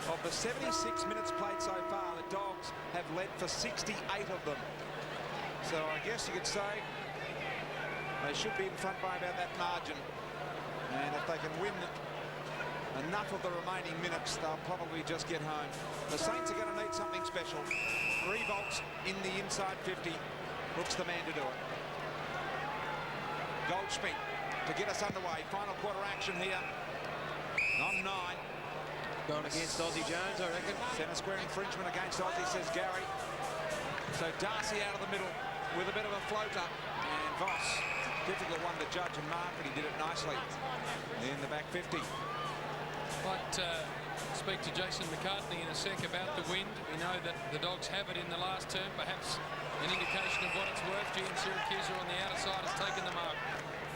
Speaker 10: Of the 76 minutes played so far, the Dogs have led for 68 of them. So I guess you could say they should be in front by about that margin. And if they can win enough of the remaining minutes, they'll probably just get home. The Saints are going to need something special. Revolts in the inside 50. Looks the man to do it. Goldschmidt to get us underway. Final quarter action here on 9.
Speaker 4: Going against Aussie Jones, I reckon.
Speaker 10: Centre square infringement against Aussie, says Gary. So Darcy out of the middle with a bit of a floater. And Voss, difficult one to judge and mark, but he did it nicely in the back 50.
Speaker 7: Might speak to Jason McCartney in a sec about the wind. We know that the Dogs have it in the last term. Perhaps an indication of what it's worth. Gene Siracusa on the outer side has taken the mark.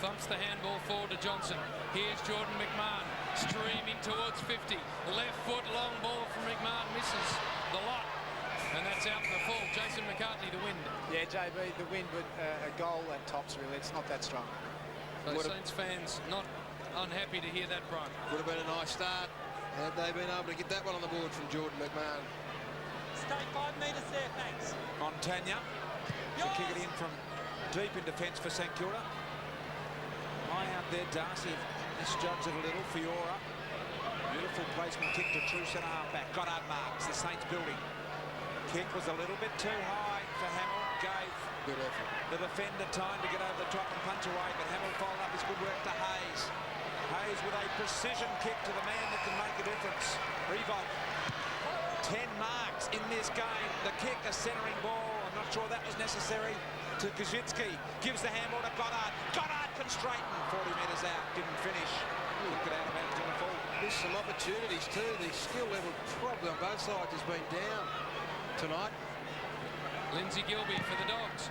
Speaker 7: Thumps the handball forward to Johnson. Here's Jordan McMahon streaming towards 50. Left foot long ball from McMahon misses the lot. And that's out in the full. Jason McCartney, the wind.
Speaker 2: Yeah, JB, the wind, but a goal at tops, really. It's not that strong.
Speaker 7: So Saints fans not unhappy to hear that, Brian.
Speaker 4: Would have been a nice start had they been able to get that one on the board from Jordan McMahon.
Speaker 12: Stay 5 metres there, thanks.
Speaker 10: Montagna to kick it in from deep in defence for St Kilda. High out there, Darcy misjudged it a little. Fiora, beautiful placement kick to true centre half back. Goddard marks, the Saints building. Kick was a little bit too high for Hamill. Gave
Speaker 4: good effort.
Speaker 10: The defender time to get over the top and punch away, but Hamill followed up his good work to Hayes. Hayes with a precision kick to the man that can make a difference. Revolt. 10 marks in this game. The kick, a centering ball. I'm not sure that was necessary. To Kaczynski. Gives the handball to Goddard. Goddard can straighten. 40 metres out. Didn't finish. Look it out of bounds in the full.
Speaker 4: There's some opportunities too. The skill level probably on both sides has been down tonight.
Speaker 7: Lindsay Gilbey for the Dogs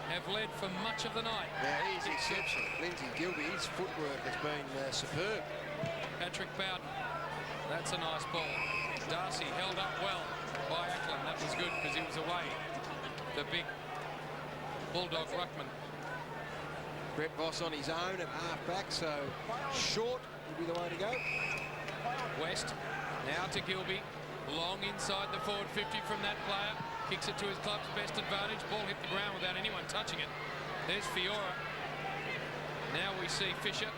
Speaker 7: have led for much of the night.
Speaker 4: Now he's exceptional. Lindsay Gilbey, his footwork has been superb.
Speaker 7: Patrick Bowden. That's a nice ball. Darcy held up well by Ackland. That was good because he was away. The big Bulldog ruckman.
Speaker 4: Brett Voss on his own at half-back, so short would be the way to go.
Speaker 7: West now to Gilbey. Long inside the forward 50 from that player. Kicks it to his club's best advantage. Ball hit the ground without anyone touching it. There's Fiora. Now we see Fisher.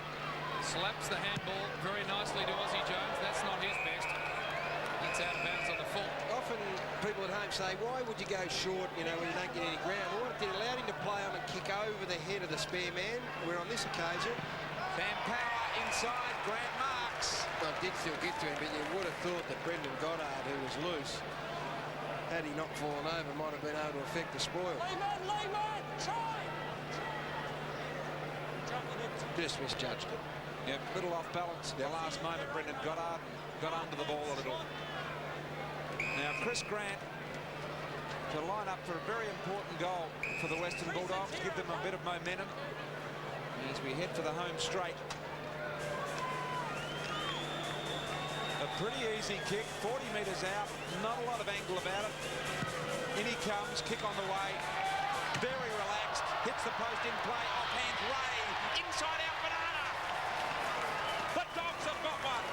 Speaker 7: Slaps the handball very nicely to Aussie Jones. That's not his best. That's out of bounds on the full.
Speaker 4: Often people at home say, why would you go short, you know, when you don't get any ground? Well, it allowed him to play on and kick over the head of the spare man, where on this occasion...
Speaker 10: Van Power inside, Grant marks.
Speaker 4: I did still get to him, but you would have thought that Brendan Goddard, who was loose, had he not fallen over, might have been able to affect the spoil.
Speaker 12: Lehman, try!
Speaker 4: Just misjudged it.
Speaker 10: Yep, little off balance at the last moment. Brendan Goddard got under the ball a little. Now Chris Grant to line up for a very important goal for the Western Bulldogs, give them a bit of momentum as we head for the home straight. A pretty easy kick, 40 metres out, not a lot of angle about it. In he comes, kick on the way, very relaxed, hits the post in play, offhand Ray, inside out Banana. The Dogs have got one.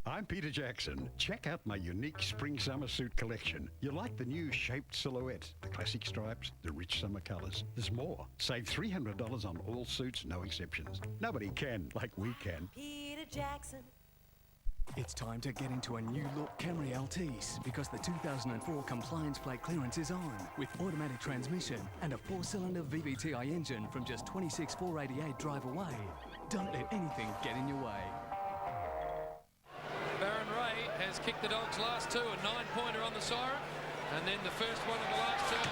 Speaker 5: I'm Peter Jackson. Check out my unique spring-summer suit collection. You like the new shaped silhouette, the classic stripes, the rich summer colours. There's more. Save $300 on all suits, no exceptions. Nobody can like we can.
Speaker 6: Peter Jackson.
Speaker 8: It's time to get into a new look Camry LTs because the 2004 compliance plate clearance is on with automatic transmission and a 4-cylinder VVTi engine from just $26,488 drive away. Don't let anything get in your way.
Speaker 7: Baron Ray has kicked the Dogs' last two, a 9-pointer on the siren, and then the first one of the last two.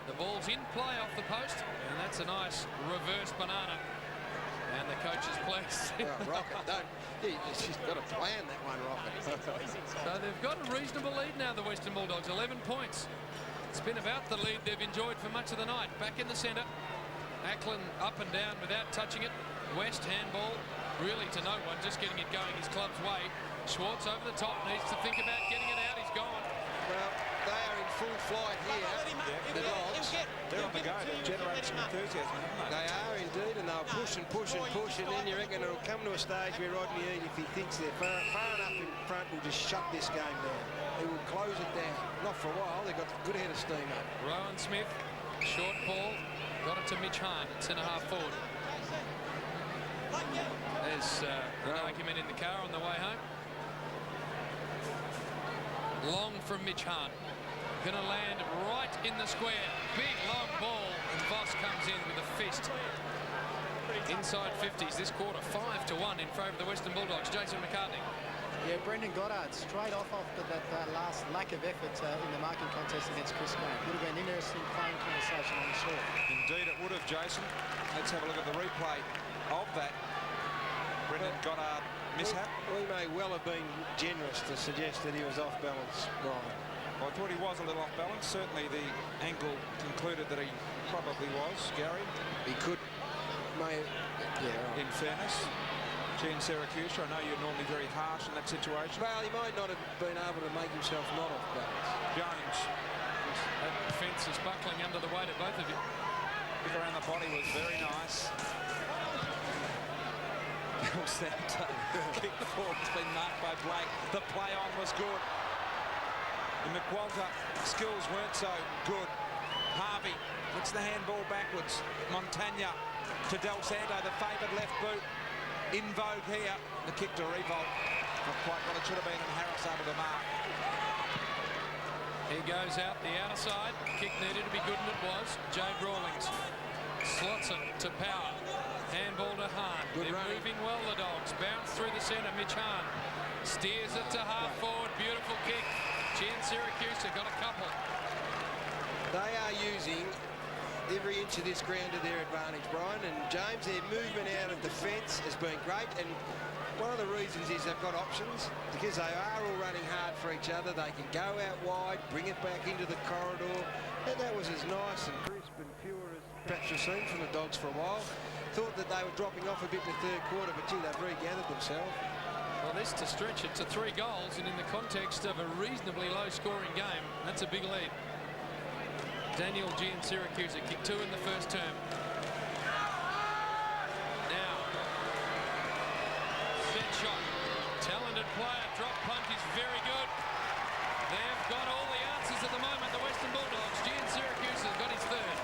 Speaker 7: The ball's in play off the post, and that's a nice reverse banana. And the coach is pleased.
Speaker 4: Rocket, she's got to plan that one, Rocket.
Speaker 7: So they've got a reasonable lead now, the Western Bulldogs, 11 points. It's been about the lead they've enjoyed for much of the night. Back in the centre, Ackland up and down without touching it. West handball, really to no one, just getting it going his club's way. Schwartz over the top, needs to think about getting it out. He's gone.
Speaker 4: Well, they are in full flight here. The Dogs.
Speaker 10: They're on the go. They've generated some enthusiasm, haven't they?
Speaker 4: They are indeed, and they'll push and push and push, and then you reckon it'll come to a stage where Rodney Eade, if he thinks they're far enough in front, will just shut this game down. He will close it down. Not for a while. They've got a good head of steam up.
Speaker 7: Rowan Smith, short ball, got it to Mitch Hahn at centre-half forward. There's an argument in the car on the way home. Long from Mitch Hahn. Going to land right in the square. Big long ball, and Voss comes in with a fist. Inside 50s this quarter, 5-1 in favour of the Western Bulldogs. Jason McCartney.
Speaker 2: Yeah, Brendan Goddard straight off after that last lack of effort in the marking contest against Chris Grant. Would have been an interesting playing conversation, I'm sure.
Speaker 10: Indeed it would have, Jason. Let's have a look at the replay of that Brendan Goddard mishap.
Speaker 4: We may well have been generous to suggest that he was off balance, Ryan.
Speaker 10: I thought he was a little off balance. Certainly the angle concluded that he probably was, Gary.
Speaker 4: He could,
Speaker 10: in fairness. Gene Syracuse, I know you're normally very harsh in that situation.
Speaker 4: Well, he might not have been able to make himself not off balance.
Speaker 10: Jones.
Speaker 7: That fence is buckling under the weight of both of you.
Speaker 10: Kick around the body was very nice. Del Santo kick the ball. It's been marked by Blake. The play on was good. The McWalter skills weren't so good. Harvey gets the handball backwards. Montagna to Del Santo, the favoured left boot. In vogue here. The kick to Revolt. Not quite what it should have been, and Harris able to mark.
Speaker 7: He goes out the outer side. Kick needed to be good, and it was. Jade Rawlings slots it to Power. Handball to Hahn. They're moving well, the Dogs. Bounce through the centre. Mitch Hahn steers it to half forward. Beautiful kick. Gene Syracuse have got a couple.
Speaker 4: They are using every inch of this ground to their advantage, Brian. And James, their movement out of defence has been great. And one of the reasons is they've got options because they are all running hard for each other. They can go out wide, bring it back into the corridor. And that was as nice and crisp and pure as perhaps we've seen from the Dogs for a while. Thought that they were dropping off a bit in the third quarter, but gee, they've regathered themselves.
Speaker 7: Well, this to stretch it to 3 goals, and in the context of a reasonably low-scoring game, that's a big lead. Daniel G. and Syracuse kicked 2 in the first term. Now, set shot. Talented player. Drop punt is very good. They've got all the answers at the moment, the Western Bulldogs. G. and Syracuse has got his third.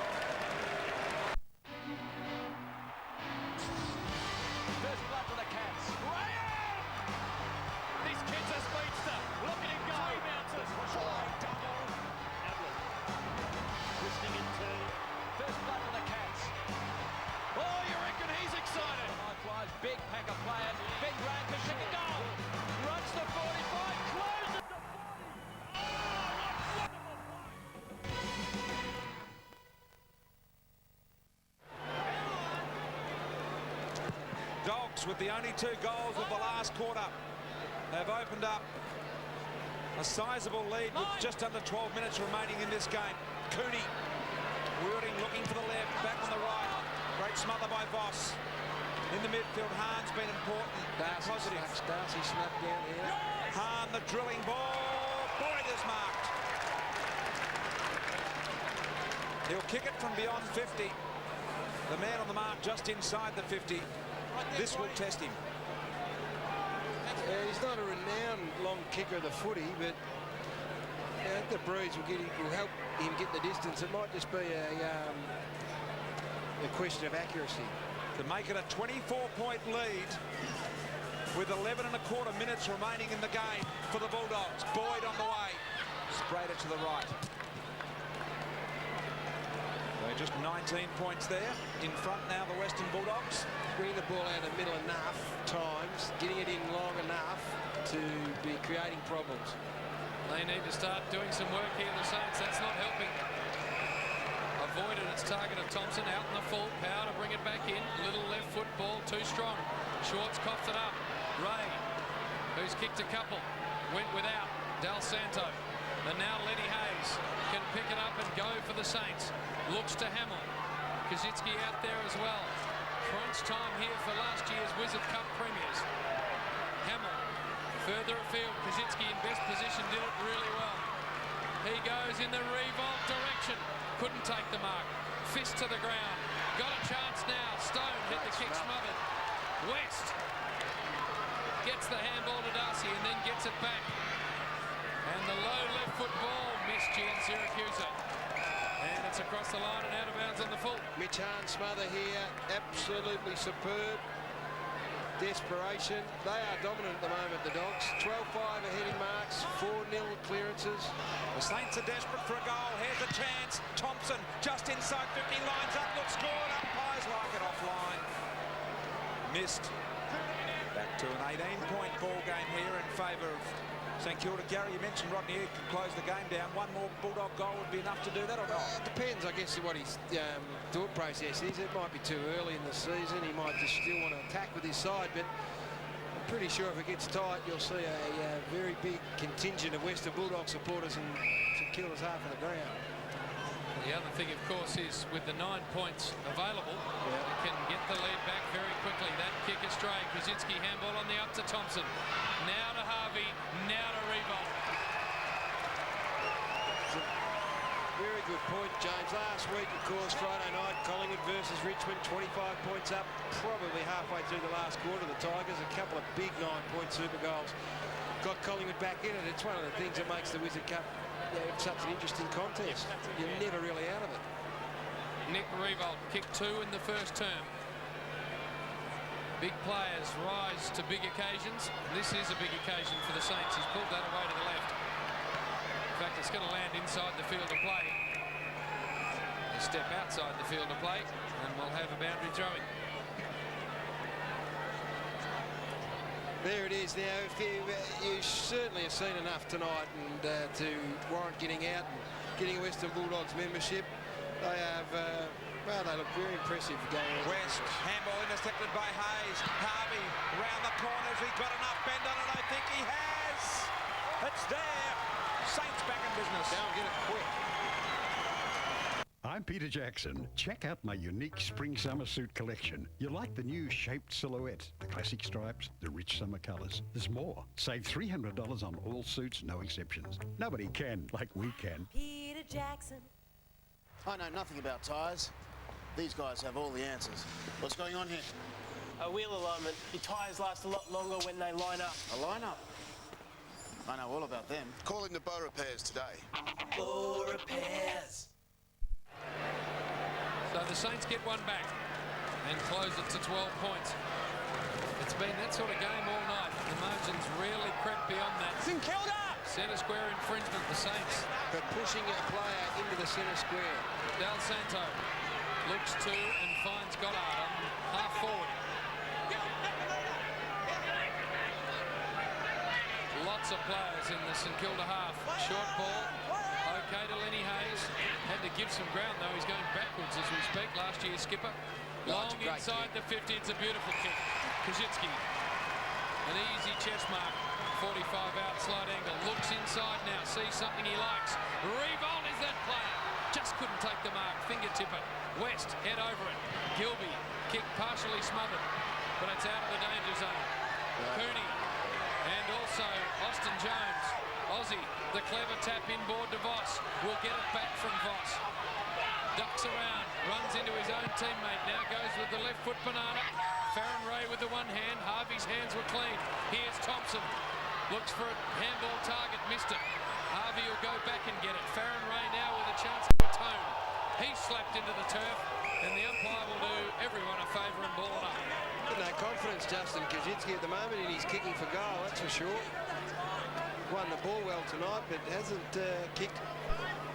Speaker 9: First blood for the Cats. This kid's a speedster. Look at him go. 3 bounces. Double. Twisting in 2. First blood for the Cats. Oh, you reckon he's excited? High flies, big pack of players. Ben Graham can kick a goal. Runs to 45, closes to 40.
Speaker 10: Dogs with the only 2 goals of the last quarter. They've opened up A sizable lead with just under 12 minutes remaining in this game. Cooney wielding, looking for the left, back on the right. Great smother by Voss. In the midfield, Hahn's been important. Positive.
Speaker 4: Darcy snuck down here.
Speaker 10: Hahn, the drilling ball. Boyd is marked. He'll kick it from beyond 50. The man on the mark just inside the 50. This will test him.
Speaker 4: He's not a renowned long kicker of the footy, but the breeze will help him get the distance. It might just be a question of accuracy.
Speaker 10: To make it a 24-point lead with 11 1/4 minutes remaining in the game for the Bulldogs. Boyd on the way. Sprayed it to the right. They're just 19 points there. In front now, the Western Bulldogs.
Speaker 4: Bringing the ball out of the middle enough times, getting it in long enough to be creating problems.
Speaker 7: They need to start doing some work here, the Saints. That's not helping. Avoided its target of Thompson, out in the full. Power to bring it back in. Little left foot ball, too strong. Schwartz coughs it up. Ray, who's kicked a couple, went without. Del Santo. And now Lenny Hayes can pick it up and go for the Saints. Looks to Hamill. Kazitsky out there as well. Crunch time here for last year's Wizard Cup premiers. Hamill further afield. Kazitsky in best position, did it really well. He goes in the revolt direction. Couldn't take the mark. Fist to the ground. Got a chance now. Stone hit the kick smothered. West gets the handball to Darcy and then gets it back. And the low left foot ball missed Gian Syracuse. And it's across the line and out of bounds on the full.
Speaker 4: Mitch Hahn's smother here, absolutely superb. Desperation. They are dominant at the moment, the Dogs. 12-5 are heading marks, 4-0 clearances.
Speaker 10: The Saints are desperate for a goal. Here's a chance. Thompson just inside 50, lines up, looks good. Umpires like it offline. Missed. Back to an 18-point ball game here in favour of St Kilda. Gary, you mentioned Rodney Eade could close the game down. One more Bulldog goal would be enough to do that or not?
Speaker 4: It depends, I guess, what his thought process is. It might be too early in the season. He might just still want to attack with his side, but I'm pretty sure if it gets tight, you'll see a very big contingent of Western Bulldog supporters in St Kilda's half of the ground.
Speaker 7: The other thing, of course, is with the 9 points available, it can get the lead back very quickly. That kick astray. Kazitsky handball on the up to Thompson. Now to Harvey. Now to Revolt.
Speaker 4: Very good point, James. Last week, of course, Friday night, Collingwood versus Richmond, 25 points up, probably halfway through the last quarter. The Tigers, a couple of big 9-point super goals. Got Collingwood back in it. It's one of the things that makes the Wizard Cup such an interesting contest. You're never really out of it.
Speaker 7: Nick Revolt kicked 2 in the first term. Big players rise to big occasions. This is a big occasion for the Saints. He's pulled that away to the left. In fact, it's going to land inside the field of play. They step outside the field of play and we'll have a boundary throwing.
Speaker 4: There it is now. You certainly have seen enough tonight and to warrant getting out and getting a Western Bulldogs membership. They have, well, they look very impressive going.
Speaker 10: West, handball intercepted by Hayes. Harvey round the corners. He got enough bend on it. I think he has. It's there. Saints back in business.
Speaker 4: Now get it quick.
Speaker 5: I'm Peter Jackson. Check out my unique spring-summer suit collection. You like the new shaped silhouette, the classic stripes, the rich summer colours. There's more. Save $300 on all suits, no exceptions. Nobody can like we can.
Speaker 6: Peter Jackson.
Speaker 11: I know nothing about tyres. These guys have all the answers. What's going on here?
Speaker 14: A wheel alignment. Your tyres last a lot longer when they line up.
Speaker 11: A line-up? I know all about them. Call in the Bow Repairs today.
Speaker 6: Bow Repairs.
Speaker 7: So the Saints get one back and close it to 12 points. It's been that sort of game all night. The margins really crept beyond that.
Speaker 12: St Kilda!
Speaker 7: Centre square infringement, the Saints.
Speaker 4: But pushing a player into the centre square.
Speaker 7: Del Santo looks to and finds Goddard on half forward. Lots of players in the St Kilda half. Short ball. Okay to Lenny Hayes. Had to give some ground though. He's going backwards as we speak. Last year's skipper. Long inside the 50. It's a beautiful kick. Kazitsky. An easy chest mark. 45 out slide angle. Looks inside now. Sees something he likes. Revolt is that player. Just couldn't take the mark. Fingertip it. West, head over it. Gilby, kick partially smothered, but it's out of the danger zone. Cooney, and also Austin Jones. Aussie, the clever tap inboard to Voss. Will get it back from Voss. Ducks around, runs into his own teammate. Now goes with the left foot banana. Farron Ray with the one hand. Harvey's hands were clean. Here's Thompson. Looks for a handball target, missed it. Harvey will go back and get it. Farron Ray now with a chance to atone. He's slapped into the turf, and the umpire will do everyone a favour and ball it up.
Speaker 4: No confidence, Justin Kaczynski at the moment in his kicking for goal, that's for sure. Won the ball well tonight, but hasn't kicked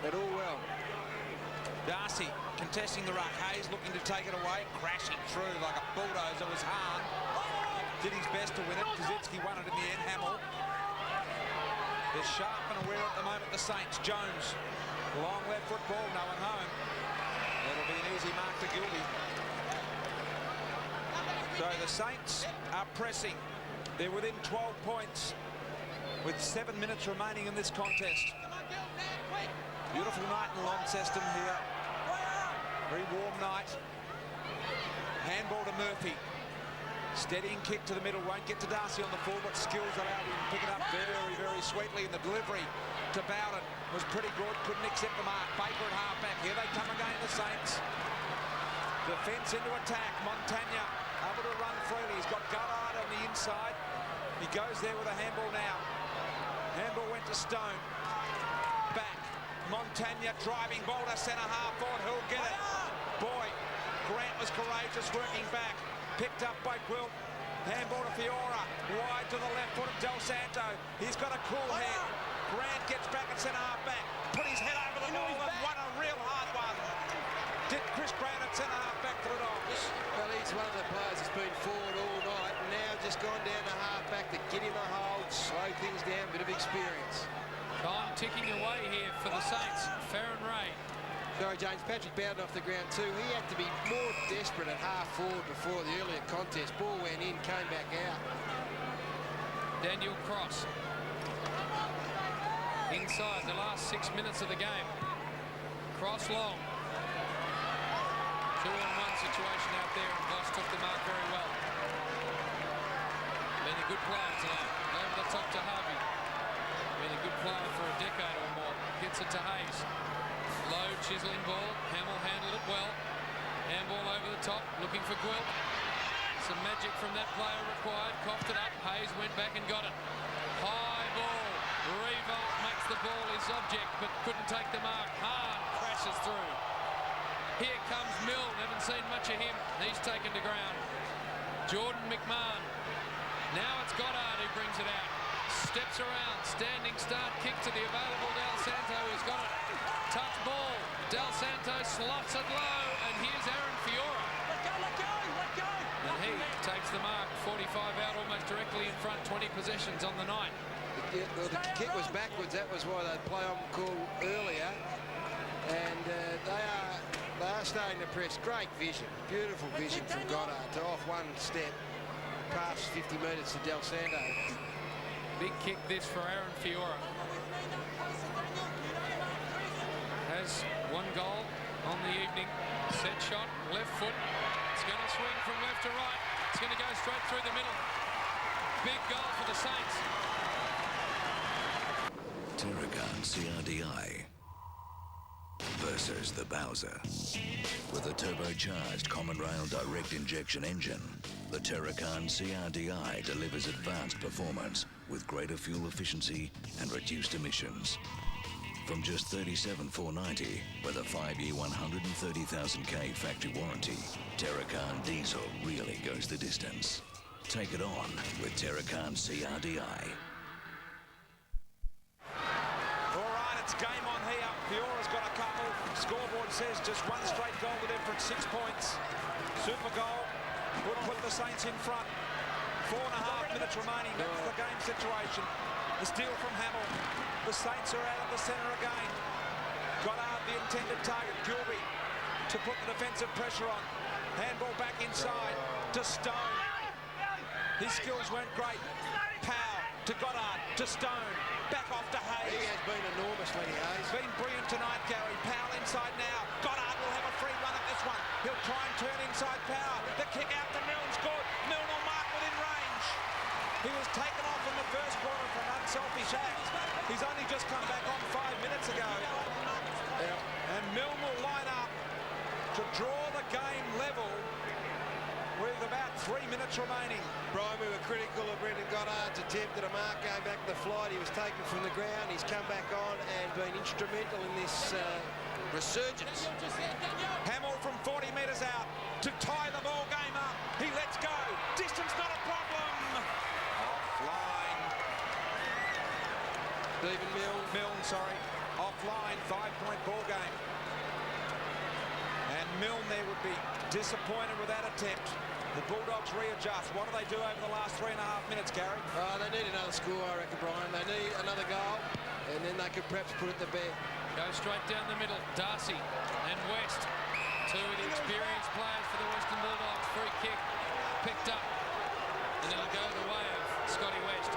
Speaker 4: at all well.
Speaker 10: Darcy contesting the ruck. Hayes looking to take it away, crashing through like a bulldozer was Hahn. Did his best to win it. Kaczynski won it in the end. Hamill. They're sharp and aware at the moment, the Saints. Jones, long left foot ball, no one home. That'll be an easy mark to Gilby. So the Saints are pressing. They're within 12 points with 7 minutes remaining in this contest. Beautiful night in Launceston here. Very warm night. Handball to Murphy. Steadying kick to the middle. Won't get to Darcy on the full, but skills allowed him to pick it up very, very sweetly. And the delivery to Bowden was pretty good. Couldn't accept the mark. Baker at halfback. Here they come again, the Saints. Defence into attack. Montagna able to run freely. He's got Goddard on the inside. He goes there with a handball now. Handball went to Stone. Back. Montagna driving ball to centre half forward. Who'll get it? Boy, Grant was courageous working back. Picked up by Gwilt. Handball to Fiora. Wide to the left foot of Del Santo. He's got a cool head. Grant gets back at centre half back. Put his head over the ball and won a real hard one. Did Chris Grant at centre half back for the Dogs.
Speaker 4: Well, he's one of the players that's been forward all night and now just gone down to half back to get in the hold, slow things down, bit of experience.
Speaker 7: Time ticking away here for the Saints. Farron Ray.
Speaker 4: Sorry, James, Patrick Bowden off the ground too. He had to be more desperate at half forward before the earlier contest. Ball went in, came back out.
Speaker 7: Daniel Cross. Inside the last 6 minutes of the game. Cross long. 2-on-1 situation out there, and Voss took the mark very well. Been a good player tonight. Over the top to Harvey. Been a good player for a decade or more. Gets it to Hayes. Low chiseling ball. Hamill handled it well. Handball over the top, looking for Gwilt. Some magic from that player required. Coughed it up. Hayes went back and got it. High ball. Revolt makes the ball his object, but couldn't take the mark. Hahn crashes through. Here comes Mill. Haven't seen much of him. He's taken to ground. Jordan McMahon. Now it's Goddard who brings it out. Steps around. Standing start kick to the available Del Santo, who's got it. Touch ball. Del Santo slots it low, and here's Aaron Fiora.
Speaker 12: Let go, let go, let go.
Speaker 7: And he takes the mark. 45 out, almost directly in front. 20 possessions on the night.
Speaker 4: Well, the kick was backwards. That was why they play on call earlier. And they are starting to press. Great vision. Beautiful vision from Goddard to off one step past 50 metres to Del Santo.
Speaker 7: Big kick this for Aaron Fiora. Has one goal on the evening. Set shot, left foot. It's going to swing from left to right. It's going to go straight through the middle. Big goal for the Saints.
Speaker 3: Terragon CRDI versus the Bowser. With a turbocharged common rail direct injection engine, the Terragon CRDI delivers advanced performance with greater fuel efficiency and reduced emissions. From just $37,490 with a 5-year 130,000k factory warranty, Terragon Diesel really goes the distance. Take it on with Terragon CRDI.
Speaker 10: All right, it's game on here. Fiora's got a couple. Scoreboard says just one straight goal to difference, 6 points. Super goal would put the Saints in front. 4.5 minutes remaining. That's the game situation. The steal from Hamill. The Saints are out of the centre again. Goddard, the intended target. Gilby to put the defensive pressure on. Handball back inside to Stone. His skills weren't great. Powell to Goddard, to Stone, back off to Hayes.
Speaker 4: He has been enormous, Lenny Hayes.
Speaker 10: Been brilliant tonight, Gary. Powell inside now. Goddard will have a free run at this one. He'll try and turn inside Powell. The kick out to Milne's good. Milne will mark within range. He was taken off in the first quarter for an unselfish act. He's only just come back on 5 minutes ago. And Milne will line up to draw the game level with about 3 minutes remaining.
Speaker 4: Brian, we were critical of Brendan Goddard's attempt at a mark going back to the flight. He was taken from the ground. He's come back on and been instrumental in this resurgence.
Speaker 10: Hamill from 40 metres out to tie the ball game up. He lets go. Distance not a problem. Offline.
Speaker 4: Stephen
Speaker 10: Milne, sorry. Offline, 5-point ball game. And Milne there would be disappointed with that attempt. The Bulldogs readjust. What do they do over the last 3.5 minutes, Gary?
Speaker 4: They need another score, I reckon, Brian. They need another goal, and then they could perhaps put it to bed.
Speaker 7: Go straight down the middle. Darcy and West. Two of the experienced players for the Western Bulldogs. Free kick picked up. And it'll go the way of Scotty West.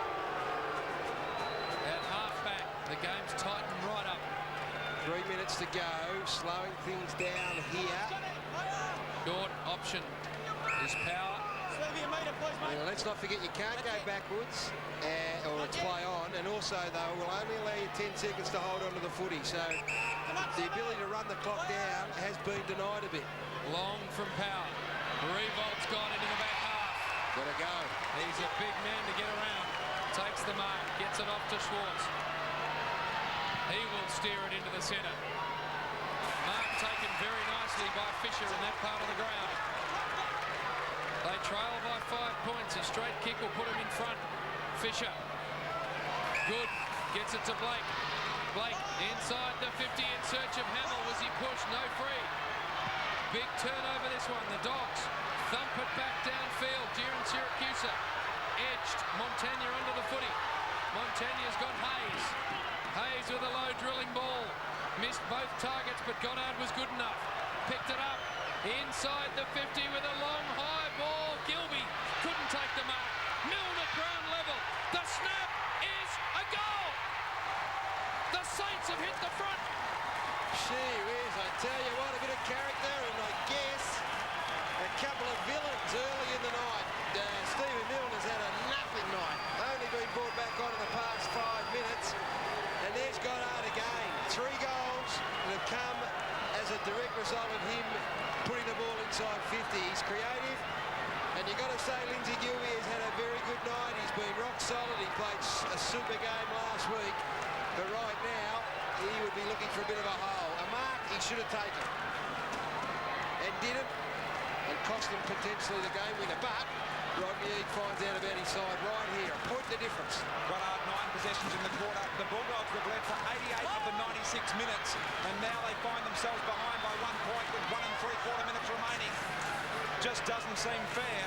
Speaker 7: At half-back, the game's tightened right up.
Speaker 4: 3 minutes to go. Slowing things down here.
Speaker 7: Short option is Power.
Speaker 4: Let's not forget you can't go backwards or it's play on, and also though will only allow you 10 seconds to hold onto the footy, so the ability to run the clock down has been denied a bit.
Speaker 7: Long from Power. Revolt's gone into the back half.
Speaker 4: Gotta go.
Speaker 7: He's a big man to get around. Takes the mark, gets it off to Schwartz. He will steer it into the centre. Mark taken very nicely by Fisher in that part of the ground. They trail by 5 points. A straight kick will put him in front. Fisher. Good. Gets it to Blake. Blake inside the 50 in search of Hamill. Was he pushed? No free. Big turnover this one. The Dogs thump it back downfield. Jiran Siracusa edged. Montagna under the footy. Montagna's got Hayes. Hayes with a low drilling ball. Missed both targets, but Goddard was good enough. Picked it up inside the 50 with a long high ball. Gilby couldn't take the mark. Milne at ground level. The snap is a goal. The Saints have hit the front.
Speaker 4: Gee whiz, I tell you what, a bit of character and I guess a couple of villains early in the night. Stephen Milne has had a nothing night. Only been brought back on in the past 5 minutes. And there's Goddard again. 3 goals that have come as a direct result of him putting the ball inside 50. He's creative. And you've got to say Lindsay Gilby has had a very good night. He's been rock solid. He played a super game last week. But right now, he would be looking for a bit of a hole. A mark he should have taken. And didn't. And cost him potentially the game winner. But Rodney Eade finds out about his side right here. A point the difference.
Speaker 10: Goddard 9 possessions in the quarter. The Bulldogs have led for 88 of the 96 minutes. And now they find themselves behind by 1 point with 1 3/4 minutes remaining. Just doesn't seem fair.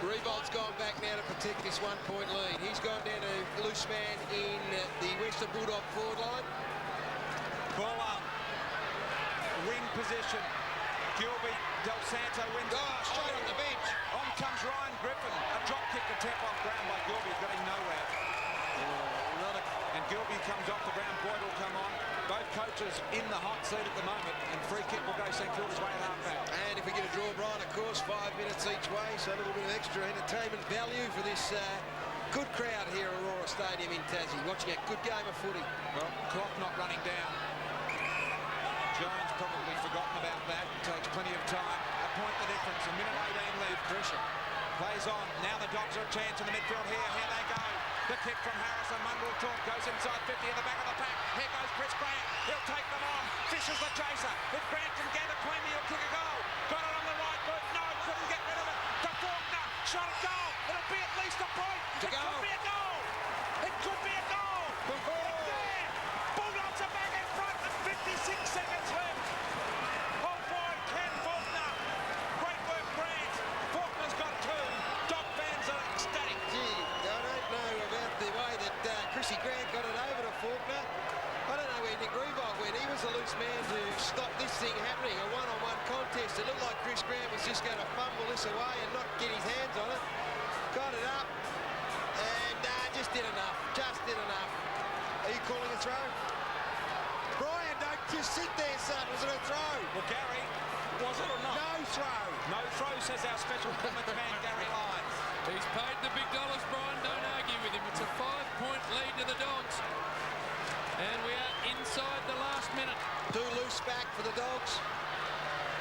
Speaker 4: Revolt's gone back now to protect this 1 point lead. He's gone down to loose man in the Western Bulldog forward line.
Speaker 10: Ball up. Wing position. Gilby, Del Santo wins.
Speaker 4: Straight on the bench.
Speaker 10: On comes Ryan Griffin. A drop kick attempt off ground by Gilby. Getting nowhere. And Gilby comes off the ground. Boyd will come on. Both coaches in the hot seat at the moment. And free kick will go St Kilda's way at half-back.
Speaker 4: And if we get a draw, Brian, of course, 5 minutes each way. So a little bit of extra entertainment value for this good crowd here at Aurora Stadium in Tassie. Watching a good game of footy.
Speaker 10: Well, clock not running down. Jones probably forgotten about that. Takes plenty of time. A point the difference. A minute 18 left. Pressure. Plays on. Now the Dogs are a chance in the midfield here. Here they go. The kick from Harrison. Mundell talk goes inside 50 in the back of the pack. Here goes Chris Grant. He'll take them on. Fisher's the chaser. If Grant can gather clean, he'll kick a goal. Got it on the right foot. No, couldn't get rid of it. To Faulkner. Shot a goal. It'll be at least a point. It could be a goal. It could be a goal. It's there. Bulldogs are back in front with 56 seconds left. Hold wide, Ken Faulkner. Great work, Grant. Faulkner's got 2. Dog fans are ecstatic.
Speaker 4: Gee, I don't know about the way that Chrissy Grant got it over to Faulkner. I don't know where Nick Revolt went. He was the loose man to stop this thing happening. A one-on-one contest. It looked like Chris Grant was just going to fumble this away and not get his hands on it. Got it up. just did enough. Just did enough. Are you calling a throw? Brian, don't just sit there, son. Was it a throw?
Speaker 10: Well, Gary, was it or not?
Speaker 4: No throw.
Speaker 10: No throw, says our special comment man, Gary Lyons.
Speaker 7: He's paid the big dollars, Brian. Don't argue with him. It's a 5-point lead to the Dogs. And we are inside the last minute.
Speaker 4: Two loose back for the Dogs.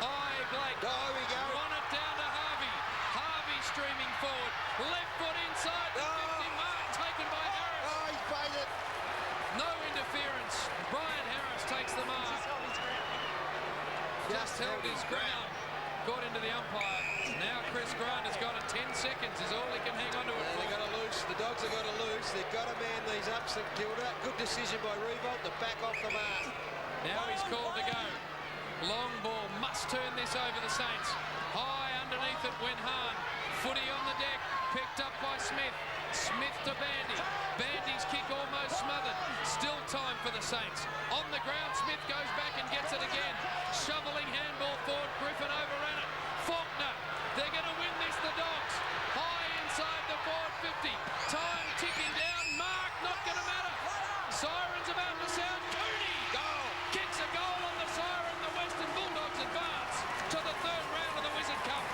Speaker 7: High, Blake.
Speaker 4: Oh, we go.
Speaker 7: Run it down to Harvey. Harvey streaming forward. Left foot inside the 50 mark, taken by Harris.
Speaker 4: Oh, he played it.
Speaker 7: No interference. Brian Harris takes the mark. Just held his ground. Got into the umpire. Now Chris Grant has got it. 10 seconds is all he can hang on to it.
Speaker 4: They've got to loose. The Dogs have got to loose. They've got to man these up, St Kilda. Good decision by Revolt to back off the mark.
Speaker 7: Now he's called to go. Long ball. Must turn this over the Saints. High underneath it went Hahn. Footy on the deck. Picked up by Smith. Smith to Bandy. Bandy's kick almost smothered. Still time for the Saints. On the ground, Smith goes back and gets it again. Shoveling handball forward. Griffin overran it. Faulkner. They're going to win this, the Dogs. High inside the forward 50. Time ticking down. Mark, not going to matter. Siren's about to sound. Cooney. Goal. Kicks a goal on the siren. The Western Bulldogs advance to the third round of the Wizard Cup.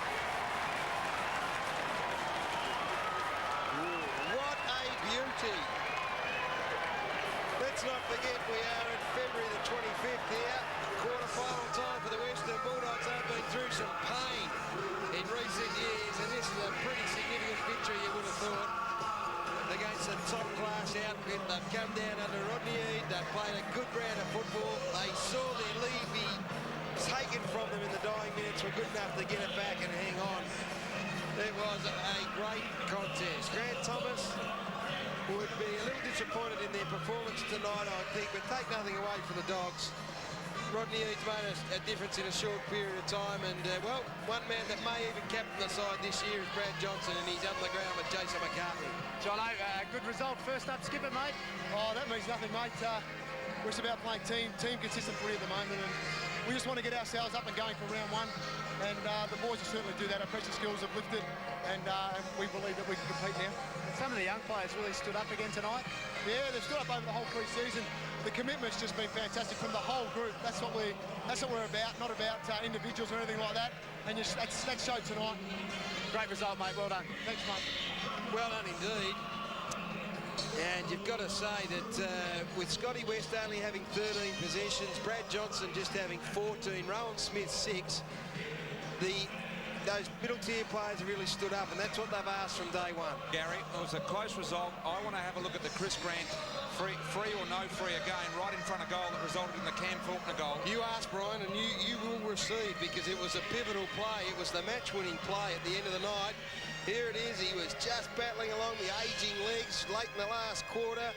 Speaker 4: What a beauty. Let's not forget we are in February the 25th here. Quarter-final time for the Western Bulldogs. They've been through some pain in recent years, and this is a pretty significant victory, you would have thought, against a top-class outfit. They've come down under Rodney Eade. They've played a good brand of football. They saw their lead be taken from them in the dying minutes. Were good enough to get it back and hang on. It was a great contest. Grant Thomas would be a little disappointed in their performance tonight, I think, but take nothing away from the Dogs. Rodney Eade's made a difference in a short period of time, and, well, one man that may even captain the side this year is Brad Johnson, and he's on the ground with Jason McCartney.
Speaker 2: Jono, good result. First up, skipper, mate. Oh, that means nothing, mate. We're just about playing team consistent footy at the moment, and we just want to get ourselves up and going for round one. And the boys will certainly do that. Our pressure skills have lifted, and we believe that we can compete now. Some of the young players really stood up again tonight. Yeah, they've stood up over the whole pre-season. The commitment's just been fantastic from the whole group. That's what we're about, not about individuals or anything like that. And that showed tonight. Great result, mate. Well done. Thanks, mate.
Speaker 4: Well done indeed. And you've got to say that with Scotty West only having 13 possessions, Brad Johnson just having 14, Rowan Smith 6, those middle tier players have really stood up, and that's what they've asked from day one.
Speaker 10: Gary, it was a close result. I want to have a look at the Chris Grant free or no free again, right in front of goal that resulted in the Cam Faulkner goal.
Speaker 4: You asked, Brian, and you will receive, because it was a pivotal play. It was the match-winning play at the end of the night. Here it is. He was just battling along the ageing legs late in the last quarter.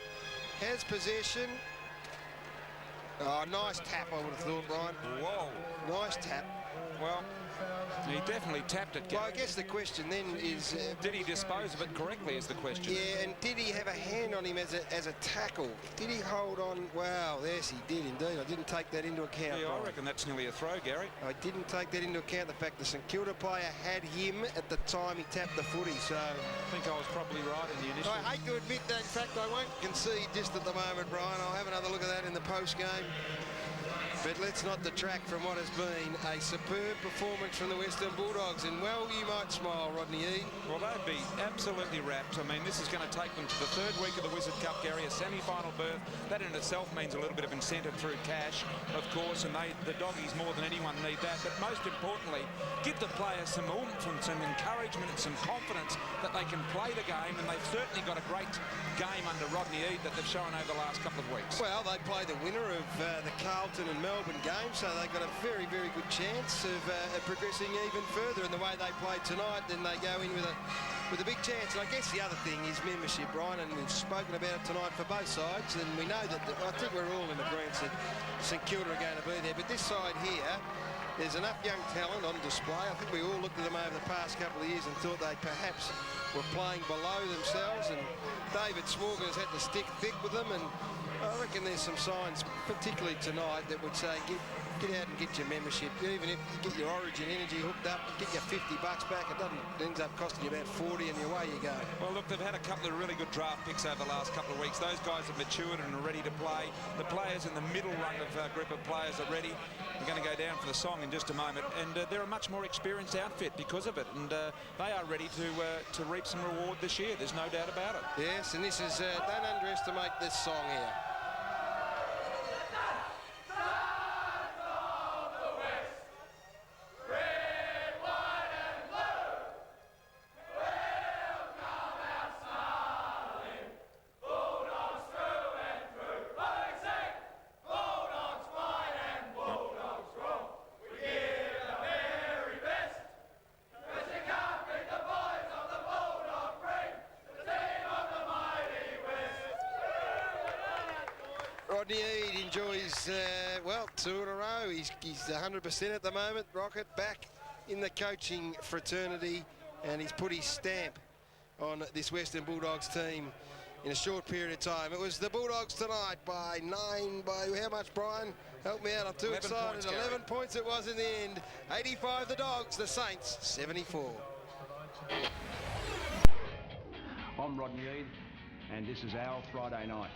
Speaker 4: Has possession. Oh, nice tap, I would have thought, Brian.
Speaker 10: Whoa.
Speaker 4: Nice tap.
Speaker 10: Well, he definitely tapped it, Gary.
Speaker 4: Well, I guess the question then is...
Speaker 10: did he dispose of it correctly is the question.
Speaker 4: Yeah, and did he have a hand on him as a tackle? Did he hold on? Wow, yes, he did indeed. I didn't take that into account.
Speaker 10: Yeah,
Speaker 4: Brian.
Speaker 10: I reckon that's nearly a throw, Gary.
Speaker 4: I didn't take that into account, the fact the St Kilda player had him at the time he tapped the footy, so...
Speaker 10: I think I was probably right in the initial...
Speaker 4: I hate to admit that. In fact, I won't concede just at the moment, Brian. I'll have another look at that in the post-game. But let's not detract from what has been a superb performance from the Western Bulldogs. And, well, you might smile, Rodney Eade.
Speaker 10: Well, they'd be absolutely wrapped. I mean, this is going to take them to the third week of the Wizard Cup, Gary, a semi-final berth. That in itself means a little bit of incentive through cash, of course, and the doggies more than anyone need that. But most importantly, give the players some oomph and some encouragement and some confidence that they can play the game, and they've certainly got a great game under Rodney Eade that they've shown over the last couple of weeks.
Speaker 4: Well, they play the winner of the Carlton and Melbourne game, so they've got a very, very good chance of progressing even further. In the way they played tonight, then they go in with a big chance. And I guess the other thing is membership, Brian, and we've spoken about it tonight for both sides, and we know that I think we're all in agreement that St Kilda are going to be there. But this side here, there's enough young talent on display. I think we all looked at them over the past couple of years and thought they perhaps were playing below themselves, and David Smorgas's had to stick thick with them, and I reckon there's some signs, particularly tonight, that would say get out and get your membership. Even if you get your Origin Energy hooked up, get your $50 back. It ends up costing you about 40, and away you go.
Speaker 10: Well, look, they've had a couple of really good draft picks over the last couple of weeks. Those guys have matured and are ready to play. The players in the middle rung of group of players are ready. We're going to go down for the song in just a moment, and they're a much more experienced outfit because of it, and they are ready to reap some reward this year. There's no doubt about it.
Speaker 4: Yes, and this is don't underestimate this song here. Rodney Eade enjoys, well, 2 in a row. He's 100% at the moment. Rocket back in the coaching fraternity, and he's put his stamp on this Western Bulldogs team in a short period of time. It was the Bulldogs tonight by how much, Brian? Help me out, I'm too excited. 11 points it was in the end. 85 the Dogs, the Saints 74.
Speaker 13: I'm Rodney Eade, and this is our Friday night.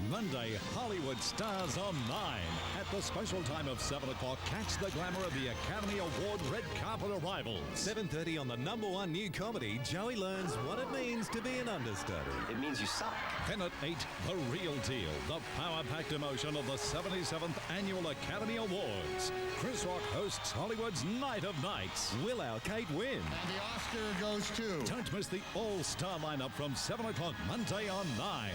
Speaker 1: Monday, Hollywood stars on 9. At the special time of 7 o'clock, catch the glamour of the Academy Award red carpet arrivals.
Speaker 15: 7:30 on the #1 new comedy, Joey learns what it means to be an understudy.
Speaker 1: It means you suck. Then at 8, The Real Deal, the power-packed emotion of the 77th Annual Academy Awards. Chris Rock hosts Hollywood's Night of Nights.
Speaker 15: Will our Kate win?
Speaker 1: And the Oscar goes to... Don't miss the all-star lineup from 7 o'clock Monday on 9.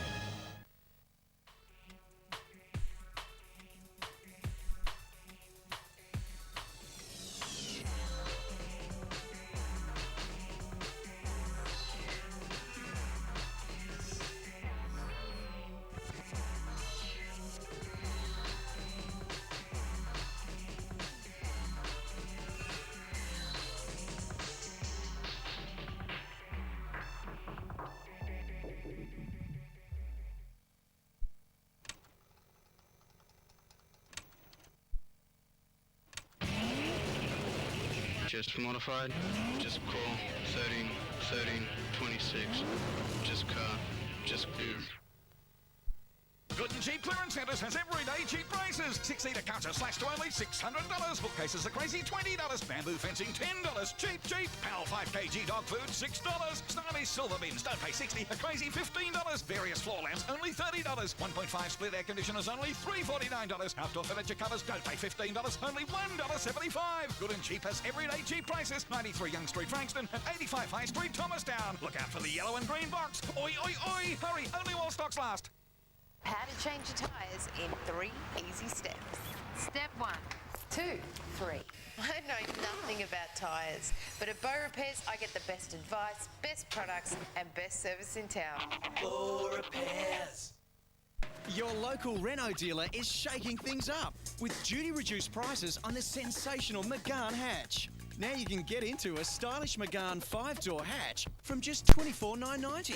Speaker 16: Just modified, just call, 13, 26, just car, just move.
Speaker 17: Good and Cheap Clearance Centres has everyday cheap prices. 6-seater couches slashed to only $600. Bookcases are crazy, $20. Bamboo fencing, $10. Cheap, cheap. Pal 5kg dog food, $6. Stylish silver bins, don't pay $60. A crazy $15. Various floor lamps, only $30. 1.5 split air conditioners, only $349. Outdoor furniture covers, don't pay $15. Only $1.75. Good and Cheap has everyday cheap prices. 93 Young Street, Frankston, and 85 High Street, Thomastown. Look out for the yellow and green box. Oi, oi, oi. Hurry, only while stocks last.
Speaker 18: How to change your tyres in 3 easy steps. Step 1, 2, 3. I know nothing about tyres, but at Bow Repairs I get the best advice, best products and best service in town.
Speaker 6: Bow Repairs.
Speaker 19: Your local Renault dealer is shaking things up with duty-reduced prices on the sensational Megane hatch. Now you can get into a stylish Megane 5-door hatch from just $24,990.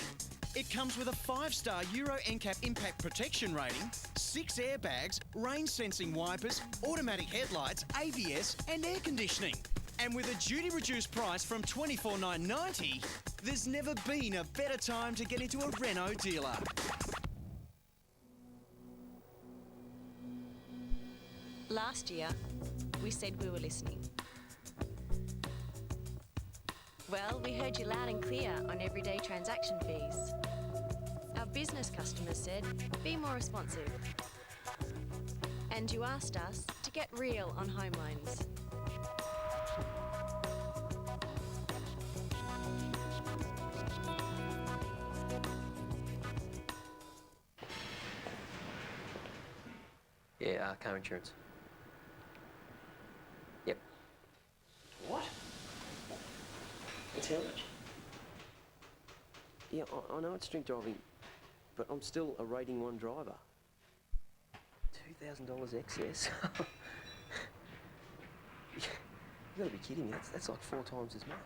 Speaker 19: It comes with a 5-star Euro NCAP impact protection rating, 6 airbags, rain-sensing wipers, automatic headlights, ABS and air conditioning. And with a duty-reduced price from $24,990, there's never been a better time to get into a Renault dealer.
Speaker 20: Last year, we said we were listening. Well, we heard you loud and clear on everyday transaction fees. Our business customers said, be more responsive. And you asked us to get real on home loans.
Speaker 21: Yeah, car insurance. Yep.
Speaker 14: What?
Speaker 21: That's how much? Yeah, I know it's drink driving, but I'm still a rating 1 driver. $2,000 excess. You gotta be kidding me, that's like 4 times as much.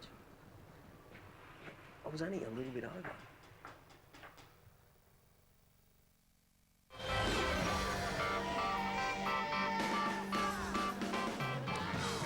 Speaker 21: I was only a little bit over.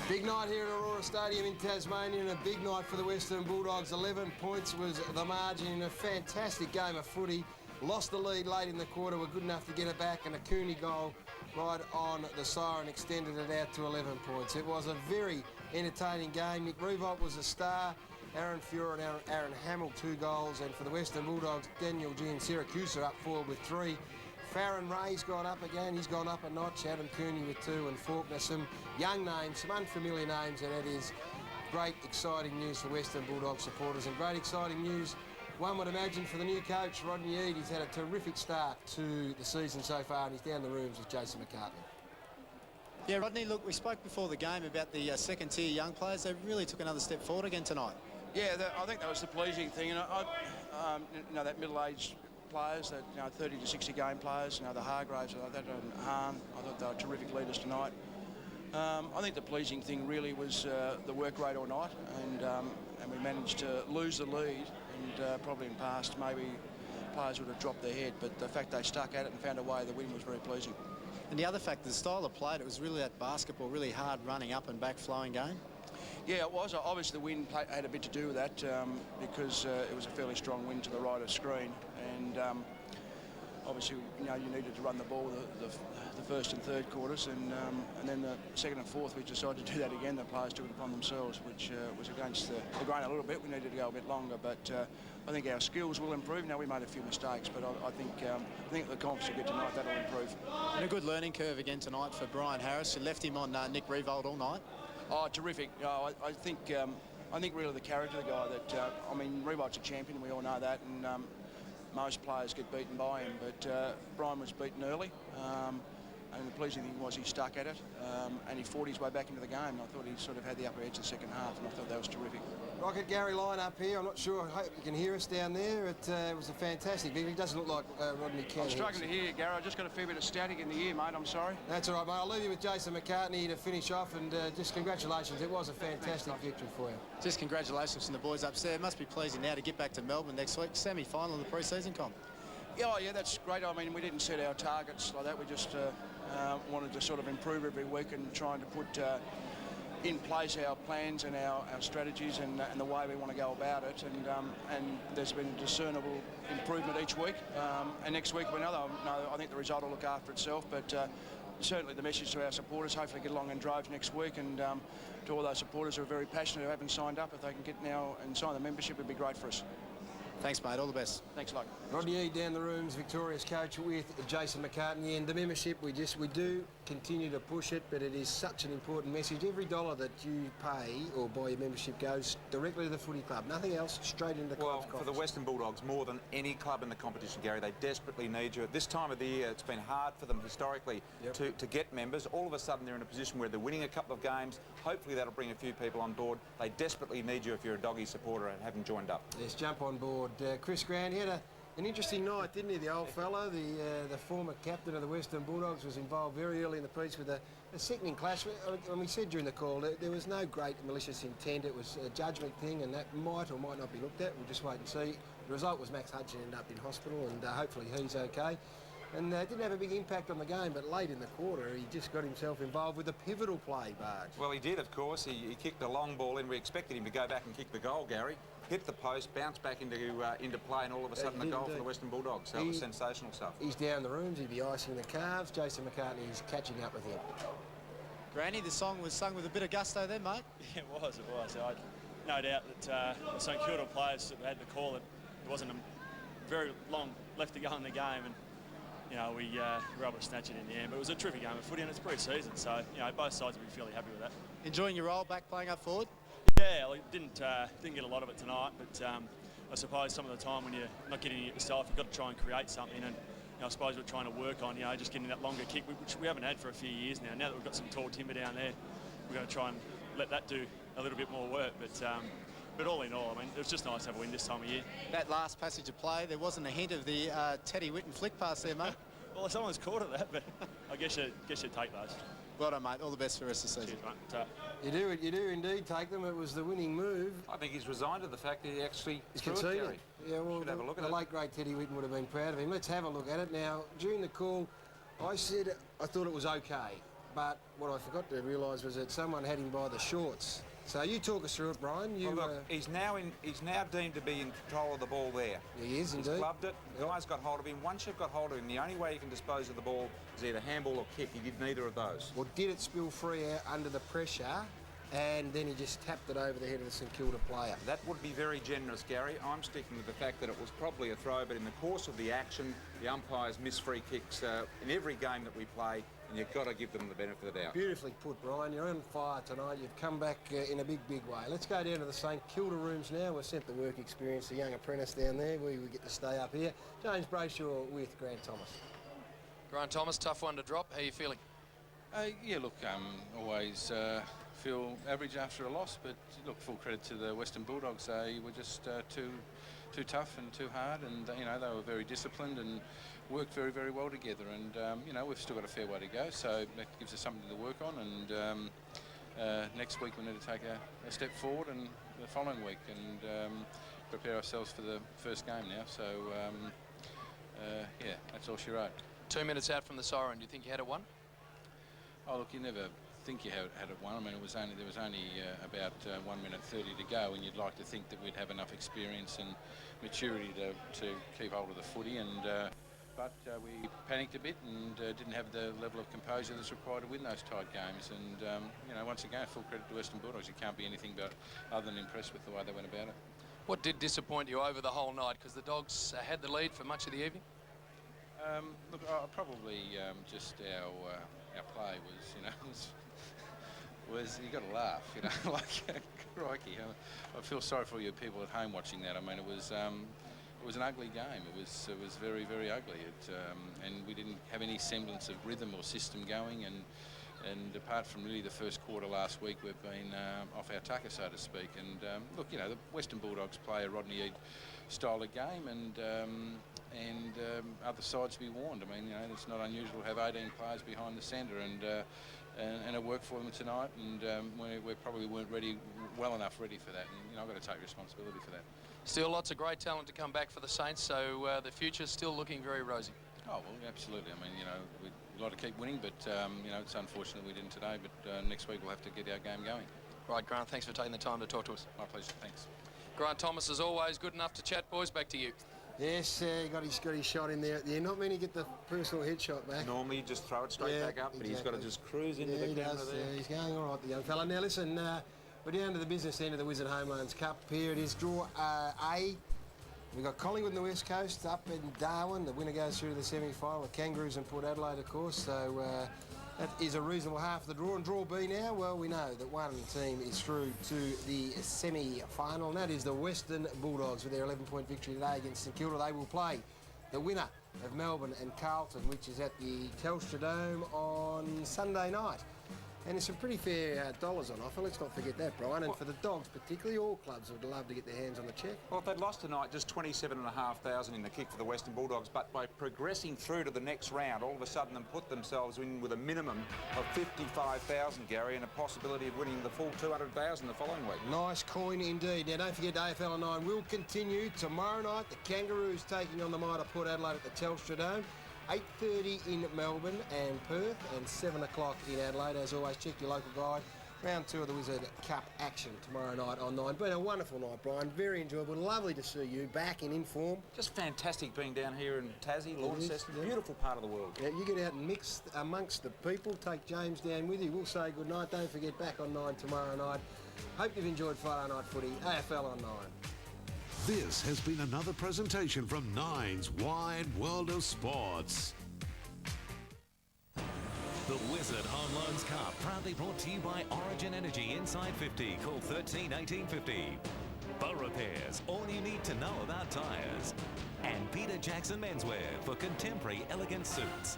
Speaker 4: Big night here at Aurora Stadium in Tasmania, and a big night for the Western Bulldogs. 11 points was the margin in a fantastic game of footy. Lost the lead late in the quarter, were good enough to get it back, and a Cooney goal right on the siren extended it out to 11 points. It was a very entertaining game. Nick Revolt was a star. Aaron Fuhr and Aaron Hamill 2 goals, and for the Western Bulldogs, Daniel G and Syracuse are up forward with 3. Farron Ray's gone up again, he's gone up a notch. Adam Cooney with 2, and Faulkner. Some young names, some unfamiliar names, and it is great, exciting news for Western Bulldogs supporters, and great, exciting news, one would imagine, for the new coach, Rodney Eade. He's had a terrific start to the season so far, and he's down the rooms with Jason McCartney.
Speaker 2: Yeah, Rodney, look, we spoke before the game about the second-tier young players. They really took another step forward again tonight.
Speaker 12: Yeah, I think that was the pleasing thing. And you know, that middle-aged players, that 30 to 60 game players, the Hargraves, and Hahn, I thought they were terrific leaders tonight. I think the pleasing thing really was the work rate all night, and we managed to lose the lead, and probably in past maybe players would have dropped their head, but the fact they stuck at it and found a way, the win was very pleasing.
Speaker 2: And the other fact, the style of play, it was really that basketball, really hard running up and back flowing game.
Speaker 12: Yeah, it was. Obviously, the wind had a bit to do with that because it was a fairly strong wind to the right of screen, and obviously, you needed to run the ball the first and third quarters, and then the second and fourth, we decided to do that again. The players took it upon themselves, which was against the grain a little bit. We needed to go a bit longer, but I think our skills will improve. Now, we made a few mistakes, but I think the confidence we get tonight, that'll improve.
Speaker 2: And a good learning curve again tonight for Brian Harris, who left him on Nick Revolt all night.
Speaker 12: Oh, terrific. I think really the character of the guy that, Revolt's a champion, we all know that, and most players get beaten by him, but Brian was beaten early, and the pleasing thing was he stuck at it, and he fought his way back into the game. I thought he sort of had the upper edge the second half, and I thought that was terrific.
Speaker 4: Rocket, Gary Lyon up here. I'm not sure. I hope you can hear us down there. It was a fantastic victory. It doesn't look like Rodney can.
Speaker 12: I'm struggling to hear you, Gary. I just got a fair bit of static in the ear, mate. I'm sorry.
Speaker 4: That's all right, mate. I'll leave you with Jason McCartney to finish off, and just congratulations. It was a fantastic victory for you.
Speaker 2: Just congratulations from the boys upstairs. It must be pleasing now to get back to Melbourne next week. Semi-final of the pre-season comp.
Speaker 12: Yeah, that's great. We didn't set our targets like that. We just wanted to sort of improve every week and trying to put in place our plans and our strategies and the way we want to go about it. And there's been a discernible improvement each week. And next week, I think the result will look after itself. But certainly the message to our supporters, hopefully get along in droves next week. And to all those supporters who are very passionate who haven't signed up, if they can get now and sign the membership, it'd be great for us.
Speaker 2: Thanks, mate. All the best.
Speaker 12: Thanks a lot.
Speaker 4: Rodney Eade down the rooms, victorious coach with Jason McCartney. And the membership, we do continue to push it, but it is such an important message. Every dollar that you pay or buy your membership goes directly to the footy club. Nothing else, straight into the club's coffers.
Speaker 10: For the Western Bulldogs, more than any club in the competition, Gary, they desperately need you. At this time of the year, it's been hard for them historically to get members. All of a sudden, they're in a position where they're winning a couple of games. Hopefully, that'll bring a few people on board. They desperately need you if you're a Doggy supporter and haven't joined up.
Speaker 4: Yes, jump on board. Chris Grant, he had an interesting night, didn't he? The old fellow, the former captain of the Western Bulldogs, was involved very early in the piece with a sickening clash. And we said during the call there was no great malicious intent. It was a judgment thing, and that might or might not be looked at. We'll just wait and see. The result was Max Hudson ended up in hospital, and hopefully he's okay. And didn't have a big impact on the game, but late in the quarter, he just got himself involved with a pivotal play, Barge.
Speaker 10: Well, he did, of course. He kicked a long ball in. We expected him to go back and kick the goal, Gary. Hit the post, bounced back into play, and all of a sudden a goal for the Western Bulldogs. So it was sensational stuff.
Speaker 4: He's down the rooms. He'd be icing the calves. Jason McCartney is catching up with him.
Speaker 2: Granny, the song was sung with a bit of gusto then, mate.
Speaker 22: Yeah, it was. No doubt that the St Kilda players that had the call, it wasn't a very long left to go in the game, and we were able to snatch it in the end. But it was a terrific game of footy, and it's pre-season, so both sides will be fairly happy with that.
Speaker 2: Enjoying your role back playing up forward?
Speaker 22: Yeah, I didn't get a lot of it tonight, but I suppose some of the time when you're not getting it yourself, you've got to try and create something, and I suppose we're trying to work on, just getting that longer kick, which we haven't had for a few years now. Now that we've got some tall timber down there, we're going to try and let that do a little bit more work. But all in all, I mean, it was just nice to have a win this time of year.
Speaker 2: That last passage of play, there wasn't a hint of the Teddy Whitten flick pass there, mate.
Speaker 22: Well, someone's caught at that, but I guess you take those.
Speaker 2: Well done, mate. All the best for the rest of the season.
Speaker 22: Cheers, mate.
Speaker 8: You do indeed take them. It was the winning move.
Speaker 9: I think he's resigned to the fact that he actually threw it,
Speaker 8: conceded.
Speaker 9: Gary.
Speaker 8: Yeah, well,
Speaker 9: Should have a look at
Speaker 8: the
Speaker 9: it.
Speaker 8: late great Teddy Whitten would have been proud of him. Let's have a look at it now. During the call, I said I thought it was okay, but what I forgot to realise was that someone had him by the shorts. So you talk us through it, Brian.
Speaker 10: Well, look, he's now deemed to be in control of the ball there.
Speaker 8: He is,
Speaker 10: He's
Speaker 8: indeed.
Speaker 10: clubbed it. The guy's got hold of him. Once you've got hold of him, the only way you can dispose of the ball is either handball or kick. He did neither of those.
Speaker 8: Well, did it spill free out under the pressure, and then he just tapped it over the head of the St Kilda player?
Speaker 10: That would be very generous, Gary. I'm sticking with the fact that it was probably a throw, but in the course of the action, the umpires miss free kicks in every game that we play, and you've got to give them the benefit of the doubt.
Speaker 8: Beautifully put, Brian. You're on fire tonight. You've come back in a big, big way. Let's go down to the St Kilda rooms now. We've sent the work experience, the young apprentice down there. We get to stay up here. James Brayshaw with Grant Thomas.
Speaker 7: Grant Thomas, tough one to drop. How are you feeling?
Speaker 23: Yeah, look, always feel average after a loss, but look, full credit to the Western Bulldogs. They were just too tough and too hard, and they were very disciplined and worked very, very well together. And we've still got a fair way to go, so that gives us something to work on. And next week we need to take a step forward, and the following week, and prepare ourselves for the first game now. So yeah, that's all she wrote.
Speaker 7: 2 minutes out from the siren. Do you think you had it won?
Speaker 23: Oh, look, you never think you had it won. I mean, there was only about 1 minute 30 to go, and you'd like to think that we'd have enough experience and maturity to keep hold of the footy. But we panicked a bit and didn't have the level of composure that's required to win those tight games. And once again, full credit to Western Bulldogs. You can't be anything but other than impressed with the way they went about it.
Speaker 7: What did disappoint you over the whole night? Because the Dogs had the lead for much of the evening.
Speaker 23: Look, probably just our play was you got to laugh, like crikey. I feel sorry for you people at home watching that. I mean, it was an ugly game. It was very, very ugly. And we didn't have any semblance of rhythm or system going. And apart from really the first quarter last week, we've been off our tucker, so to speak. And look, the Western Bulldogs play a Rodney Eade style of game, and other sides be warned. I mean, it's not unusual to have 18 players behind the centre, and it worked for them tonight. And we probably weren't well enough ready for that. And I've got to take responsibility for that.
Speaker 7: Still lots of great talent to come back for the Saints, so the future's still looking very rosy.
Speaker 23: Oh, well, absolutely. I mean, we'd like to keep winning, but, it's unfortunate we didn't today, but next week we'll have to get our game going.
Speaker 7: Right, Grant, thanks for taking the time to talk to us.
Speaker 23: My pleasure, thanks.
Speaker 7: Grant Thomas, as always, good enough to chat, boys. Back to you.
Speaker 8: Yes, he got his shot in there at the end. Not many get the personal headshot back.
Speaker 10: Normally you just throw it straight back up, but he's got to just cruise into the camera there.
Speaker 8: Yeah, he's going all right, the young fella. Now, listen, we're down to the business end of the Wizard Home Loans Cup. Here it is, draw A. We've got Collingwood on the West Coast, up in Darwin. The winner goes through to the semi-final. The Kangaroos and Port Adelaide, of course. So that is a reasonable half of the draw. And draw B now, well, we know that one team is through to the semi-final, and that is the Western Bulldogs with their 11-point victory today against St Kilda. They will play the winner of Melbourne and Carlton, which is at the Telstra Dome on Sunday night. And there's some pretty fair dollars on offer. Let's not forget that, Brian. And for the Dogs particularly, all clubs would love to get their hands on the cheque.
Speaker 10: Well, if they'd lost tonight, just 27,500 in the kick for the Western Bulldogs, but by progressing through to the next round, all of a sudden them put themselves in with a minimum of 55,000, Gary, and a possibility of winning the full 200,000 the following week.
Speaker 8: Nice coin indeed. Now, don't forget, AFL 9 will continue tomorrow night. The Kangaroos taking on the mighty Port Adelaide at the Telstra Dome. 8:30 in Melbourne and Perth, and 7 o'clock in Adelaide. As always, check your local guide. Round 2 of the Wizard Cup action tomorrow night on 9. Been a wonderful night, Brian. Very enjoyable. Lovely to see you back in inform.
Speaker 10: Just fantastic being down here in Tassie, Launceston. Beautiful part of the world.
Speaker 8: Yeah, you get out and mix amongst the people. Take James down with you. We'll say good night. Don't forget, back on 9 tomorrow night. Hope you've enjoyed Friday Night Footy. AFL on 9.
Speaker 1: This has been another presentation from Nine's Wide World of Sports.
Speaker 15: The Wizard Home Loans Cup, proudly brought to you by Origin Energy Inside 50. Call 13 1850. Bow Repairs, all you need to know about tyres. And Peter Jackson Menswear for contemporary elegant suits.